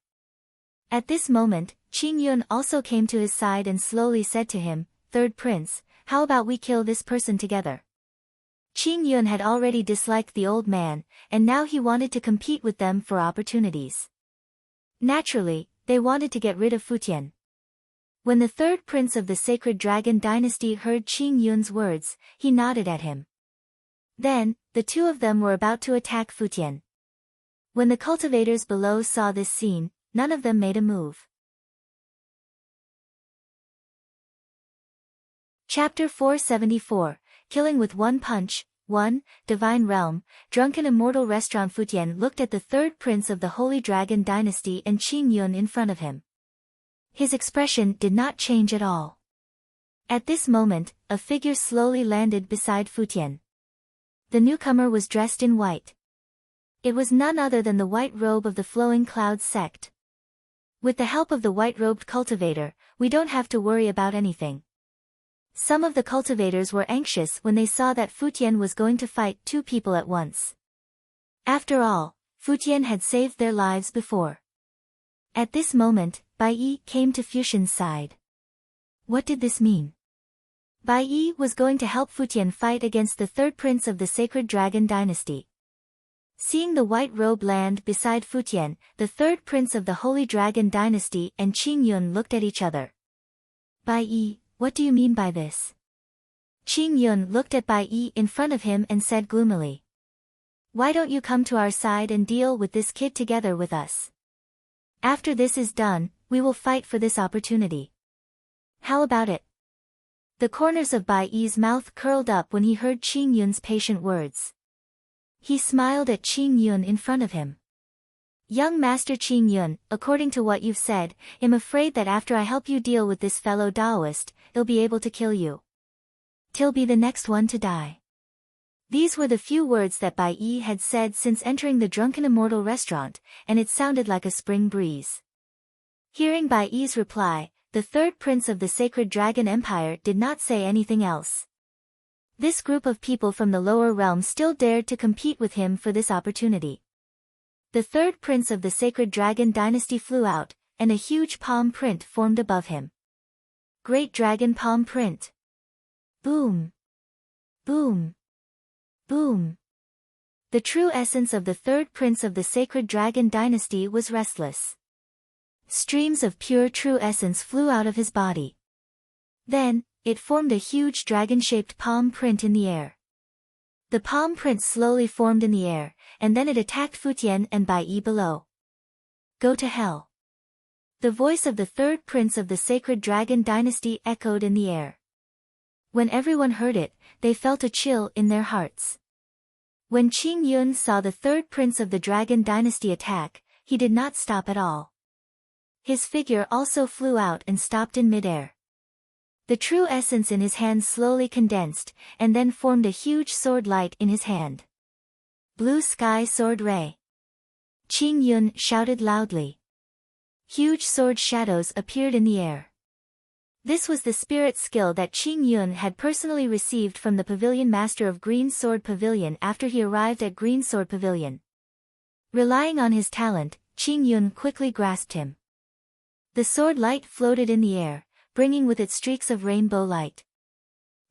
At this moment, Qing Yun also came to his side and slowly said to him, Third prince, how about we kill this person together? Qing Yun had already disliked the old man, and now he wanted to compete with them for opportunities. Naturally, they wanted to get rid of Futian. When the third prince of the Sacred Dragon Dynasty heard Qing Yun's words, he nodded at him. Then, the two of them were about to attack Futian. When the cultivators below saw this scene, none of them made a move. Chapter 474, Killing with One Punch, 1, Divine Realm, Drunken Immortal Restaurant. Futian looked at the third prince of the Holy Dragon Dynasty and Qing Yun in front of him. His expression did not change at all. At this moment, a figure slowly landed beside Futian. The newcomer was dressed in white. It was none other than the white robe of the Flowing Clouds sect. With the help of the white-robed cultivator, we don't have to worry about anything. Some of the cultivators were anxious when they saw that Futian was going to fight two people at once. After all, Futian had saved their lives before. At this moment, Bai Yi came to Futian's side. What did this mean? Bai Yi was going to help Futian fight against the third prince of the Sacred Dragon Dynasty. Seeing the white robe land beside Futian, the third prince of the Holy Dragon Dynasty and Qing Yun looked at each other. Bai Yi, what do you mean by this? Qing Yun looked at Bai Yi in front of him and said gloomily. Why don't you come to our side and deal with this kid together with us? After this is done, we will fight for this opportunity. How about it? The corners of Bai Yi's mouth curled up when he heard Qing Yun's patient words. He smiled at Qing Yun in front of him. Young Master Qing Yun, according to what you've said, I'm afraid that after I help you deal with this fellow Taoist, he'll be able to kill you. He'll be the next one to die. These were the few words that Bai Yi had said since entering the Drunken Immortal restaurant, and it sounded like a spring breeze. Hearing Bai Yi's reply, the third prince of the Sacred Dragon Empire did not say anything else. This group of people from the lower realm still dared to compete with him for this opportunity. The third prince of the Sacred Dragon Dynasty flew out, and a huge palm print formed above him. Great Dragon Palm Print. Boom. Boom. Boom. The true essence of the third prince of the Sacred Dragon Dynasty was restless. Streams of pure true essence flew out of his body. Then, it formed a huge dragon-shaped palm print in the air. The palm print slowly formed in the air, and then it attacked Futian and Bai Yi below. Go to hell. The voice of the third prince of the Sacred Dragon Dynasty echoed in the air. When everyone heard it, they felt a chill in their hearts. When Qing Yun saw the third prince of the Dragon Dynasty attack, he did not stop at all. His figure also flew out and stopped in midair. The true essence in his hand slowly condensed, and then formed a huge sword light in his hand. Blue Sky Sword Ray. Qing Yun shouted loudly. Huge sword shadows appeared in the air. This was the spirit skill that Qing Yun had personally received from the Pavilion Master of Green Sword Pavilion after he arrived at Green Sword Pavilion. Relying on his talent, Qing Yun quickly grasped him. The sword light floated in the air, bringing with it streaks of rainbow light.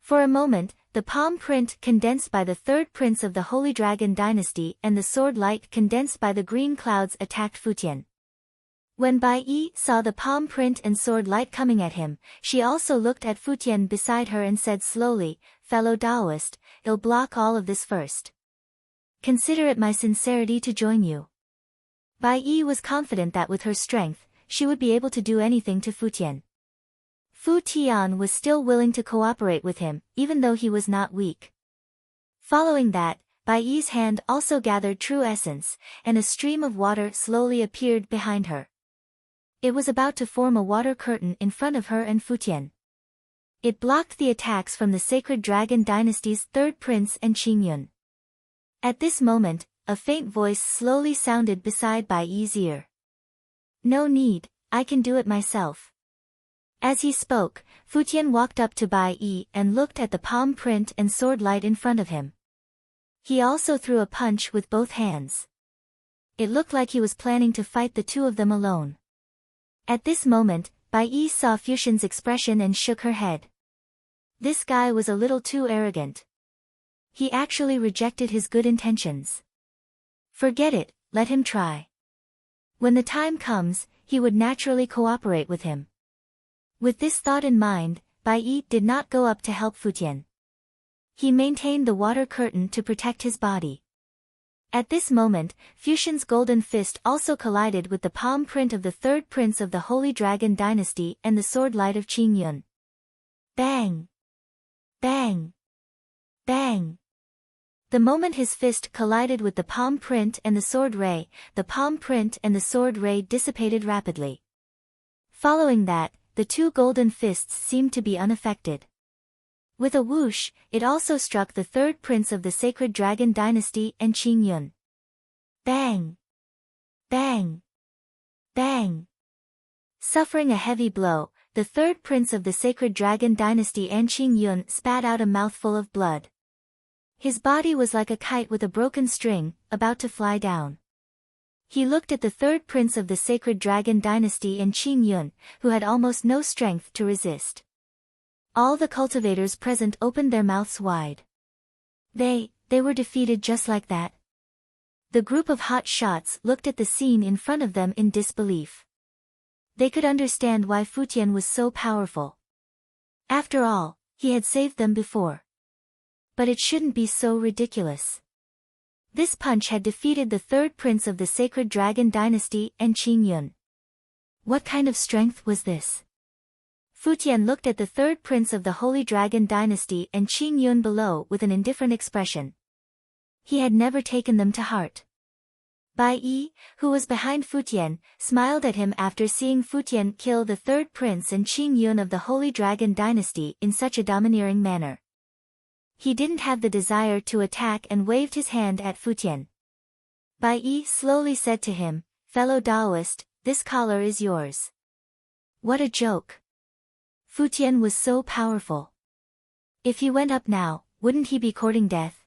For a moment, the palm print condensed by the third prince of the Holy Dragon Dynasty and the sword light condensed by the green clouds attacked Futian. When Bai Yi saw the palm print and sword light coming at him, she also looked at Futian beside her and said slowly, "Fellow Taoist, I'll block all of this first. Consider it my sincerity to join you." Bai Yi was confident that with her strength, she would be able to do anything to Futian. Futian was still willing to cooperate with him, even though he was not weak. Following that, Bai Yi's hand also gathered true essence, and a stream of water slowly appeared behind her. It was about to form a water curtain in front of her and Futian. It blocked the attacks from the Sacred Dragon Dynasty's third prince and Qing Yun. At this moment, a faint voice slowly sounded beside Bai Yi's ear. "No need, I can do it myself." As he spoke, Futian walked up to Bai Yi and looked at the palm print and sword light in front of him. He also threw a punch with both hands. It looked like he was planning to fight the two of them alone. At this moment, Bai Yi saw Futian's expression and shook her head. This guy was a little too arrogant. He actually rejected his good intentions. Forget it, let him try. When the time comes, he would naturally cooperate with him. With this thought in mind, Bai Yi did not go up to help Futian. He maintained the water curtain to protect his body. At this moment, Futian's golden fist also collided with the palm print of the third prince of the Holy Dragon Dynasty and the sword light of Qing Yun. Bang! Bang! Bang! The moment his fist collided with the palm print and the sword ray, the palm print and the sword ray dissipated rapidly. Following that, the two golden fists seemed to be unaffected. With a whoosh, it also struck the third prince of the Sacred Dragon Dynasty and Qing Yun. Bang! Bang! Bang! Suffering a heavy blow, the third prince of the Sacred Dragon Dynasty and Qing Yun spat out a mouthful of blood. His body was like a kite with a broken string, about to fly down. He looked at the third prince of the Sacred Dragon Dynasty and Qing Yun, who had almost no strength to resist. All the cultivators present opened their mouths wide. They were defeated just like that. The group of hot shots looked at the scene in front of them in disbelief. They could understand why Futian was so powerful. After all, he had saved them before. But it shouldn't be so ridiculous. This punch had defeated the third prince of the Sacred Dragon Dynasty and Qing Yun. What kind of strength was this? Futian looked at the third prince of the Holy Dragon Dynasty and Qing Yun below with an indifferent expression. He had never taken them to heart. Bai Yi, who was behind Futian, smiled at him after seeing Futian kill the third prince and Qing Yun of the Holy Dragon Dynasty in such a domineering manner. He didn't have the desire to attack and waved his hand at Futian. Bai Yi slowly said to him, "Fellow Daoist, this collar is yours." What a joke. Futian was so powerful. If he went up now, wouldn't he be courting death?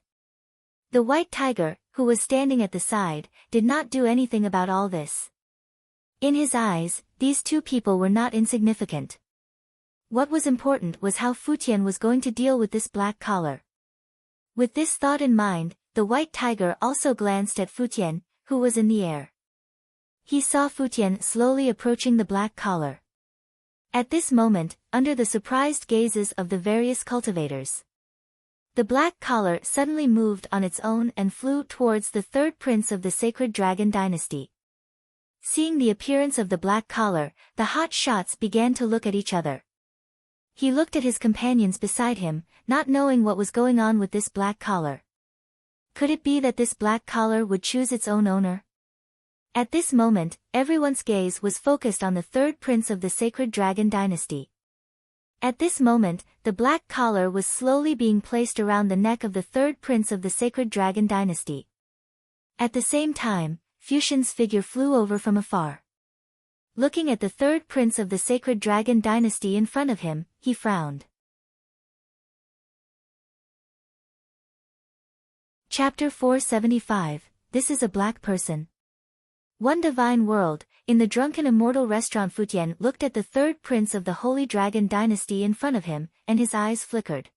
The white tiger, who was standing at the side, did not do anything about all this. In his eyes, these two people were not insignificant. What was important was how Futian was going to deal with this black collar. With this thought in mind, the white tiger also glanced at Futian, who was in the air. He saw Futian slowly approaching the black collar. At this moment, under the surprised gazes of the various cultivators, the black collar suddenly moved on its own and flew towards the third prince of the sacred dragon dynasty. Seeing the appearance of the black collar, the hot shots began to look at each other. He looked at his companions beside him, not knowing what was going on with this black collar. Could it be that this black collar would choose its own owner? At this moment, everyone's gaze was focused on the third prince of the sacred dragon dynasty. At this moment, the black collar was slowly being placed around the neck of the third prince of the sacred dragon dynasty. At the same time, Futian's figure flew over from afar. Looking at the third prince of the sacred dragon dynasty in front of him, he frowned. Chapter 475, This is a Black Person. One divine world, in the Drunken Immortal restaurant. Futian looked at the third prince of the Holy Dragon dynasty in front of him, and his eyes flickered.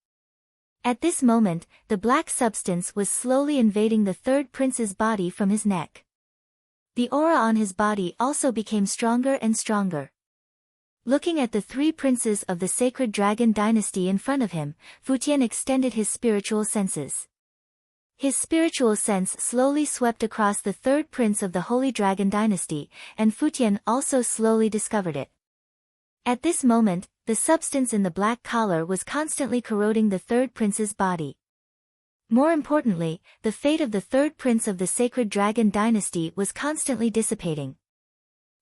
At this moment, the black substance was slowly invading the third prince's body from his neck. The aura on his body also became stronger and stronger. Looking at the three princes of the sacred dragon dynasty in front of him, Futian extended his spiritual senses. His spiritual sense slowly swept across the third prince of the Holy Dragon dynasty, and Futian also slowly discovered it. At this moment, the substance in the black collar was constantly corroding the third prince's body. More importantly, the fate of the third prince of the sacred dragon dynasty was constantly dissipating.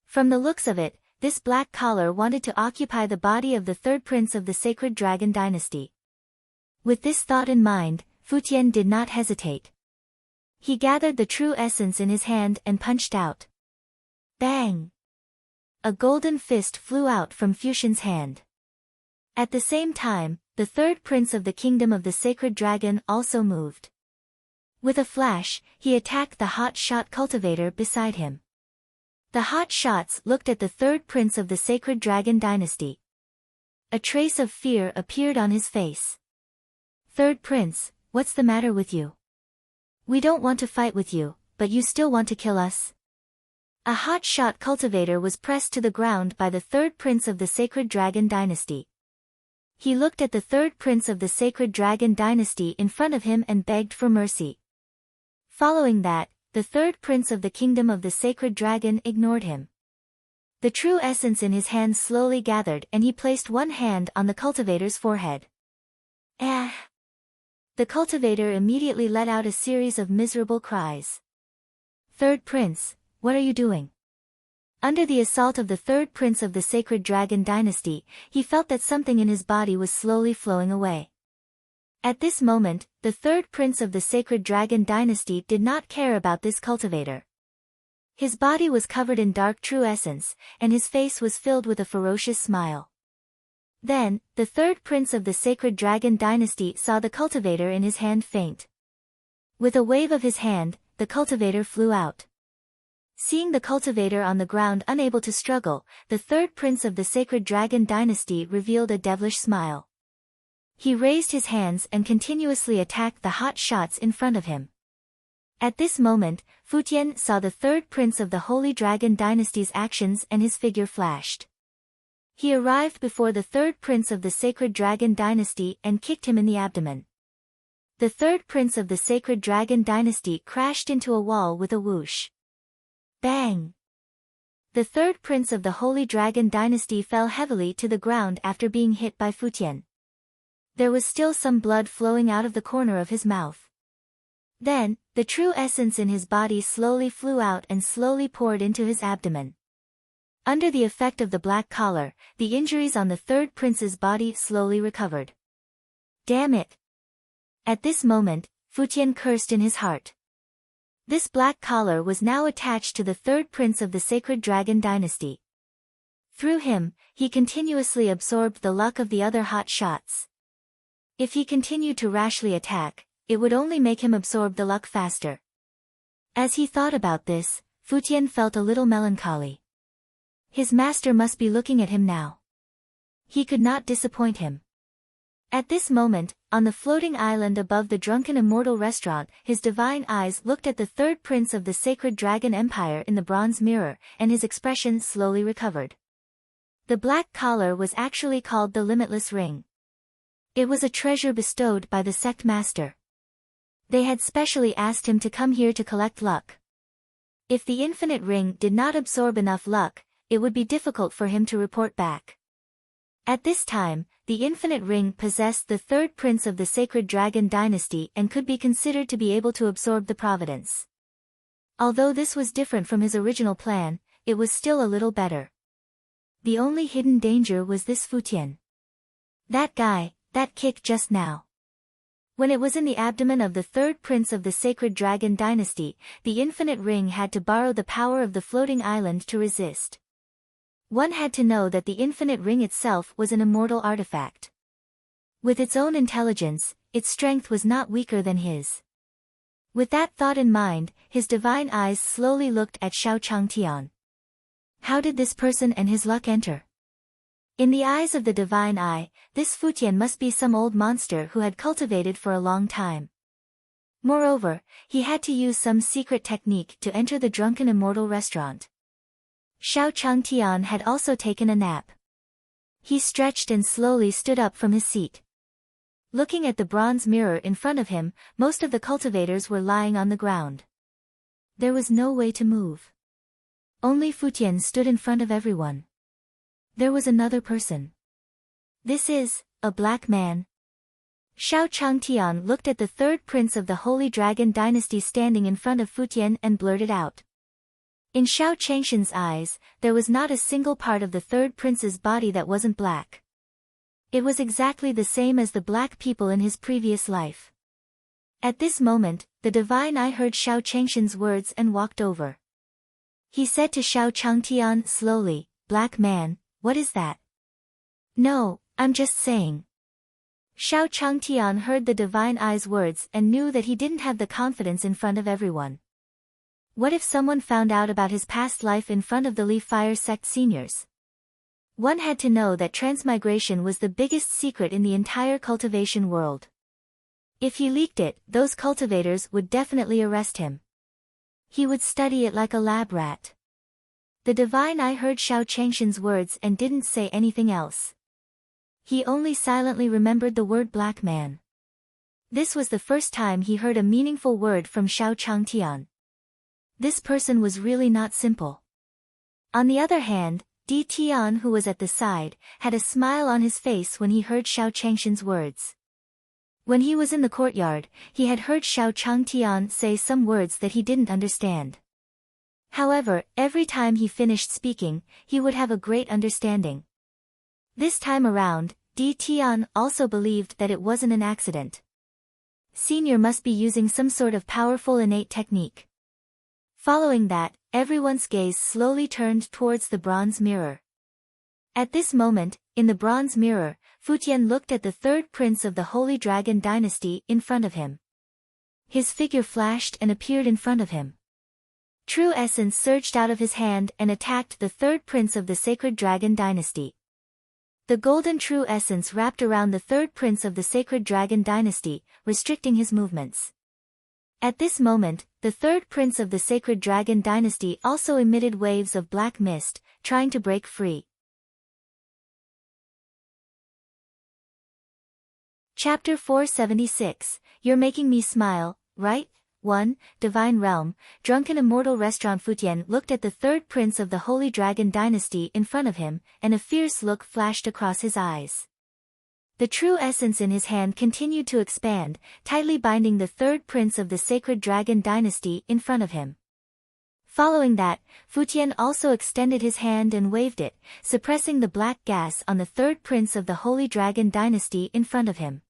From the looks of it, this black collar wanted to occupy the body of the third prince of the sacred dragon dynasty. With this thought in mind, Futian did not hesitate. He gathered the true essence in his hand and punched out. Bang! A golden fist flew out from Futian's hand. At the same time, the third prince of the kingdom of the sacred dragon also moved. With a flash, he attacked the hot shot cultivator beside him. The hot shots looked at the third prince of the sacred dragon dynasty. A trace of fear appeared on his face. Third prince, what's the matter with you? We don't want to fight with you, but you still want to kill us? A hot shot cultivator was pressed to the ground by the third prince of the sacred dragon dynasty. He looked at the third prince of the sacred dragon dynasty in front of him and begged for mercy. Following that, the third prince of the kingdom of the sacred dragon ignored him. The true essence in his hand slowly gathered and he placed one hand on the cultivator's forehead. Ah! The cultivator immediately let out a series of miserable cries. Third prince, what are you doing? Under the assault of the third prince of the sacred dragon dynasty, he felt that something in his body was slowly flowing away. At this moment, the third prince of the sacred dragon dynasty did not care about this cultivator. His body was covered in dark true essence, and his face was filled with a ferocious smile. Then, the third prince of the sacred dragon dynasty saw the cultivator in his hand faint. With a wave of his hand, the cultivator flew out. Seeing the cultivator on the ground unable to struggle, the third prince of the sacred dragon dynasty revealed a devilish smile. He raised his hands and continuously attacked the hot shots in front of him. At this moment, Futian saw the third prince of the Holy Dragon dynasty's actions and his figure flashed. He arrived before the third prince of the sacred dragon dynasty and kicked him in the abdomen. The third prince of the sacred dragon dynasty crashed into a wall with a whoosh. Bang! The third prince of the Holy Dragon dynasty fell heavily to the ground after being hit by Futian. There was still some blood flowing out of the corner of his mouth. Then, the true essence in his body slowly flew out and slowly poured into his abdomen. Under the effect of the black collar, the injuries on the third prince's body slowly recovered. Damn it! At this moment, Futian cursed in his heart. This black collar was now attached to the third prince of the sacred dragon dynasty. Through him, he continuously absorbed the luck of the other hot shots. If he continued to rashly attack, it would only make him absorb the luck faster. As he thought about this, Futian felt a little melancholy. His master must be looking at him now. He could not disappoint him. At this moment, on the floating island above the Drunken Immortal restaurant, his divine eyes looked at the third prince of the sacred dragon empire in the bronze mirror, and his expression slowly recovered. The black collar was actually called the Limitless Ring. It was a treasure bestowed by the sect master. They had specially asked him to come here to collect luck. If the infinite ring did not absorb enough luck, it would be difficult for him to report back. At this time, the infinite ring possessed the third prince of the sacred dragon dynasty and could be considered to be able to absorb the providence. Although this was different from his original plan, it was still a little better. The only hidden danger was this Futian. That guy, that kick just now. When it was in the abdomen of the third prince of the sacred dragon dynasty, the infinite ring had to borrow the power of the floating island to resist. One had to know that the infinite ring itself was an immortal artifact. With its own intelligence, its strength was not weaker than his. With that thought in mind, his divine eyes slowly looked at Xiao Changtian. How did this person and his luck enter? In the eyes of the divine eye, this Futian must be some old monster who had cultivated for a long time. Moreover, he had to use some secret technique to enter the Drunken Immortal restaurant. Xiao Changtian had also taken a nap. He stretched and slowly stood up from his seat. Looking at the bronze mirror in front of him, most of the cultivators were lying on the ground. There was no way to move. Only Futian stood in front of everyone. There was another person. This is a black man. Xiao Changtian looked at the third prince of the Holy Dragon dynasty standing in front of Futian and blurted out. In Xiao Changshan's eyes, there was not a single part of the third prince's body that wasn't black. It was exactly the same as the black people in his previous life. At this moment, the divine eye heard Xiao Changshan's words and walked over. He said to Xiao Changtian slowly, "Black man, what is that?" "No, I'm just saying." Xiao Changtian heard the divine eye's words and knew that he didn't have the confidence in front of everyone. What if someone found out about his past life in front of the Leaf Fire sect seniors? One had to know that transmigration was the biggest secret in the entire cultivation world. If he leaked it, those cultivators would definitely arrest him. He would study it like a lab rat. The divine eye heard Xiao Changshan's words and didn't say anything else. He only silently remembered the word black man. This was the first time he heard a meaningful word from Xiao Changtian. This person was really not simple. On the other hand, Di Tian, who was at the side, had a smile on his face when he heard Xiao Changshan's words. When he was in the courtyard, he had heard Xiao Changtian say some words that he didn't understand. However, every time he finished speaking, he would have a great understanding. This time around, Di Tian also believed that it wasn't an accident. Senior must be using some sort of powerful innate technique. Following that, everyone's gaze slowly turned towards the bronze mirror. At this moment, in the bronze mirror, Futian looked at the third prince of the Holy Dragon dynasty in front of him. His figure flashed and appeared in front of him. True essence surged out of his hand and attacked the third prince of the Sacred Dragon dynasty. The golden true essence wrapped around the third prince of the Sacred Dragon dynasty, restricting his movements. At this moment, the third prince of the Sacred Dragon dynasty also emitted waves of black mist, trying to break free. Chapter 476, You're Making Me Smile, Right? 1. Divine Realm, Drunken Immortal Restaurant. Futian looked at the third prince of the Holy Dragon dynasty in front of him, and a fierce look flashed across his eyes. The true essence in his hand continued to expand, tightly binding the third prince of the Sacred Dragon dynasty in front of him. Following that, Futian also extended his hand and waved it, suppressing the black gas on the third prince of the Holy Dragon dynasty in front of him.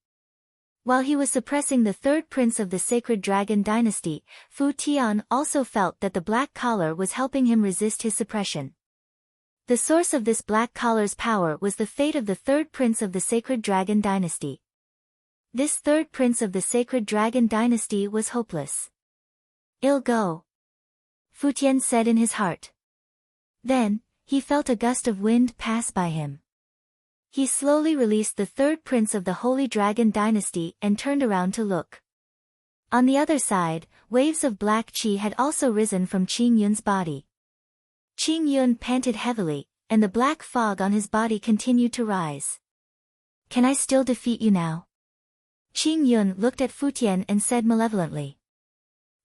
While he was suppressing the third prince of the sacred dragon dynasty, Futian also felt that the black collar was helping him resist his suppression. The source of this black collar's power was the fate of the third prince of the sacred dragon dynasty. This third prince of the sacred dragon dynasty was hopeless. "I'll go," Futian said in his heart. Then, he felt a gust of wind pass by him. He slowly released the third prince of the Holy Dragon Dynasty and turned around to look. On the other side, waves of black qi had also risen from Qing Yun's body. Qing Yun panted heavily, and the black fog on his body continued to rise. "Can I still defeat you now?" Qing Yun looked at Futian and said malevolently.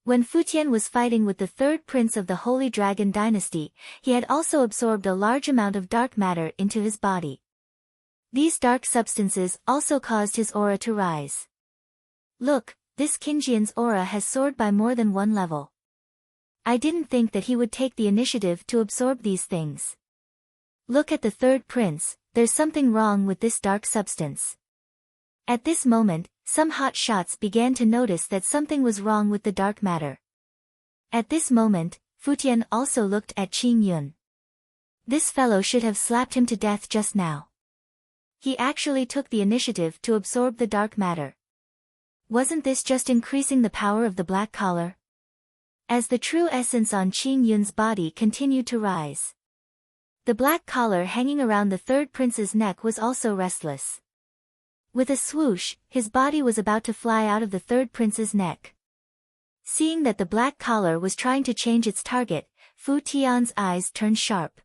When Futian was fighting with the third prince of the Holy Dragon Dynasty, he had also absorbed a large amount of dark matter into his body. These dark substances also caused his aura to rise. "Look, this Qingjian's aura has soared by more than one level. I didn't think that he would take the initiative to absorb these things. Look at the third prince, there's something wrong with this dark substance." At this moment, some hot shots began to notice that something was wrong with the dark matter. At this moment, Futian also looked at Qing Yun. This fellow should have slapped him to death just now. He actually took the initiative to absorb the dark matter. Wasn't this just increasing the power of the black collar? As the true essence on Qing Yun's body continued to rise, the black collar hanging around the third prince's neck was also restless. With a swoosh, his body was about to fly out of the third prince's neck. Seeing that the black collar was trying to change its target, Fu Tian's eyes turned sharp.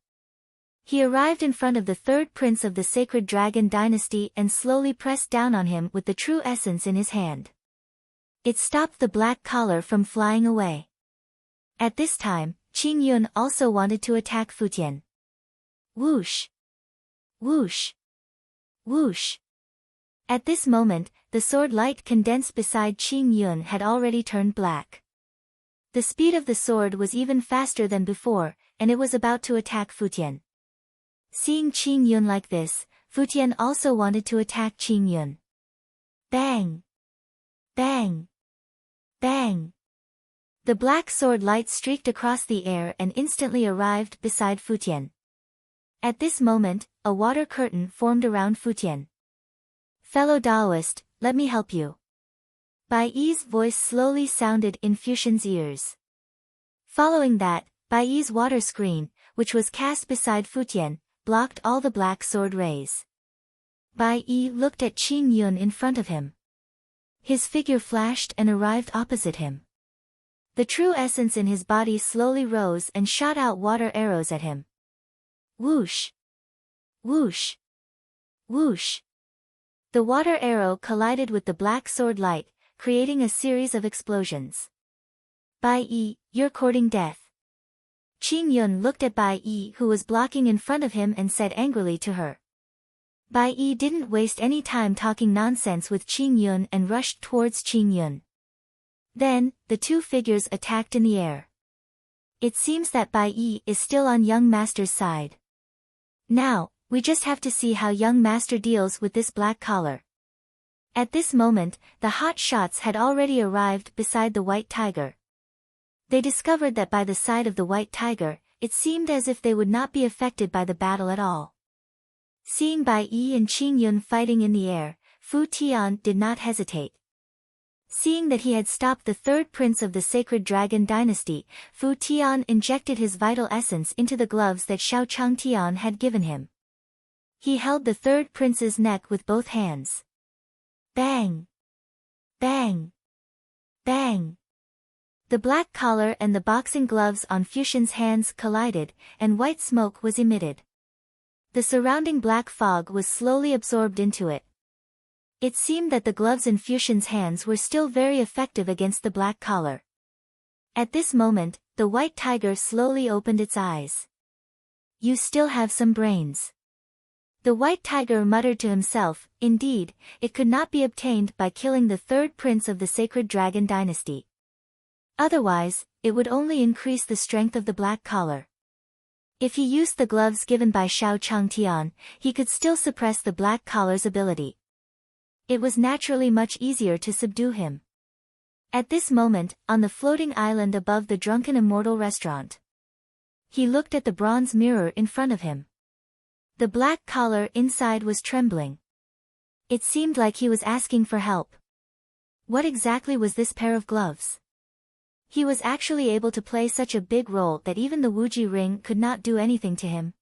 He arrived in front of the third prince of the sacred dragon dynasty and slowly pressed down on him with the true essence in his hand. It stopped the black collar from flying away. At this time, Qing Yun also wanted to attack Futian. Whoosh! Whoosh! Whoosh! At this moment, the sword light condensed beside Qing Yun had already turned black. The speed of the sword was even faster than before, and it was about to attack Futian. Seeing Qing Yun like this, Futian also wanted to attack Qing Yun. Bang! Bang! Bang! The black sword light streaked across the air and instantly arrived beside Futian. At this moment, a water curtain formed around Futian. "Fellow Taoist, let me help you." Bai Yi's voice slowly sounded in Futian's ears. Following that, Bai Yi's water screen, which was cast beside Futian, blocked all the black sword rays. Bai Yi looked at Qing Yun in front of him. His figure flashed and arrived opposite him. The true essence in his body slowly rose and shot out water arrows at him. Whoosh! Whoosh! Whoosh! The water arrow collided with the black sword light, creating a series of explosions. "Bai Yi, you're courting death." Qing Yun looked at Bai Yi, who was blocking in front of him, and said angrily to her. Bai Yi didn't waste any time talking nonsense with Qing Yun and rushed towards Qing Yun. Then, the two figures attacked in the air. It seems that Bai Yi is still on young master's side. Now, we just have to see how young master deals with this black collar. At this moment, the hot shots had already arrived beside the white tiger. They discovered that by the side of the white tiger, it seemed as if they would not be affected by the battle at all. Seeing Bai Yi and Qing Yun fighting in the air, Fu Tian did not hesitate. Seeing that he had stopped the third prince of the sacred dragon dynasty, Fu Tian injected his vital essence into the gloves that Xiao Changtian had given him. He held the third prince's neck with both hands. Bang! Bang! Bang! The black collar and the boxing gloves on Futian's hands collided, and white smoke was emitted. The surrounding black fog was slowly absorbed into it. It seemed that the gloves in Futian's hands were still very effective against the black collar. At this moment, the white tiger slowly opened its eyes. "You still have some brains." The white tiger muttered to himself. Indeed, it could not be obtained by killing the third prince of the sacred dragon dynasty. Otherwise, it would only increase the strength of the black collar. If he used the gloves given by Xiao Changtian, he could still suppress the black collar's ability. It was naturally much easier to subdue him. At this moment, on the floating island above the Drunken Immortal restaurant, he looked at the bronze mirror in front of him. The black collar inside was trembling. It seemed like he was asking for help. What exactly was this pair of gloves? He was actually able to play such a big role that even the Wuji ring could not do anything to him.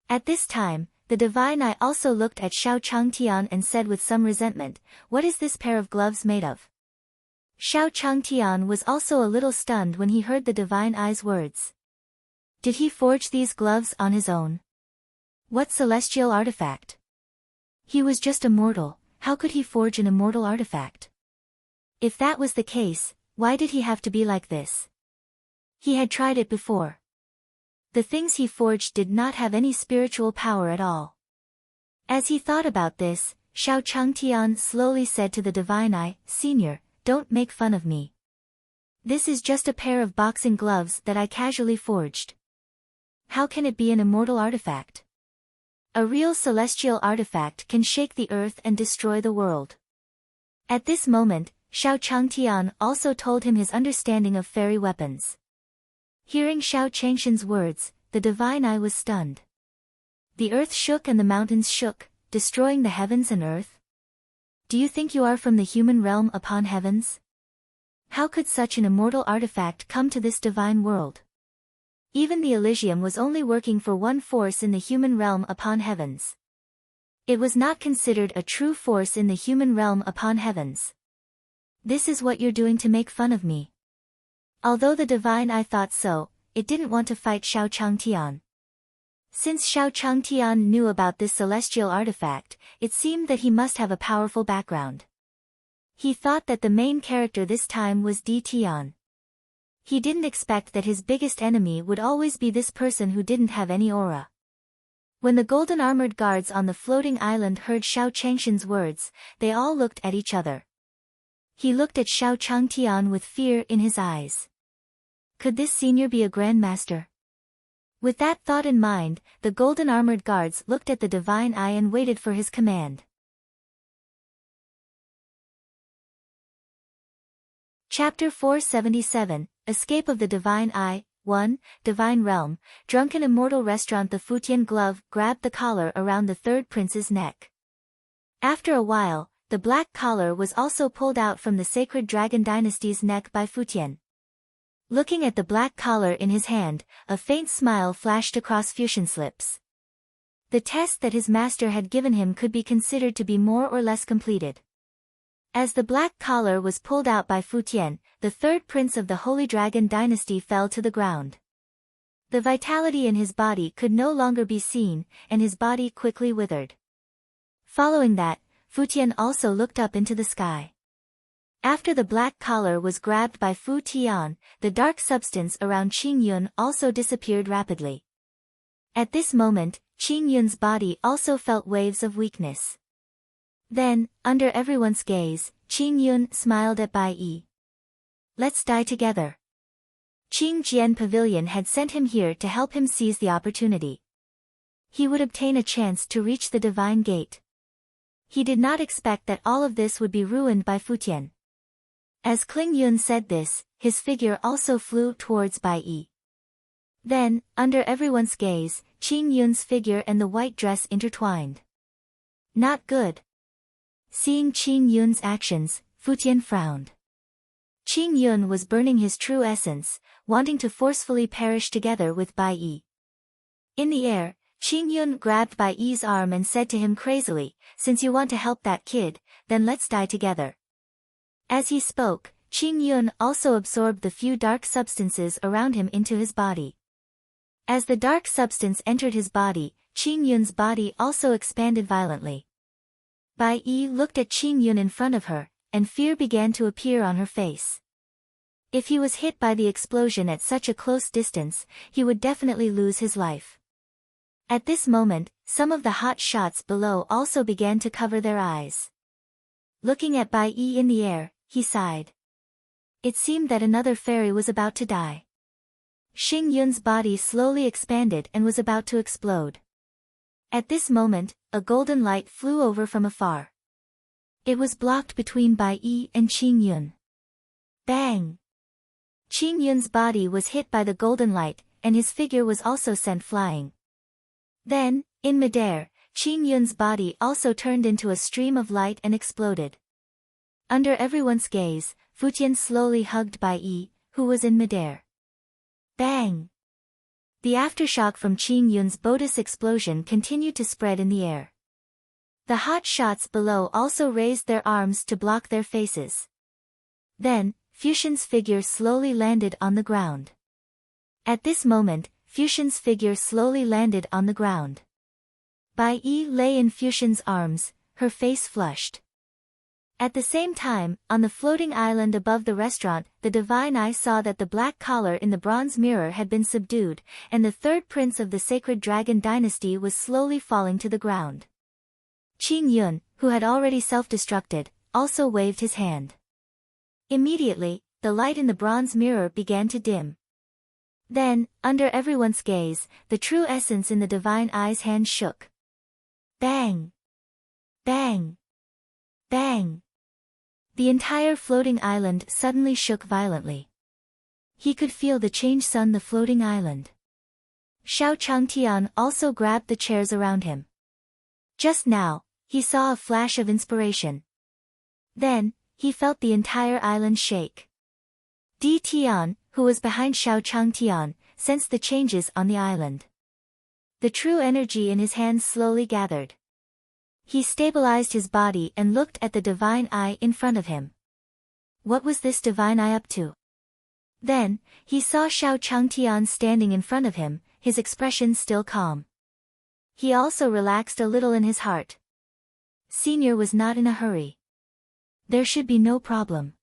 At this time, the divine eye also looked at Xiao Changtian and said with some resentment, "What is this pair of gloves made of?" Xiao Changtian was also a little stunned when he heard the divine eye's words. Did he forge these gloves on his own? What celestial artifact? He was just a mortal, how could he forge an immortal artifact? If that was the case, why did he have to be like this? He had tried it before. The things he forged did not have any spiritual power at all. As he thought about this, Xiao Changtian slowly said to the divine eye, "Senior, don't make fun of me. This is just a pair of boxing gloves that I casually forged. How can it be an immortal artifact? A real celestial artifact can shake the earth and destroy the world." At this moment, Xiao Changtian also told him his understanding of fairy weapons. Hearing Xiao Changshan's words, the divine eye was stunned. The earth shook and the mountains shook, destroying the heavens and earth? Do you think you are from the human realm upon heavens? How could such an immortal artifact come to this divine world? Even the Elysium was only working for one force in the human realm upon heavens. It was not considered a true force in the human realm upon heavens. This is what you're doing to make fun of me. Although the divine eye thought so, it didn't want to fight Xiao Changtian. Since Xiao Changtian knew about this celestial artifact, it seemed that he must have a powerful background. He thought that the main character this time was Di Tian. He didn't expect that his biggest enemy would always be this person who didn't have any aura. When the golden armored guards on the floating island heard Xiao Changshan's words, they all looked at each other. He looked at Xiao Changtian with fear in his eyes. Could this senior be a grandmaster? With that thought in mind, the golden armored guards looked at the divine eye and waited for his command. Chapter 477, Escape of the Divine Eye. 1. Divine Realm. Drunken Immortal Restaurant. The Futian glove grabbed the collar around the third prince's neck. After a while, the black collar was also pulled out from the sacred dragon dynasty's neck by Futian. Looking at the black collar in his hand, a faint smile flashed across Futian's lips. The test that his master had given him could be considered to be more or less completed. As the black collar was pulled out by Futian, the third prince of the Holy Dragon dynasty fell to the ground. The vitality in his body could no longer be seen, and his body quickly withered. Following that, Futian also looked up into the sky. After the black collar was grabbed by Futian, the dark substance around Qingyun also disappeared rapidly. At this moment, Qingyun's body also felt waves of weakness. Then, under everyone's gaze, Qingyun smiled at Bai Yi. "Let's die together." Qingjian Pavilion had sent him here to help him seize the opportunity. He would obtain a chance to reach the divine gate. He did not expect that all of this would be ruined by Futian. As Qingyun said this, his figure also flew towards Bai Yi. Then, under everyone's gaze, Qingyun's figure and the white dress intertwined. Not good. Seeing Qingyun's actions, Futian frowned. Qingyun was burning his true essence, wanting to forcefully perish together with Bai Yi. In the air, Qingyun grabbed Bai Yi's arm and said to him crazily, "Since you want to help that kid, then let's die together." As he spoke, Qingyun also absorbed the few dark substances around him into his body. As the dark substance entered his body, Qingyun's body also expanded violently. Bai Yi looked at Qingyun in front of her, and fear began to appear on her face. If he was hit by the explosion at such a close distance, he would definitely lose his life. At this moment, some of the hot shots below also began to cover their eyes. Looking at Bai Yi in the air, he sighed. It seemed that another fairy was about to die. Qingyun's body slowly expanded and was about to explode. At this moment, a golden light flew over from afar. It was blocked between Bai Yi and Qing Yun. Bang! Qing Yun's body was hit by the golden light, and his figure was also sent flying. Then, in midair, Qing Yun's body also turned into a stream of light and exploded. Under everyone's gaze, Futian slowly hugged Bai Yi, who was in midair. Bang! The aftershock from Qing Yun's Bodis explosion continued to spread in the air. The hot shots below also raised their arms to block their faces. Then, Futian's figure slowly landed on the ground. At this moment, Futian's figure slowly landed on the ground. Bai Yi lay in Futian's arms, her face flushed. At the same time, on the floating island above the restaurant, the divine eye saw that the black collar in the bronze mirror had been subdued, and the third prince of the sacred dragon dynasty was slowly falling to the ground. Qing Yun, who had already self-destructed, also waved his hand. Immediately, the light in the bronze mirror began to dim. Then, under everyone's gaze, the true essence in the divine eye's hand shook. Bang! Bang! Bang! The entire floating island suddenly shook violently. He could feel the change sun the floating island. Xiao Changtian also grabbed the chairs around him. Just now, he saw a flash of inspiration. Then, he felt the entire island shake. Di Tian, who was behind Xiao Changtian, sensed the changes on the island. The true energy in his hands slowly gathered. He stabilized his body and looked at the divine eye in front of him. What was this divine eye up to? Then, he saw Xiao Changtian standing in front of him, his expression still calm. He also relaxed a little in his heart. Senior was not in a hurry. There should be no problem.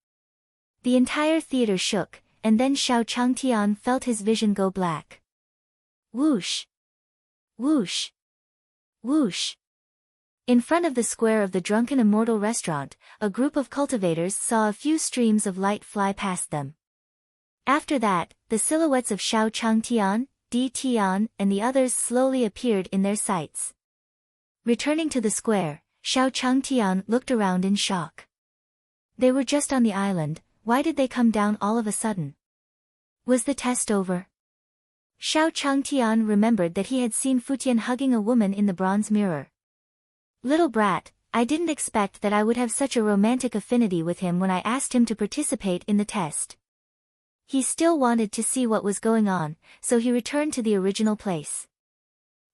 The entire theater shook, and then Xiao Changtian felt his vision go black. Whoosh! Whoosh! Whoosh! In front of the square of the Drunken Immortal restaurant, a group of cultivators saw a few streams of light fly past them. After that, the silhouettes of Xiao Changtian, Di Tian, and the others slowly appeared in their sights. Returning to the square, Xiao Changtian looked around in shock. They were just on the island, why did they come down all of a sudden? Was the test over? Xiao Changtian remembered that he had seen Futian hugging a woman in the bronze mirror. Little brat, I didn't expect that I would have such a romantic affinity with him when I asked him to participate in the test. He still wanted to see what was going on, so he returned to the original place.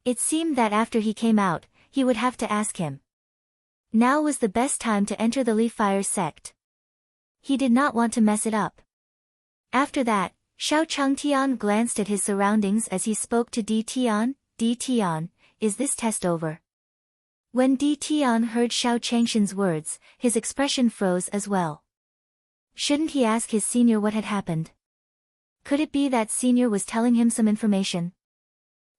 It seemed that after he came out, he would have to ask him. Now was the best time to enter the Leaf Fire sect. He did not want to mess it up. After that, Xiao Changtian glanced at his surroundings as he spoke to Di Tian. Di Tian, is this test over? When Di Tian heard Xiao Changshan's words, his expression froze as well. Shouldn't he ask his senior what had happened? Could it be that senior was telling him some information?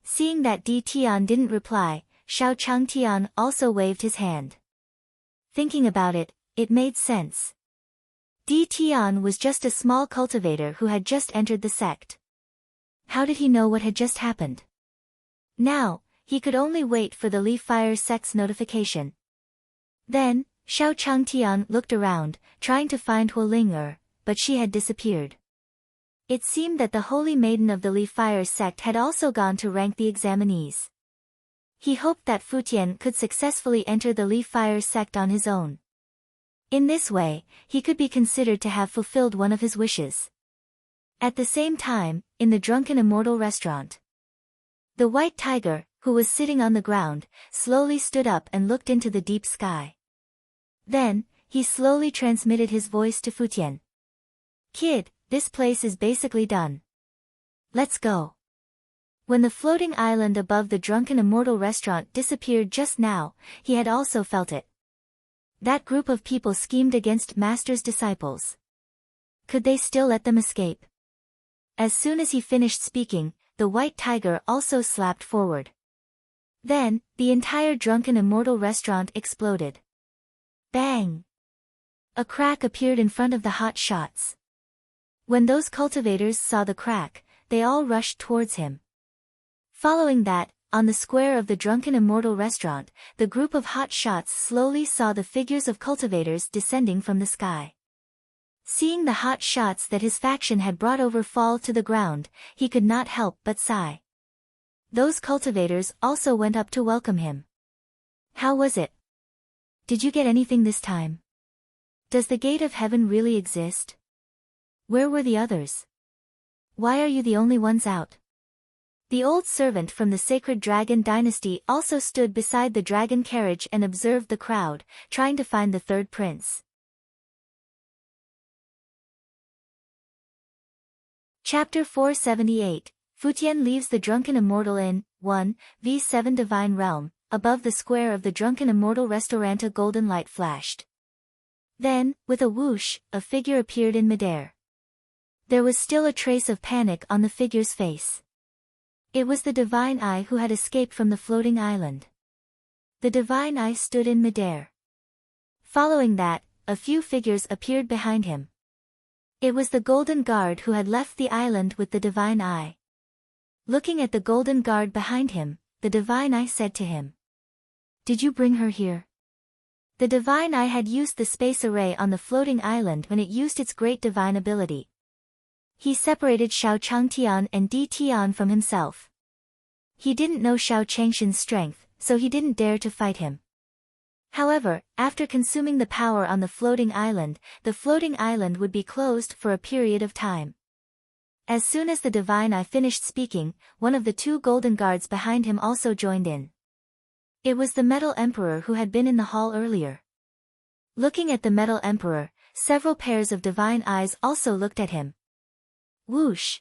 Seeing that Di Tian didn't reply, Xiao Changtian also waved his hand. Thinking about it, it made sense. Di Tian was just a small cultivator who had just entered the sect. How did he know what had just happened? Now, he could only wait for the Leaf Fire sect's notification. Then, Xiao Changtian looked around, trying to find Huoling, but she had disappeared. It seemed that the Holy Maiden of the Leaf Fire sect had also gone to rank the examinees. He hoped that Futian could successfully enter the Leaf Fire sect on his own. In this way, he could be considered to have fulfilled one of his wishes. At the same time, in the Drunken Immortal restaurant, the white tiger, who was sitting on the ground, slowly stood up and looked into the deep sky. Then, he slowly transmitted his voice to Futian. Kid, this place is basically done. Let's go. When the floating island above the Drunken Immortal restaurant disappeared just now, he had also felt it. That group of people schemed against Master's disciples. Could they still let them escape? As soon as he finished speaking, the white tiger also slapped forward. Then, the entire Drunken Immortal restaurant exploded. Bang! A crack appeared in front of the hot shots. When those cultivators saw the crack, they all rushed towards him. Following that, on the square of the Drunken Immortal restaurant, the group of hot shots slowly saw the figures of cultivators descending from the sky. Seeing the hot shots that his faction had brought over fall to the ground, he could not help but sigh. Those cultivators also went up to welcome him. How was it? Did you get anything this time? Does the gate of heaven really exist? Where were the others? Why are you the only ones out? The old servant from the sacred dragon dynasty also stood beside the dragon carriage and observed the crowd, trying to find the third prince. Chapter 478, Futian leaves the Drunken Immortal in 1v7 Divine Realm. Above the square of the Drunken Immortal restaurant a golden light flashed. Then, with a whoosh, a figure appeared in midair. There was still a trace of panic on the figure's face. It was the Divine Eye who had escaped from the floating island. The Divine Eye stood in midair. Following that, a few figures appeared behind him. It was the Golden Guard who had left the island with the Divine Eye. Looking at the Golden Guard behind him, the Divine Eye said to him, "Did you bring her here?" The Divine Eye had used the space array on the floating island when it used its great divine ability. He separated Xiao Changtian and Di Tian from himself. He didn't know Xiao Changshan's strength, so he didn't dare to fight him. However, after consuming the power on the floating island would be closed for a period of time. As soon as the Divine Eye finished speaking, one of the two Golden Guards behind him also joined in. It was the Metal Emperor who had been in the hall earlier. Looking at the Metal Emperor, several pairs of divine eyes also looked at him. Whoosh!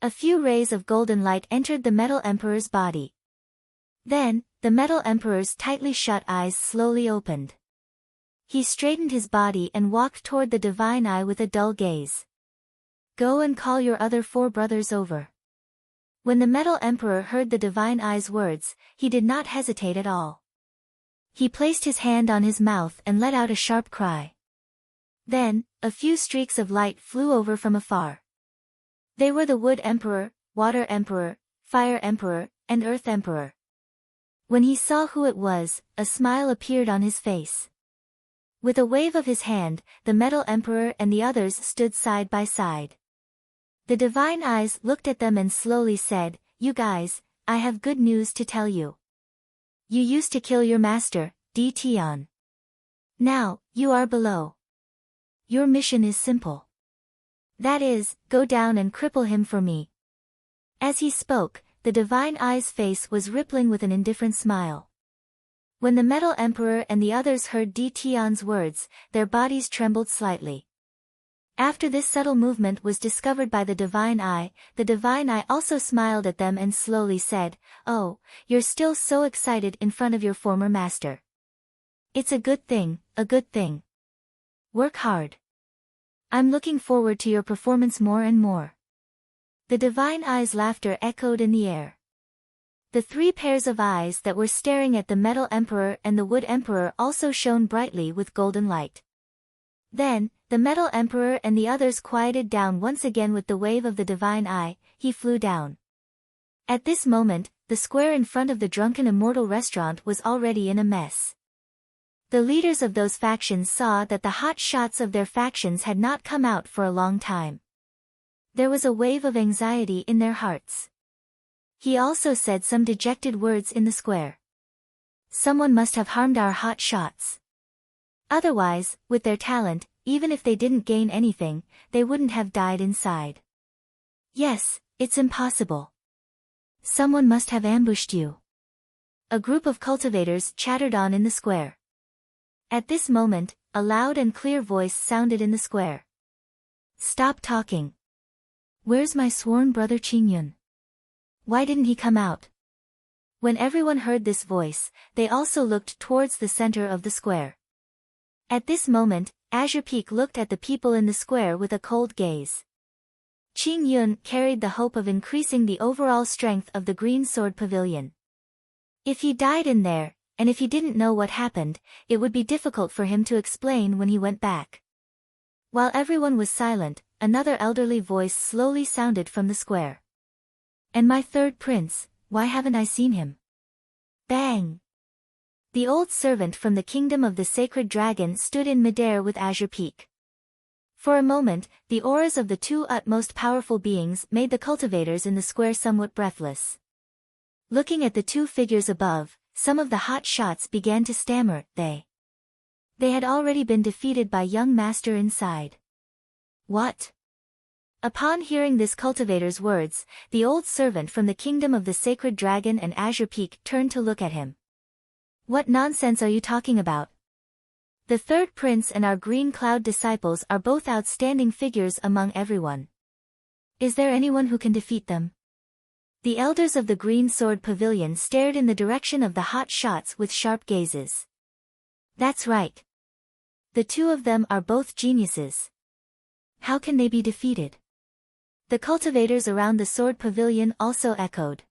A few rays of golden light entered the Metal Emperor's body. Then, the Metal Emperor's tightly shut eyes slowly opened. He straightened his body and walked toward the Divine Eye with a dull gaze. "Go and call your other 4 brothers over." When the Metal Emperor heard the Divine Eye's words, he did not hesitate at all. He placed his hand on his mouth and let out a sharp cry. Then, a few streaks of light flew over from afar. They were the Wood Emperor, Water Emperor, Fire Emperor, and Earth Emperor. When he saw who it was, a smile appeared on his face. With a wave of his hand, the Metal Emperor and the others stood side by side. The Divine Eyes looked at them and slowly said, "You guys, I have good news to tell you. You used to kill your master, Di Tian. Now, you are below. Your mission is simple. That is, go down and cripple him for me." As he spoke, the Divine Eye's face was rippling with an indifferent smile. When the Metal Emperor and the others heard Di Tian's words, their bodies trembled slightly. After this subtle movement was discovered by the Divine Eye also smiled at them and slowly said, "Oh, you're still so excited in front of your former master. It's a good thing, a good thing. Work hard. I'm looking forward to your performance more and more." The Divine Eye's laughter echoed in the air. The 3 pairs of eyes that were staring at the Metal Emperor and the Wood Emperor also shone brightly with golden light. Then, the Metal Emperor and the others quieted down once again with the wave of the Divine Eye. He flew down. At this moment, the square in front of the Drunken Immortal restaurant was already in a mess. The leaders of those factions saw that the hot shots of their factions had not come out for a long time. There was a wave of anxiety in their hearts. He also said some dejected words in the square. "Someone must have harmed our hot shots. Otherwise, with their talent, even if they didn't gain anything, they wouldn't have died inside. Yes, it's impossible. Someone must have ambushed you." A group of cultivators chattered on in the square. At this moment, a loud and clear voice sounded in the square. "Stop talking. Where's my sworn brother Qingyun? Why didn't he come out?" When everyone heard this voice, they also looked towards the center of the square. At this moment, Azure Peak looked at the people in the square with a cold gaze. Qingyun carried the hope of increasing the overall strength of the Green Sword Pavilion. If he died in there, and if he didn't know what happened, it would be difficult for him to explain when he went back. While everyone was silent, another elderly voice slowly sounded from the square. "And my third prince, Why haven't I seen him? Bang! The old servant from the kingdom of the sacred dragon stood in midair with azure peak. For a moment, the auras of the two utmost powerful beings made the cultivators in the square somewhat breathless. Looking at the two figures above, some of the hot shots began to stammer. They had already been defeated by young master inside. What? Upon hearing this cultivator's words, the old servant from the kingdom of the sacred dragon and azure peak turned to look at him. What nonsense are you talking about? The third prince and our green cloud disciples are both outstanding figures among everyone. Is there anyone who can defeat them? The elders of the green sword pavilion stared in the direction of the hot shots with sharp gazes. That's right. The two of them are both geniuses. How can they be defeated? The cultivators around the sword pavilion also echoed.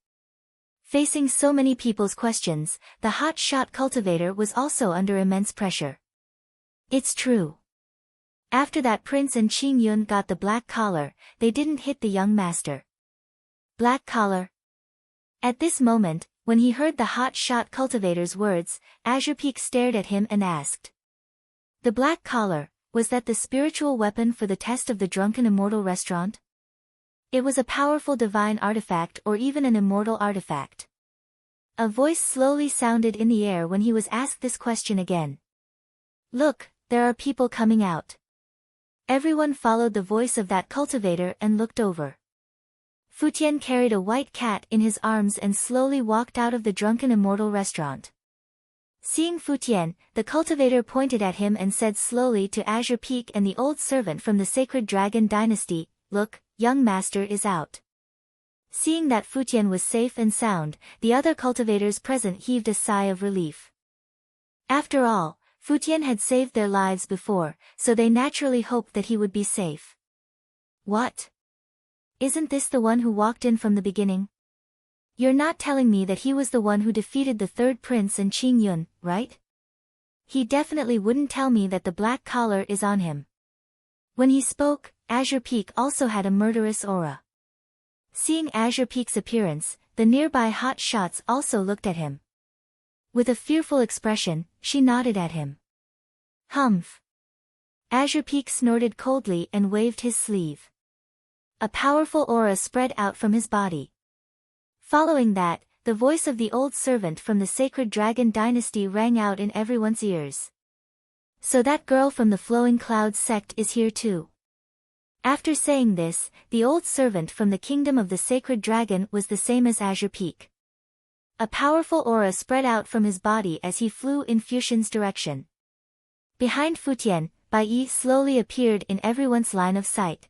Facing so many people's questions, the hot shot cultivator was also under immense pressure. It's true. After that prince and Qing Yun got the black collar, they didn't hit the young master. Black collar? At this moment, when he heard the hot shot cultivator's words, Azure Peak stared at him and asked. The black collar, was that the spiritual weapon for the test of the Drunken Immortal restaurant? It was a powerful divine artifact or even an immortal artifact. A voice slowly sounded in the air when he was asked this question again. Look, there are people coming out. Everyone followed the voice of that cultivator and looked over. Futian carried a white cat in his arms and slowly walked out of the Drunken Immortal restaurant. Seeing Futian, the cultivator pointed at him and said slowly to Azure Peak and the old servant from the sacred dragon dynasty, Look, young master is out. Seeing that Futian was safe and sound, the other cultivators present heaved a sigh of relief. After all, Futian had saved their lives before, so they naturally hoped that he would be safe. What? Isn't this the one who walked in from the beginning? You're not telling me that he was the one who defeated the third prince and Qing Yun, right? He definitely wouldn't tell me that the black collar is on him. When he spoke, Azure Peak also had a murderous aura. Seeing Azure Peak's appearance, the nearby hot shots also looked at him. With a fearful expression, she nodded at him. Humph. Azure Peak snorted coldly and waved his sleeve. A powerful aura spread out from his body. Following that, the voice of the old servant from the sacred dragon dynasty rang out in everyone's ears. So that girl from the flowing clouds sect is here too. After saying this, the old servant from the kingdom of the sacred dragon was the same as Azure Peak. A powerful aura spread out from his body as he flew in Futian's direction. Behind Futian, Bai slowly appeared in everyone's line of sight.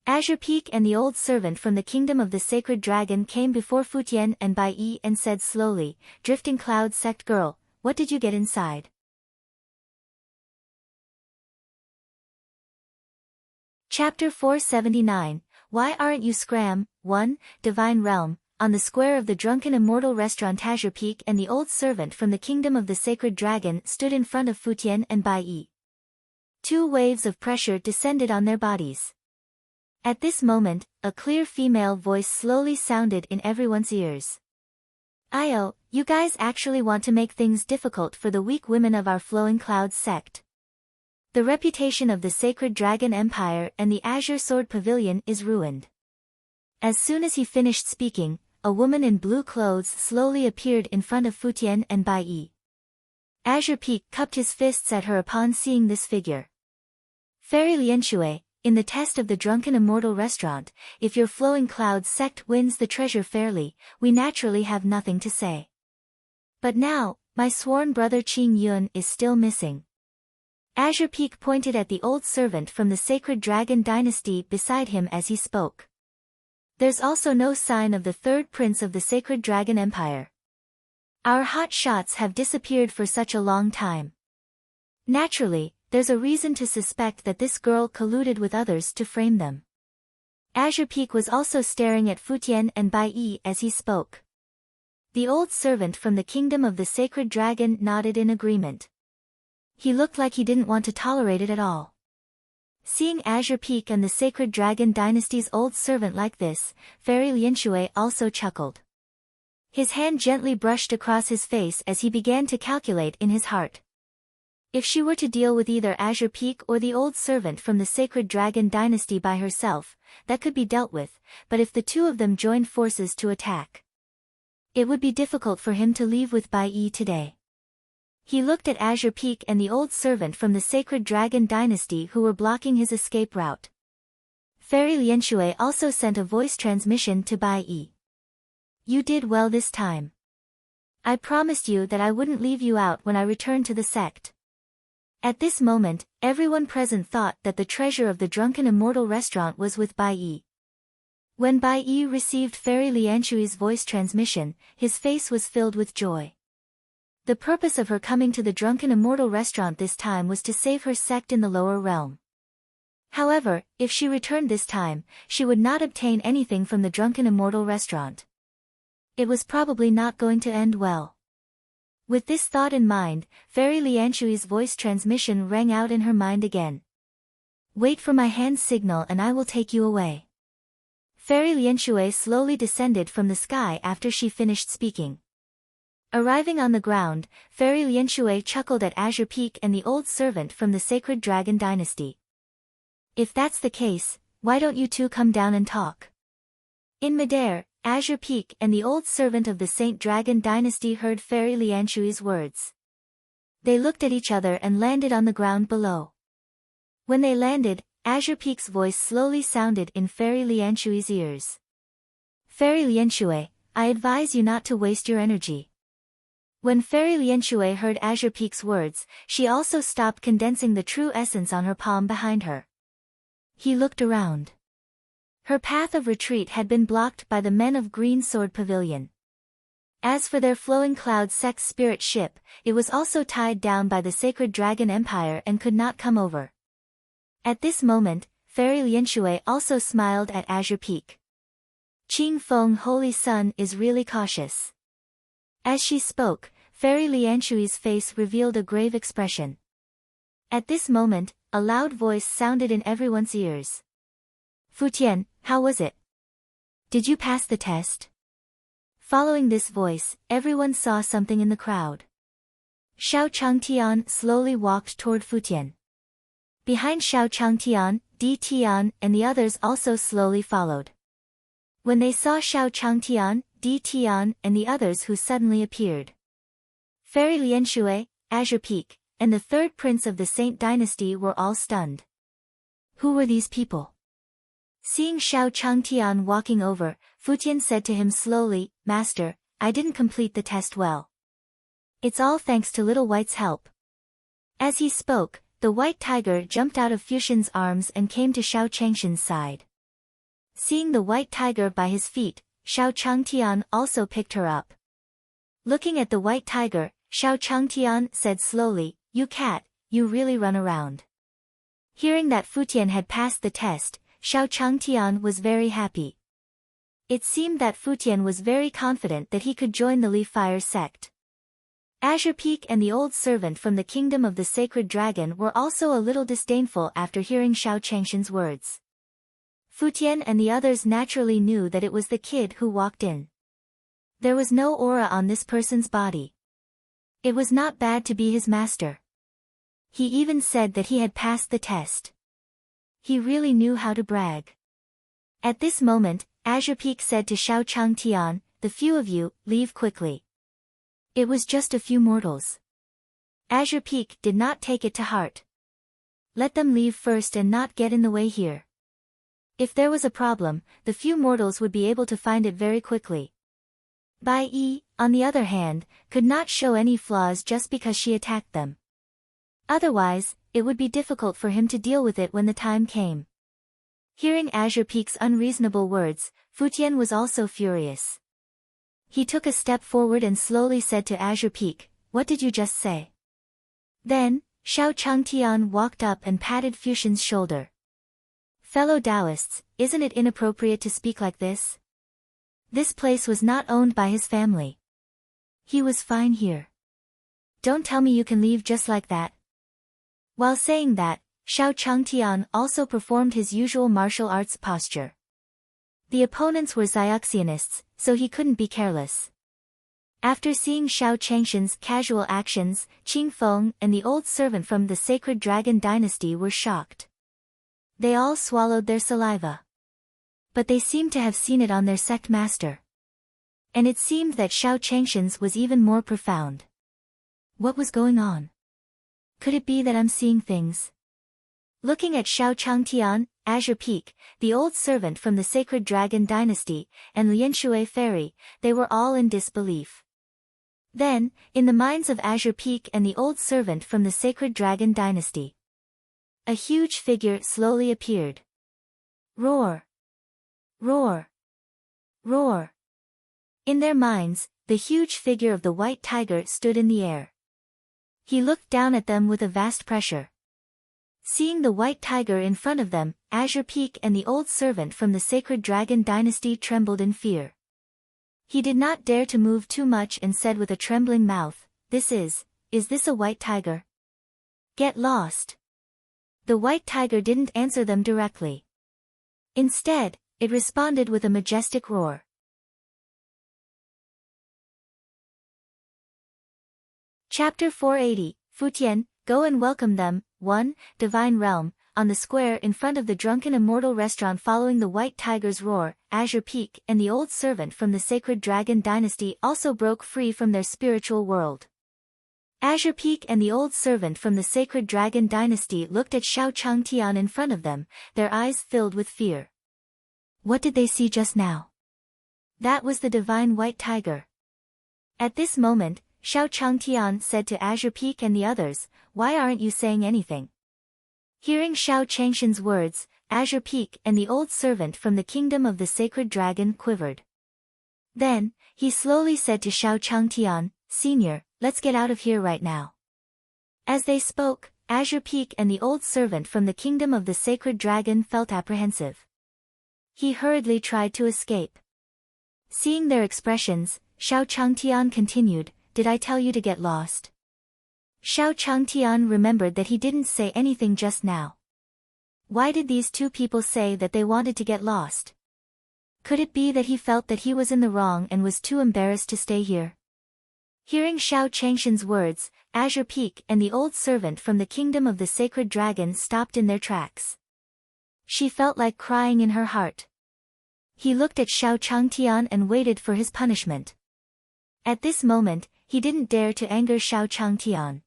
Azure Peak and the old servant from the kingdom of the sacred dragon came before Futian and Bai and said slowly, Drifting Cloud Sect girl, what did you get inside? Chapter 479, Why Aren't You Scram? 1, Divine Realm. On the square of the Drunken Immortal restaurant, Azure Peak and the old servant from the kingdom of the sacred dragon stood in front of Futian and Bai. Two waves of pressure descended on their bodies. At this moment, a clear female voice slowly sounded in everyone's ears. Io, you guys actually want to make things difficult for the weak women of our Flowing Clouds sect. The reputation of the Sacred Dragon Empire and the Azure Sword Pavilion is ruined. As soon as he finished speaking, a woman in blue clothes slowly appeared in front of Futian and Bai. Azure Peak cupped his fists at her upon seeing this figure. Fairy Lianshui, in the test of the Drunken Immortal restaurant, if your Flowing Clouds sect wins the treasure fairly, we naturally have nothing to say. But now, my sworn brother Qing Yun is still missing. Azure Peak pointed at the old servant from the Sacred Dragon Dynasty beside him as he spoke. There's also no sign of the third prince of the Sacred Dragon Empire. Our hot shots have disappeared for such a long time. Naturally, there's a reason to suspect that this girl colluded with others to frame them. Azure Peak was also staring at Futian and Bai as he spoke. The old servant from the kingdom of the Sacred Dragon nodded in agreement. He looked like he didn't want to tolerate it at all. Seeing Azure Peak and the Sacred Dragon Dynasty's old servant like this, Fairy Lianshui also chuckled. His hand gently brushed across his face as he began to calculate in his heart. If she were to deal with either Azure Peak or the old servant from the Sacred Dragon Dynasty by herself, that could be dealt with, but if the two of them joined forces to attack, it would be difficult for him to leave with Bai Yi today. He looked at Azure Peak and the old servant from the Sacred Dragon Dynasty who were blocking his escape route. Fairy Lianshui also sent a voice transmission to Bai Yi. You did well this time. I promised you that I wouldn't leave you out when I returned to the sect. At this moment, everyone present thought that the treasure of the Drunken Immortal restaurant was with Bai Yi. When Bai Yi received Fairy Lianshui's voice transmission, his face was filled with joy. The purpose of her coming to the Drunken Immortal restaurant this time was to save her sect in the lower realm. However, if she returned this time, she would not obtain anything from the Drunken Immortal restaurant. It was probably not going to end well. With this thought in mind, Fairy Lianshui's voice transmission rang out in her mind again. Wait for my hand signal and I will take you away. Fairy Lianshui slowly descended from the sky after she finished speaking. Arriving on the ground, Fairy Lianshui chuckled at Azure Peak and the old servant from the Sacred Dragon Dynasty. If that's the case, why don't you two come down and talk? In midair, Azure Peak and the old servant of the Saint Dragon Dynasty heard Fairy Lianshui's words. They looked at each other and landed on the ground below. When they landed, Azure Peak's voice slowly sounded in Fairy Lianshui's ears. Fairy Lianshui, I advise you not to waste your energy. When Fairy Lianshui heard Azure Peak's words, she also stopped condensing the true essence on her palm behind her. He looked around. Her path of retreat had been blocked by the men of Green Sword Pavilion. As for their Flowing Cloud Sex Spirit ship, it was also tied down by the Sacred Dragon Empire and could not come over. At this moment, Fairy Lianshui also smiled at Azure Peak. Qing Feng Holy Sun is really cautious. As she spoke, Fairy Lianshui's face revealed a grave expression. At this moment, a loud voice sounded in everyone's ears. Futian, how was it? Did you pass the test? Following this voice, everyone saw something in the crowd. Xiao Changtian slowly walked toward Futian. Behind Xiao Changtian, Di Tian and the others also slowly followed. When they saw Xiao Changtian, Di Tian and the others who suddenly appeared, Fairy Lianshui, Azure Peak, and the third prince of the Saint Dynasty were all stunned. Who were these people? Seeing Xiao Changtian walking over, Futian said to him slowly, Master, I didn't complete the test well. It's all thanks to Little White's help. As he spoke, the white tiger jumped out of Futian's arms and came to Xiao Changshan's side. Seeing the white tiger by his feet, Xiao Changtian also picked her up. Looking at the white tiger, Xiao Changtian said slowly, You cat, you really run around. Hearing that Futian had passed the test, Xiao Changtian was very happy. It seemed that Futian was very confident that he could join the Leaf Fire sect. Azure Peak and the old servant from the kingdom of the Sacred Dragon were also a little disdainful after hearing Xiao Changshan's words. Futian and the others naturally knew that it was the kid who walked in. There was no aura on this person's body. It was not bad to be his master. He even said that he had passed the test. He really knew how to brag. At this moment, Azure Peak said to Xiao Changtian, The few of you, leave quickly. It was just a few mortals. Azure Peak did not take it to heart. Let them leave first and not get in the way here. If there was a problem, the few mortals would be able to find it very quickly. Bai Yi, on the other hand, could not show any flaws just because she attacked them. Otherwise, it would be difficult for him to deal with it when the time came. Hearing Azure Peak's unreasonable words, Futian was also furious. He took a step forward and slowly said to Azure Peak, What did you just say? Then, Xiao Changtian walked up and patted Futian's shoulder. Fellow Taoists, isn't it inappropriate to speak like this? This place was not owned by his family. He was fine here. Don't tell me you can leave just like that. While saying that, Xiao Changtian also performed his usual martial arts posture. The opponents were Xiaoxianists, so he couldn't be careless. After seeing Xiao Changshan's casual actions, Qing Feng and the old servant from the sacred dragon dynasty were shocked. They all swallowed their saliva. But they seemed to have seen it on their sect master. And it seemed that Xiao Changshan's was even more profound. What was going on? Could it be that I'm seeing things? Looking at Xiao Changtian, Azure Peak, the old servant from the sacred dragon dynasty, and Lianshui Fairy, they were all in disbelief. Then, in the minds of Azure Peak and the old servant from the sacred dragon dynasty, a huge figure slowly appeared. Roar! Roar! Roar! In their minds, the huge figure of the white tiger stood in the air. He looked down at them with a vast pressure. Seeing the white tiger in front of them, Azure Peak and the old servant from the sacred dragon dynasty trembled in fear. He did not dare to move too much and said with a trembling mouth, is this a white tiger? Get lost. The white tiger didn't answer them directly. Instead, it responded with a majestic roar. Chapter 480, Futian, Go and Welcome Them, 1, Divine Realm. On the square in front of the Drunken Immortal restaurant following the white tiger's roar, Azure Peak and the old servant from the sacred dragon dynasty also broke free from their spiritual world. Azure Peak and the old servant from the sacred dragon dynasty looked at Xiao Changtian in front of them, their eyes filled with fear. What did they see just now? That was the divine white tiger. At this moment, Xiao Changtian said to Azure Peak and the others, "Why aren't you saying anything?" Hearing Xiao Changshan's words, Azure Peak and the old servant from the kingdom of the sacred dragon quivered. Then, he slowly said to Xiao Changtian, "Senior, let's get out of here right now." As they spoke, Azure Peak and the old servant from the kingdom of the sacred dragon felt apprehensive. He hurriedly tried to escape. Seeing their expressions, Xiao Changtian continued, "Did I tell you to get lost?" Xiao Changtian remembered that he didn't say anything just now. Why did these two people say that they wanted to get lost? Could it be that he felt that he was in the wrong and was too embarrassed to stay here? Hearing Xiao Changshan's words, Azure Peak and the old servant from the kingdom of the sacred dragon stopped in their tracks. She felt like crying in her heart. He looked at Xiao Changtian and waited for his punishment. At this moment, he didn't dare to anger Xiao Changtian.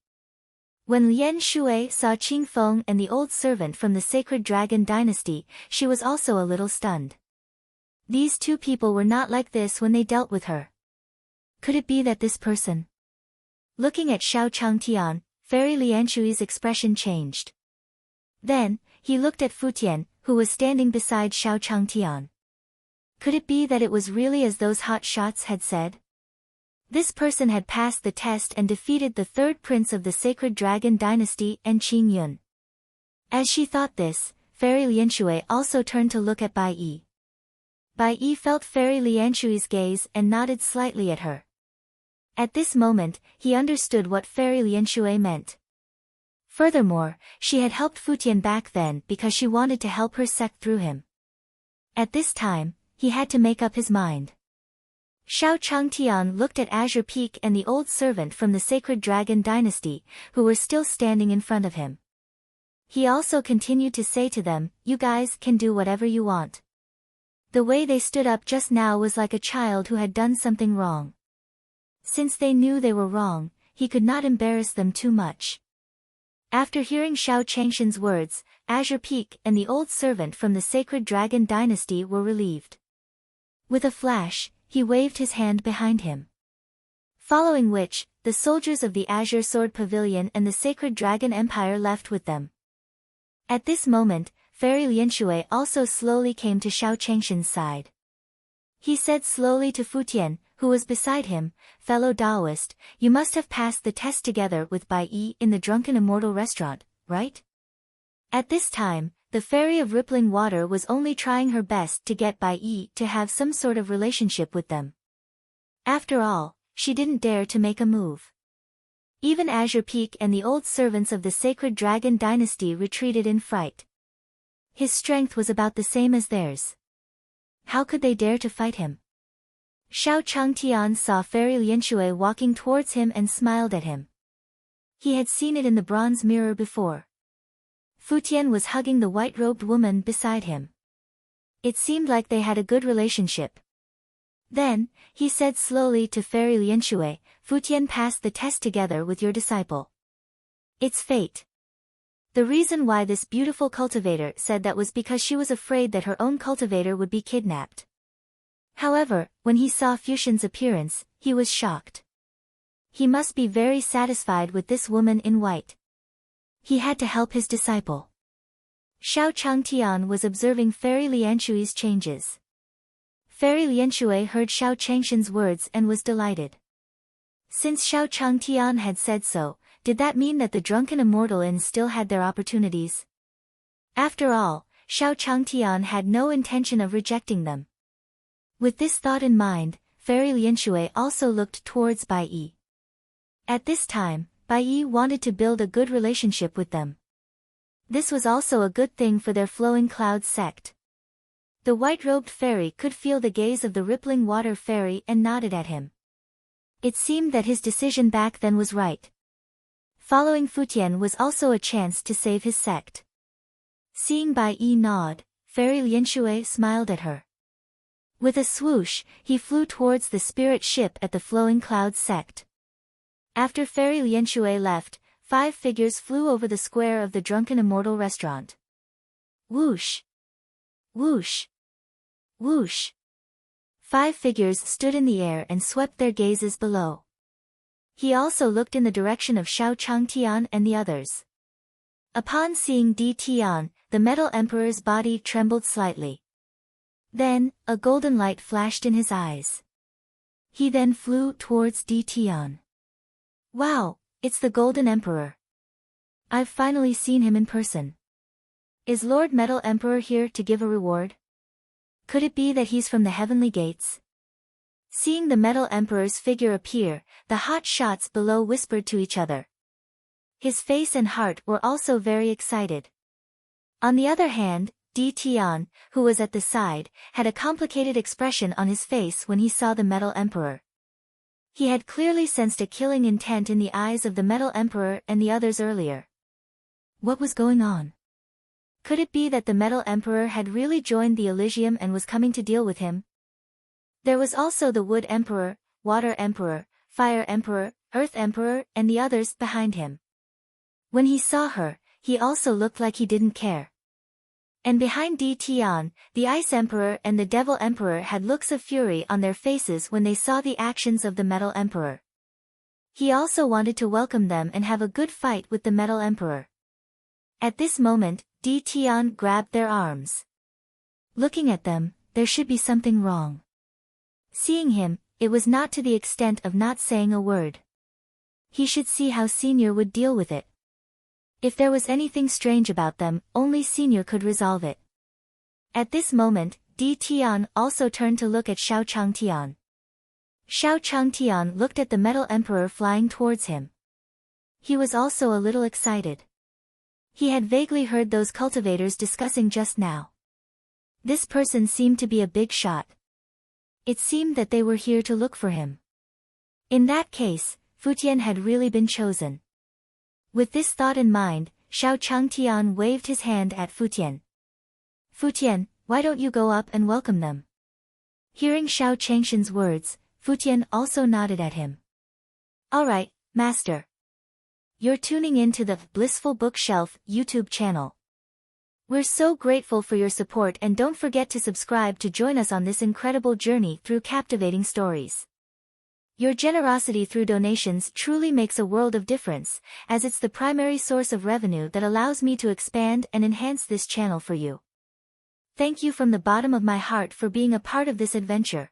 When Lian Shui saw Qing Feng and the old servant from the sacred dragon dynasty, she was also a little stunned. These two people were not like this when they dealt with her. Could it be that this person? Looking at Xiao Changtian, Fairy Lianshui's expression changed. Then, he looked at Futian, who was standing beside Xiao Changtian. Could it be that it was really as those hot shots had said? This person had passed the test and defeated the third prince of the sacred dragon dynasty and Qing Yun. As she thought this, Fairy Lianshui also turned to look at Bai Yi. Bai Yi felt Fairy Lianshui's gaze and nodded slightly at her. At this moment, he understood what Fairy Lianshui meant. Furthermore, she had helped Futian back then because she wanted to help her sect through him. At this time, he had to make up his mind. Xiao Changtian looked at Azure Peak and the old servant from the sacred dragon dynasty, who were still standing in front of him. He also continued to say to them, "You guys can do whatever you want." The way they stood up just now was like a child who had done something wrong. Since they knew they were wrong, he could not embarrass them too much. After hearing Xiao Changshan's words, Azure Peak and the old servant from the sacred dragon dynasty were relieved. With a flash, he waved his hand behind him. Following which, the soldiers of the Azure Sword Pavilion and the Sacred Dragon Empire left with them. At this moment, Fairy Lianshui also slowly came to Xiao Changshan's side. He said slowly to Futian, who was beside him, "Fellow Taoist, you must have passed the test together with Bai Yi in the Drunken Immortal restaurant, right?" At this time, the Fairy of Rippling Water was only trying her best to get Bai Yi to have some sort of relationship with them. After all, she didn't dare to make a move. Even Azure Peak and the old servants of the Sacred Dragon Dynasty retreated in fright. His strength was about the same as theirs. How could they dare to fight him? Xiao Changtian saw Fairy Lianshui walking towards him and smiled at him. He had seen it in the bronze mirror before. Futian was hugging the white-robed woman beside him. It seemed like they had a good relationship. Then, he said slowly to Fairy Lianshui, Futian passed the test together with your disciple. It's fate. The reason why this beautiful cultivator said that was because she was afraid that her own cultivator would be kidnapped. However, when he saw Futian's appearance, he was shocked. He must be very satisfied with this woman in white. He had to help his disciple. Xiao Changtian was observing Fairy Lianshui's changes. Fairy Lianshui heard Xiao Changshan's words and was delighted. Since Xiao Changtian had said so, did that mean that the Drunken Immortal Inn still had their opportunities? After all, Xiao Changtian had no intention of rejecting them. With this thought in mind, Fairy Lianshui also looked towards Bai Yi. At this time, Bai Yi wanted to build a good relationship with them. This was also a good thing for their Flowing Clouds sect. The white-robed fairy could feel the gaze of the rippling water fairy and nodded at him. It seemed that his decision back then was right. Following Futian was also a chance to save his sect. Seeing Bai Yi nod, Fairy Lianshui smiled at her. With a swoosh, he flew towards the spirit ship at the Flowing Clouds sect. After Fairy Lianshui left, 5 figures flew over the square of the Drunken Immortal restaurant. Whoosh! Whoosh! Whoosh! 5 figures stood in the air and swept their gazes below. He also looked in the direction of Xiao Changtian and the others. Upon seeing Di Tian, the Metal Emperor's body trembled slightly. Then, a golden light flashed in his eyes. He then flew towards Di Tian. Wow, it's the Golden Emperor. I've finally seen him in person. Is Lord Metal Emperor here to give a reward? Could it be that he's from the Heavenly Gates? Seeing the Metal Emperor's figure appear, the hot shots below whispered to each other. His face and heart were also very excited. On the other hand, Di Tian, who was at the side, had a complicated expression on his face when he saw the Metal Emperor. He had clearly sensed a killing intent in the eyes of the Metal Emperor and the others earlier. What was going on? Could it be that the Metal Emperor had really joined the Elysium and was coming to deal with him? There was also the Wood Emperor, Water Emperor, Fire Emperor, Earth Emperor, and the others behind him. When he saw her, he also looked like he didn't care. And behind Di Tian, the Ice Emperor and the Devil Emperor had looks of fury on their faces when they saw the actions of the Metal Emperor. He also wanted to welcome them and have a good fight with the Metal Emperor. At this moment, Di Tian grabbed their arms. Looking at them, there should be something wrong. Seeing him, it was not to the extent of not saying a word. He should see how Senior would deal with it. If there was anything strange about them, only Senior could resolve it. At this moment, Di Tian also turned to look at Xiao Changtian. Xiao Changtian looked at the Metal Emperor flying towards him. He was also a little excited. He had vaguely heard those cultivators discussing just now. This person seemed to be a big shot. It seemed that they were here to look for him. In that case, Futian had really been chosen. With this thought in mind, Xiao Changtian waved his hand at Futian. Futian, why don't you go up and welcome them? Hearing Xiao Changshan's words, Futian also nodded at him. Alright, Master. You're tuning in to the Blissful Bookshelf YouTube channel. We're so grateful for your support and don't forget to subscribe to join us on this incredible journey through captivating stories. Your generosity through donations truly makes a world of difference, as it's the primary source of revenue that allows me to expand and enhance this channel for you. Thank you from the bottom of my heart for being a part of this adventure.